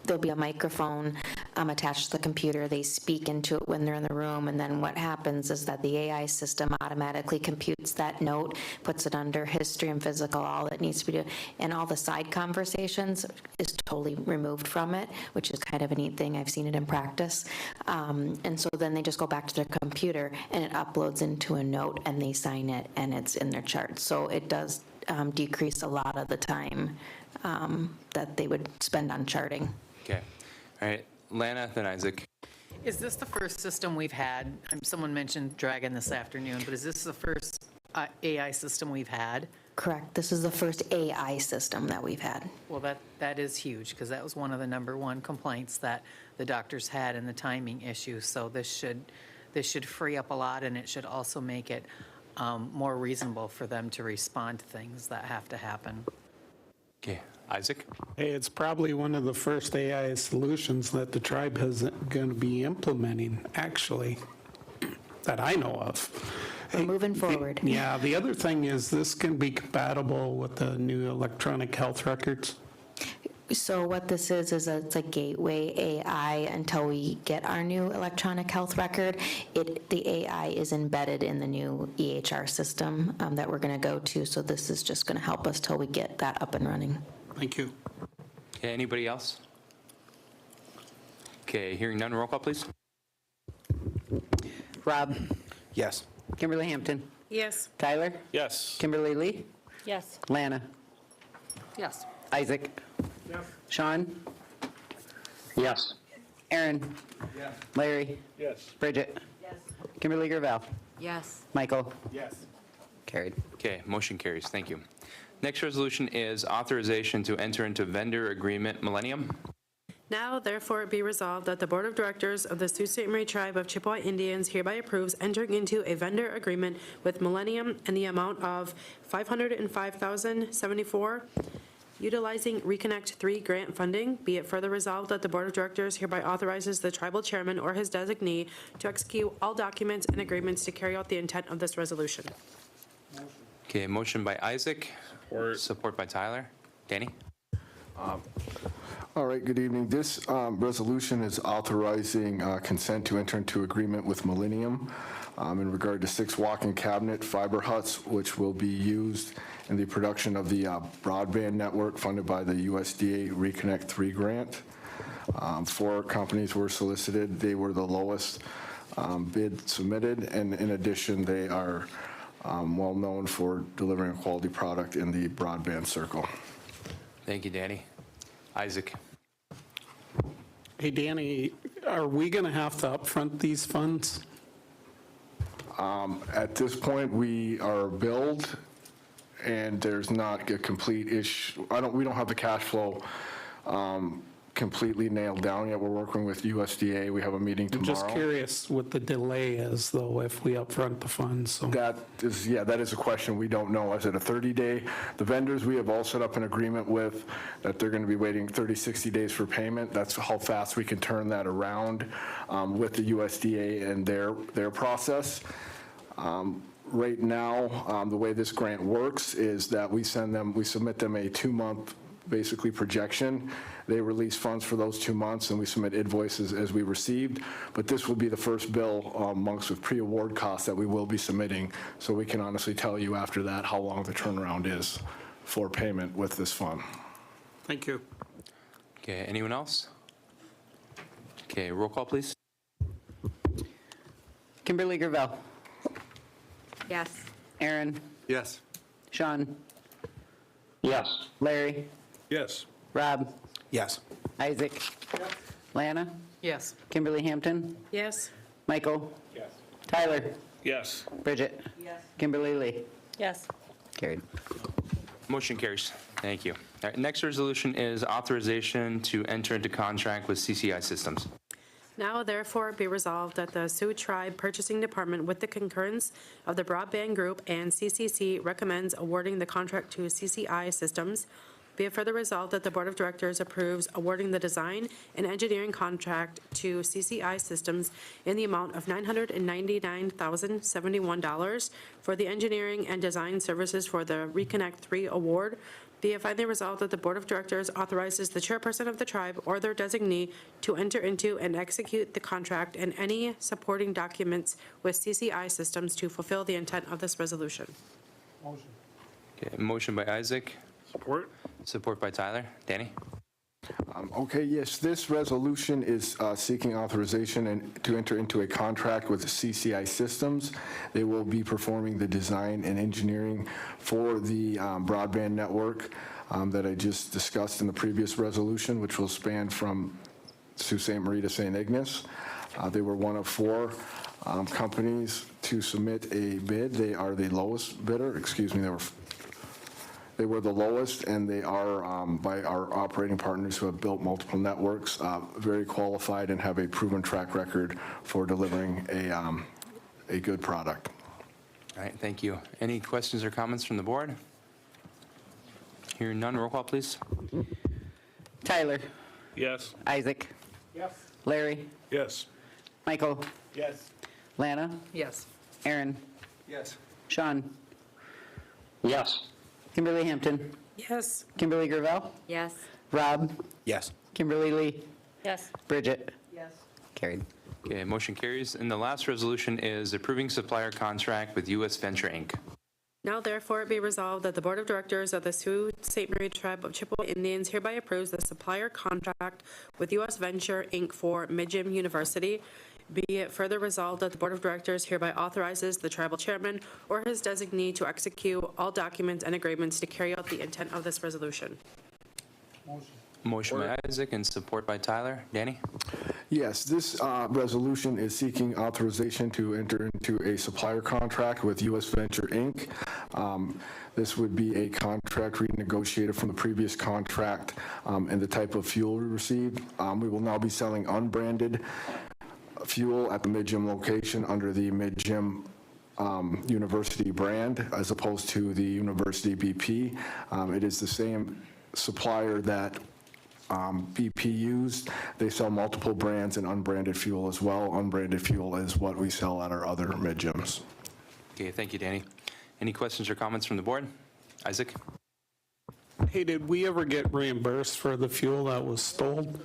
there'll be a microphone attached to the computer. They speak into it when they're in the room, and then what happens is that the AI system automatically computes that note, puts it under history and physical, all that needs to be done, and all the side conversations is totally removed from it, which is kind of a neat thing. I've seen it in practice. And so then they just go back to their computer, and it uploads into a note, and they sign it, and it's in their chart. So it does decrease a lot of the time that they would spend on charting. Okay. All right. Lana, then Isaac. Is this the first system we've had? Someone mentioned Dragon this afternoon, but is this the first AI system we've had? Correct. This is the first AI system that we've had. Well, that is huge, because that was one of the number one complaints that the doctors had, and the timing issue. So this should free up a lot, and it should also make it more reasonable for them to respond to things that have to happen. Okay. Isaac? Hey, it's probably one of the first AI solutions that the tribe is going to be implementing, actually, that I know of. We're moving forward. Yeah, the other thing is this can be compatible with the new electronic health records. So what this is it's a gateway AI until we get our new electronic health record. The AI is embedded in the new EHR system that we're going to go to. So this is just going to help us till we get that up and running. Thank you. Okay, anybody else? Okay, hearing none, roll call, please. Rob? Yes. Kimberly Hampton? Yes. Tyler? Yes. Kimberly Lee? Yes. Lana? Yes. Isaac? Yes. Sean? Yes. Aaron? Yes. Larry? Yes. Bridget? Yes. Kimberly Gravel? Yes. Michael? Yes. Carried. Okay, motion carries. Thank you. Next resolution is authorization to enter into vendor agreement Millennium. Now, therefore, it be resolved that the Board of Directors of the Sault Ste. Marie Tribe of Chippewa Indians hereby approves entering into a vendor agreement with Millennium in the amount of $505,074, utilizing Reconnect 3 grant funding. Be it further resolved that the Board of Directors hereby authorizes the tribal chairman or his designee to execute all documents and agreements to carry out the intent of this resolution. Okay, motion by Isaac, support by Tyler. Danny? All right, good evening. This resolution is authorizing consent to enter into agreement with Millennium in regard to 6 walk-in cabinet fiber huts, which will be used in the production of the broadband network funded by the USDA Reconnect 3 grant. 4 companies were solicited. They were the lowest bid submitted, and in addition, they are well-known for delivering a quality product in the broadband circle. Thank you, Danny. Isaac? Hey, Danny, are we going to have to upfront these funds? At this point, we are billed, and there's not a complete issue. We don't have the cash flow completely nailed down yet. We're working with USDA. We have a meeting I'm tomorrow. just curious what the delay is, though, if we upfront the funds. So. That is a question we don't know. Is it a 30-day? The vendors we have all set up an agreement with that they're going to be waiting 30, 60 days for payment. That's how fast we can turn that around with the USDA and their process. Right now, the way this grant works is that we submit them a 2-month basically projection. They release funds for those 2 months, and we submit invoices as we received. But this will be the first bill amongst with pre-award costs that we will be submitting, so we can honestly tell you after that how long the turnaround is for payment with this fund. Thank you. Okay, anyone else? Okay, roll call, please. Kimberly Gravel? Yes. Aaron? Yes. Sean? Yes. Larry? Yes. Rob? Yes. Isaac? Lana? Yes. Kimberly Hampton? Yes. Michael? Yes. Tyler? Yes. Bridget? Kimberly Lee? Yes. Carried. Motion carries. Thank you. All right, next resolution is authorization to enter into contract with CCI Systems. Now therefore be resolved that the Sioux Tribe Purchasing Department, with the concurrence of the Broadband Group and CCC, recommends awarding the contract to CCI Systems. Be it further resolved that the Board of Directors approves awarding the design and engineering contract to CCI Systems in the amount of $999,071 for the engineering and design services for the Reconnect 3 award. Be it finally resolved that the Board of Directors authorizes the chairperson of the tribe or their designee to enter into and execute the contract and any supporting documents with CCI Systems to fulfill the intent of this resolution. Okay, motion by Isaac. Support. Support by Tyler. Danny? Okay, yes, this resolution is seeking authorization to enter into a contract with CCI Systems. They will be performing the design and engineering for the broadband network that I just discussed in the previous resolution, which will span from Sault Ste. Marie to St. Ignace. They were one of 4 companies to submit a bid. They are the lowest bidder, they were the lowest, and they are, by our operating partners who have built multiple networks, very qualified and have a proven track record for delivering a good product. All right, thank you. Any questions or comments from the board? Hearing none, roll call, please. Tyler. Yes. Isaac. Yes. Larry. Yes. Michael. Yes. Lana. Yes. Aaron. Yes. Sean. Yes. Kimberly Hampton. Yes. Kimberly Gravel. Yes. Rob. Yes. Kimberly Lee. Yes. Bridget. Yes. Carried. Okay, motion carries. And the last resolution is approving supplier contract with U.S. Venture, Inc. Now therefore it be resolved that the Board of Directors of the Sault Ste. Marie Tribe of Chippewa Indians hereby approves the supplier contract with U.S. Venture, Inc. for Midgem University. Be it further resolved that the Board of Directors hereby authorizes the tribal chairman or his designee to execute all documents and agreements to carry out the intent of this resolution. Motion by Isaac and support by Tyler. Danny? Yes, this resolution is seeking authorization to enter into a supplier contract with U.S. Venture, Inc. This would be a contract renegotiated from the previous contract and the type of fuel we received. We will now be selling unbranded fuel at the Midgem location under the Midgem University brand as opposed to the University BP. It is the same supplier that BP used. They sell multiple brands and unbranded fuel as well. Unbranded fuel is what we sell at our other Midgems. Okay, thank you, Danny. Any questions or comments from the board? Isaac? Hey, did we ever get reimbursed for the fuel that was stolen?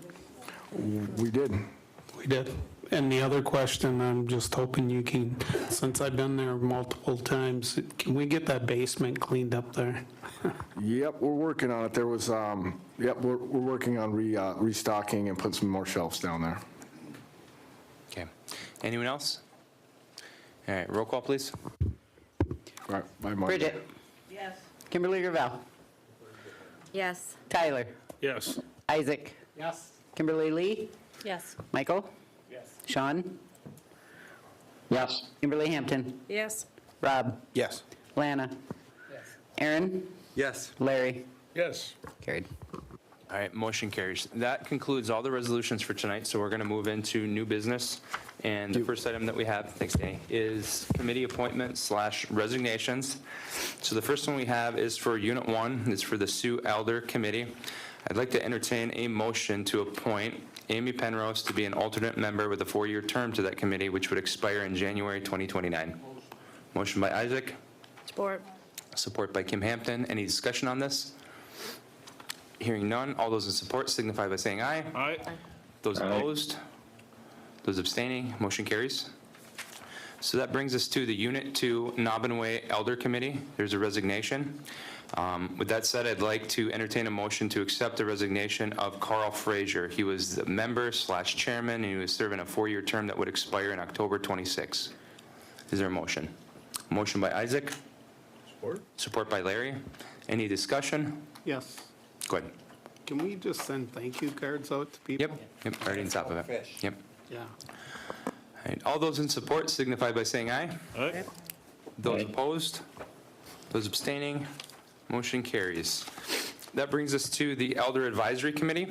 We did. We did. And the other question, I'm just hoping you can, since I've been there multiple times, can we get that basement cleaned up there? Yep, we're working on it. There was, we're working on restocking and putting some more shelves down there. Okay. Anyone else? All right, roll call, please. Right, by Mark. Bridget. Yes. Kimberly Gravel. Yes. Tyler. Yes. Isaac. Yes. Kimberly Lee. Yes. Michael. Yes. Sean. Yes. Kimberly Hampton. Yes. Rob. Yes. Lana. Aaron. Yes. Larry. Yes. Carried. All right, motion carries. That concludes all the resolutions for tonight, so we're going to move into new business. And the first item that we have, thanks, Danny, is committee appointments / resignations. So the first one we have is for Unit 1. It's for the Sioux Elder Committee. I'd like to entertain a motion to appoint Amy Penrose to be an alternate member with a 4-year term to that committee, which would expire in January 2029. Motion by Isaac. Support. Support by Kim Hampton. Any discussion on this? Hearing none, all those in support signify by saying aye. Aye. Those opposed? Those abstaining? Motion carries. So that brings us to the Unit 2 Nobbin Elder Committee. There's a resignation. With that said, I'd like to entertain a motion to accept the resignation of Carl Frazier. He was the member / chairman, and he was serving a 4-year term that would expire in October 26. Is there a motion? Motion by Isaac. Support. Support by Larry. Any discussion? Yes. Go ahead. Can we just send thank you cards out to people? Yep, already on top of it. Yep. Yeah. All right, all those in support signify by saying aye. Aye. Those opposed? Those abstaining? Motion carries. That brings us to the Elder Advisory Committee.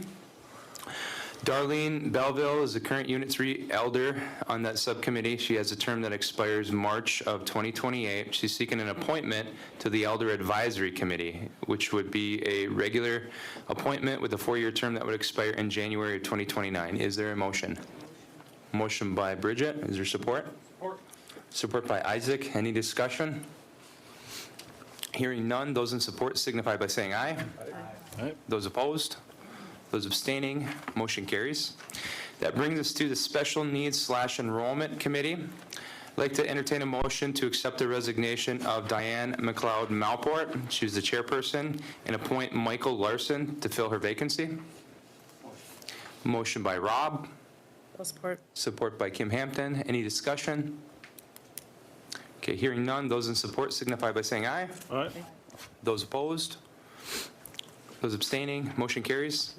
Darlene Belleville is the current Unit 3 elder on that subcommittee. She has a term that expires March of 2028. She's seeking an appointment to the Elder Advisory Committee, which would be a regular appointment with a 4-year term that would expire in January of 2029. Is there a motion? Motion by Bridget. Is there support? Support. Support by Isaac. Any discussion? Hearing none, those in support signify by saying aye. Aye. Those opposed? Those abstaining? Motion carries. That brings us to the Special Needs/Enrollment Committee. I'd like to entertain a motion to accept the resignation of Diane McLeod Malport. She's the chairperson, and appoint Michael Larson to fill her vacancy. Motion by Rob. Support. Support by Kim Hampton. Any discussion? Okay, hearing none, those in support signify by saying aye. Aye. Those opposed? Those abstaining? Motion carries.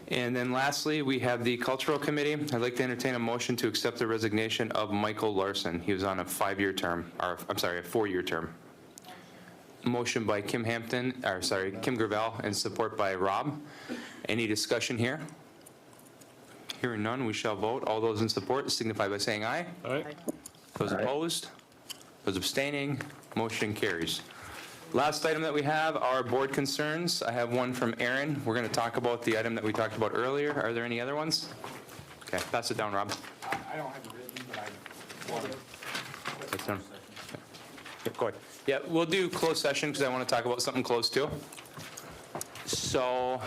And then lastly, we have the Cultural Committee. I'd like to entertain a motion to accept the resignation of Michael Larson. He was on a 5-year term, or I'm sorry, a 4-year term. Motion by Kim Hampton, or sorry, Kim Gravel, and support by Rob. Any discussion here? Hearing none, we shall vote. All those in support signify by saying aye. Aye. Those opposed? Those abstaining? Motion carries. Last item that we have are board concerns. I have one from Aaron. We're going to talk about the item that we talked about earlier. Are there any other ones? Okay, pass it down, Rob. I don't have it written, but I want to. That's done. Yeah, go ahead. Yeah, we'll do closed session because I want to talk about something close too. So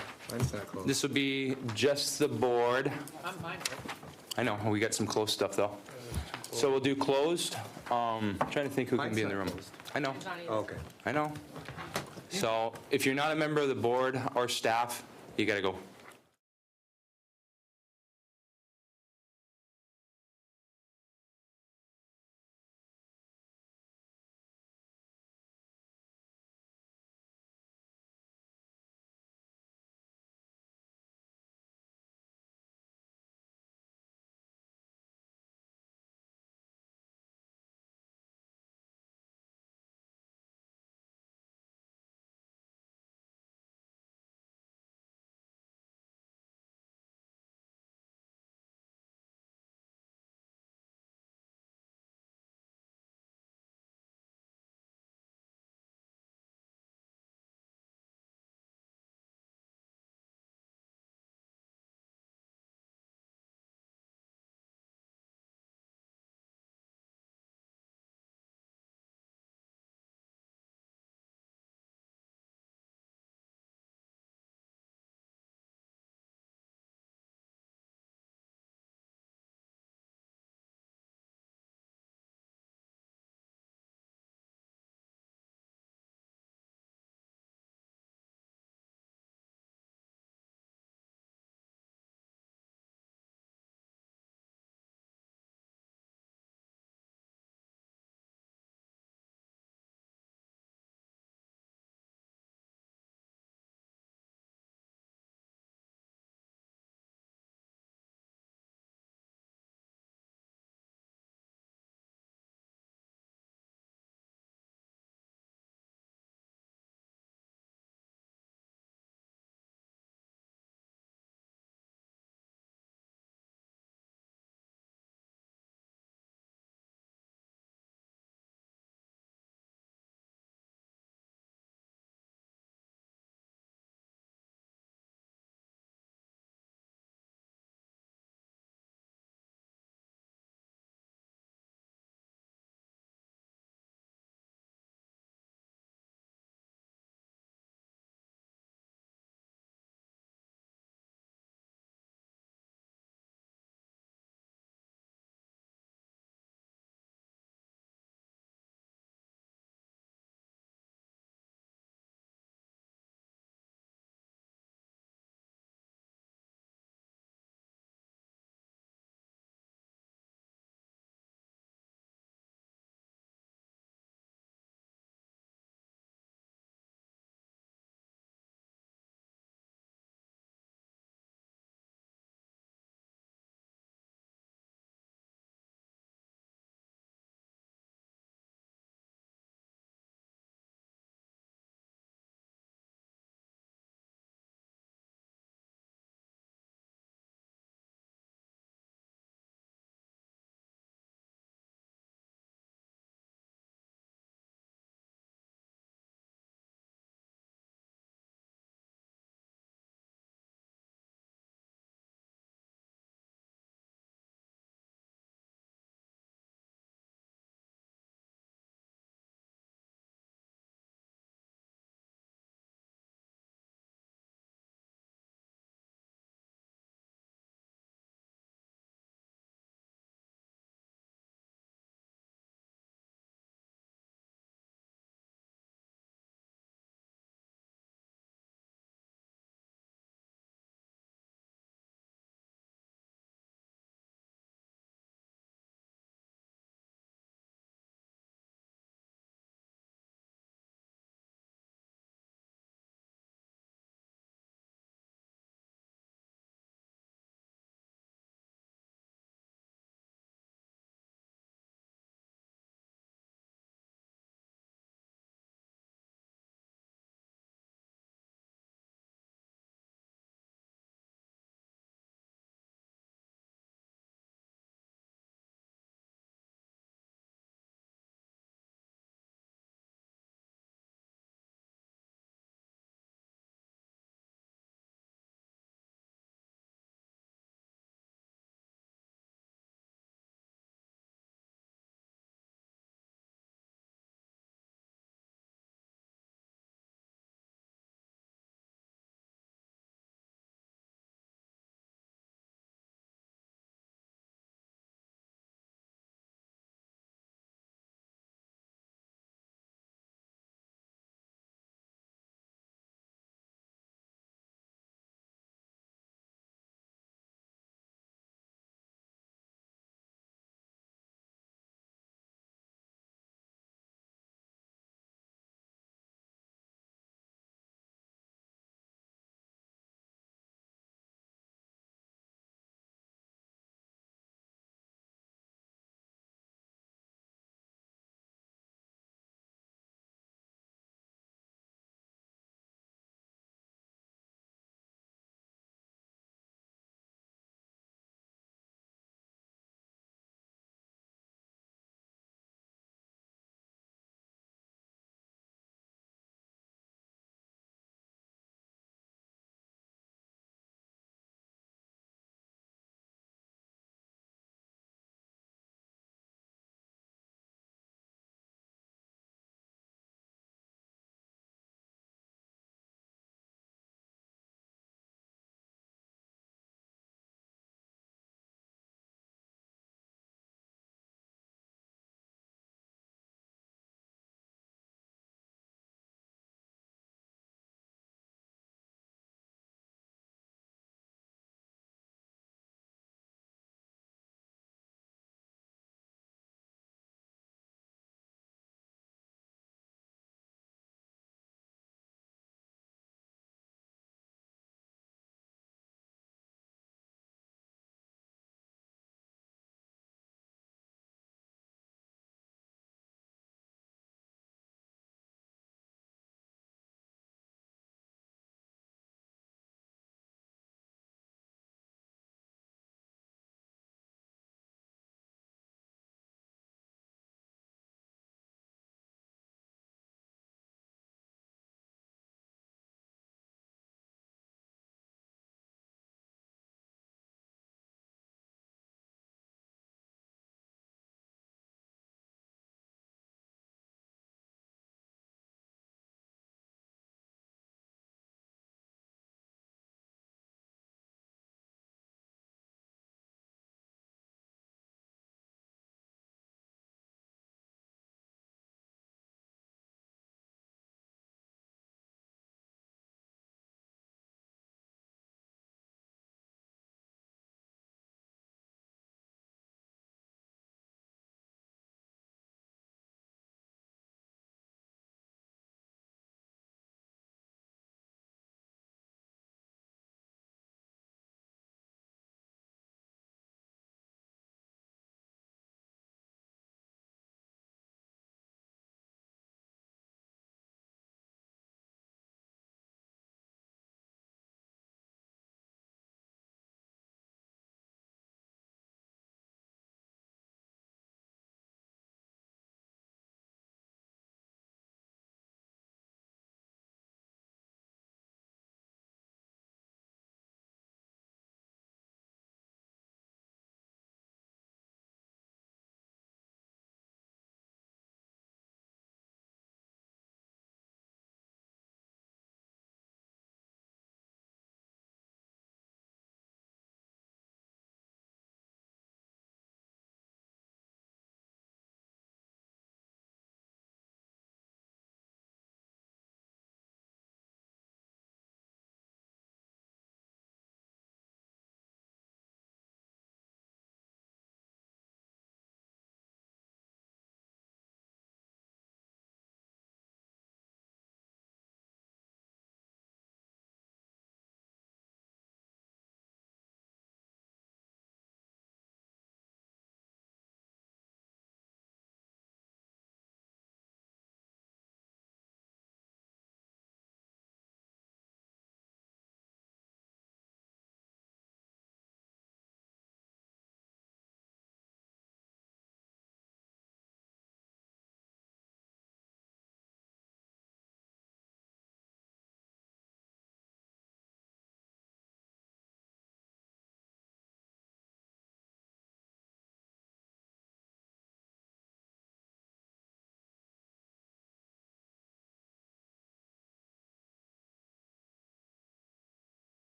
this would be just the board. I'm fine. I know, we got some close stuff though. So we'll do closed. Trying to think who can be in the room. I know. Okay. I know. So if you're not a member of the board or staff, you got to go.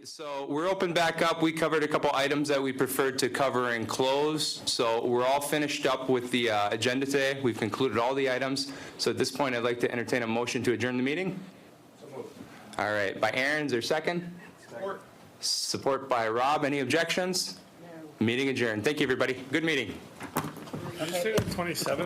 so we're open back up. We covered a couple items that we preferred to cover in close. So we're all finished up with the agenda today. We've concluded all the items. So at this point, I'd like to entertain a motion to adjourn the meeting. All right, by Aaron, is there a second? Support. Support by Rob. Any objections? No. Meeting adjourned. Thank you, everybody. Good meeting. 27.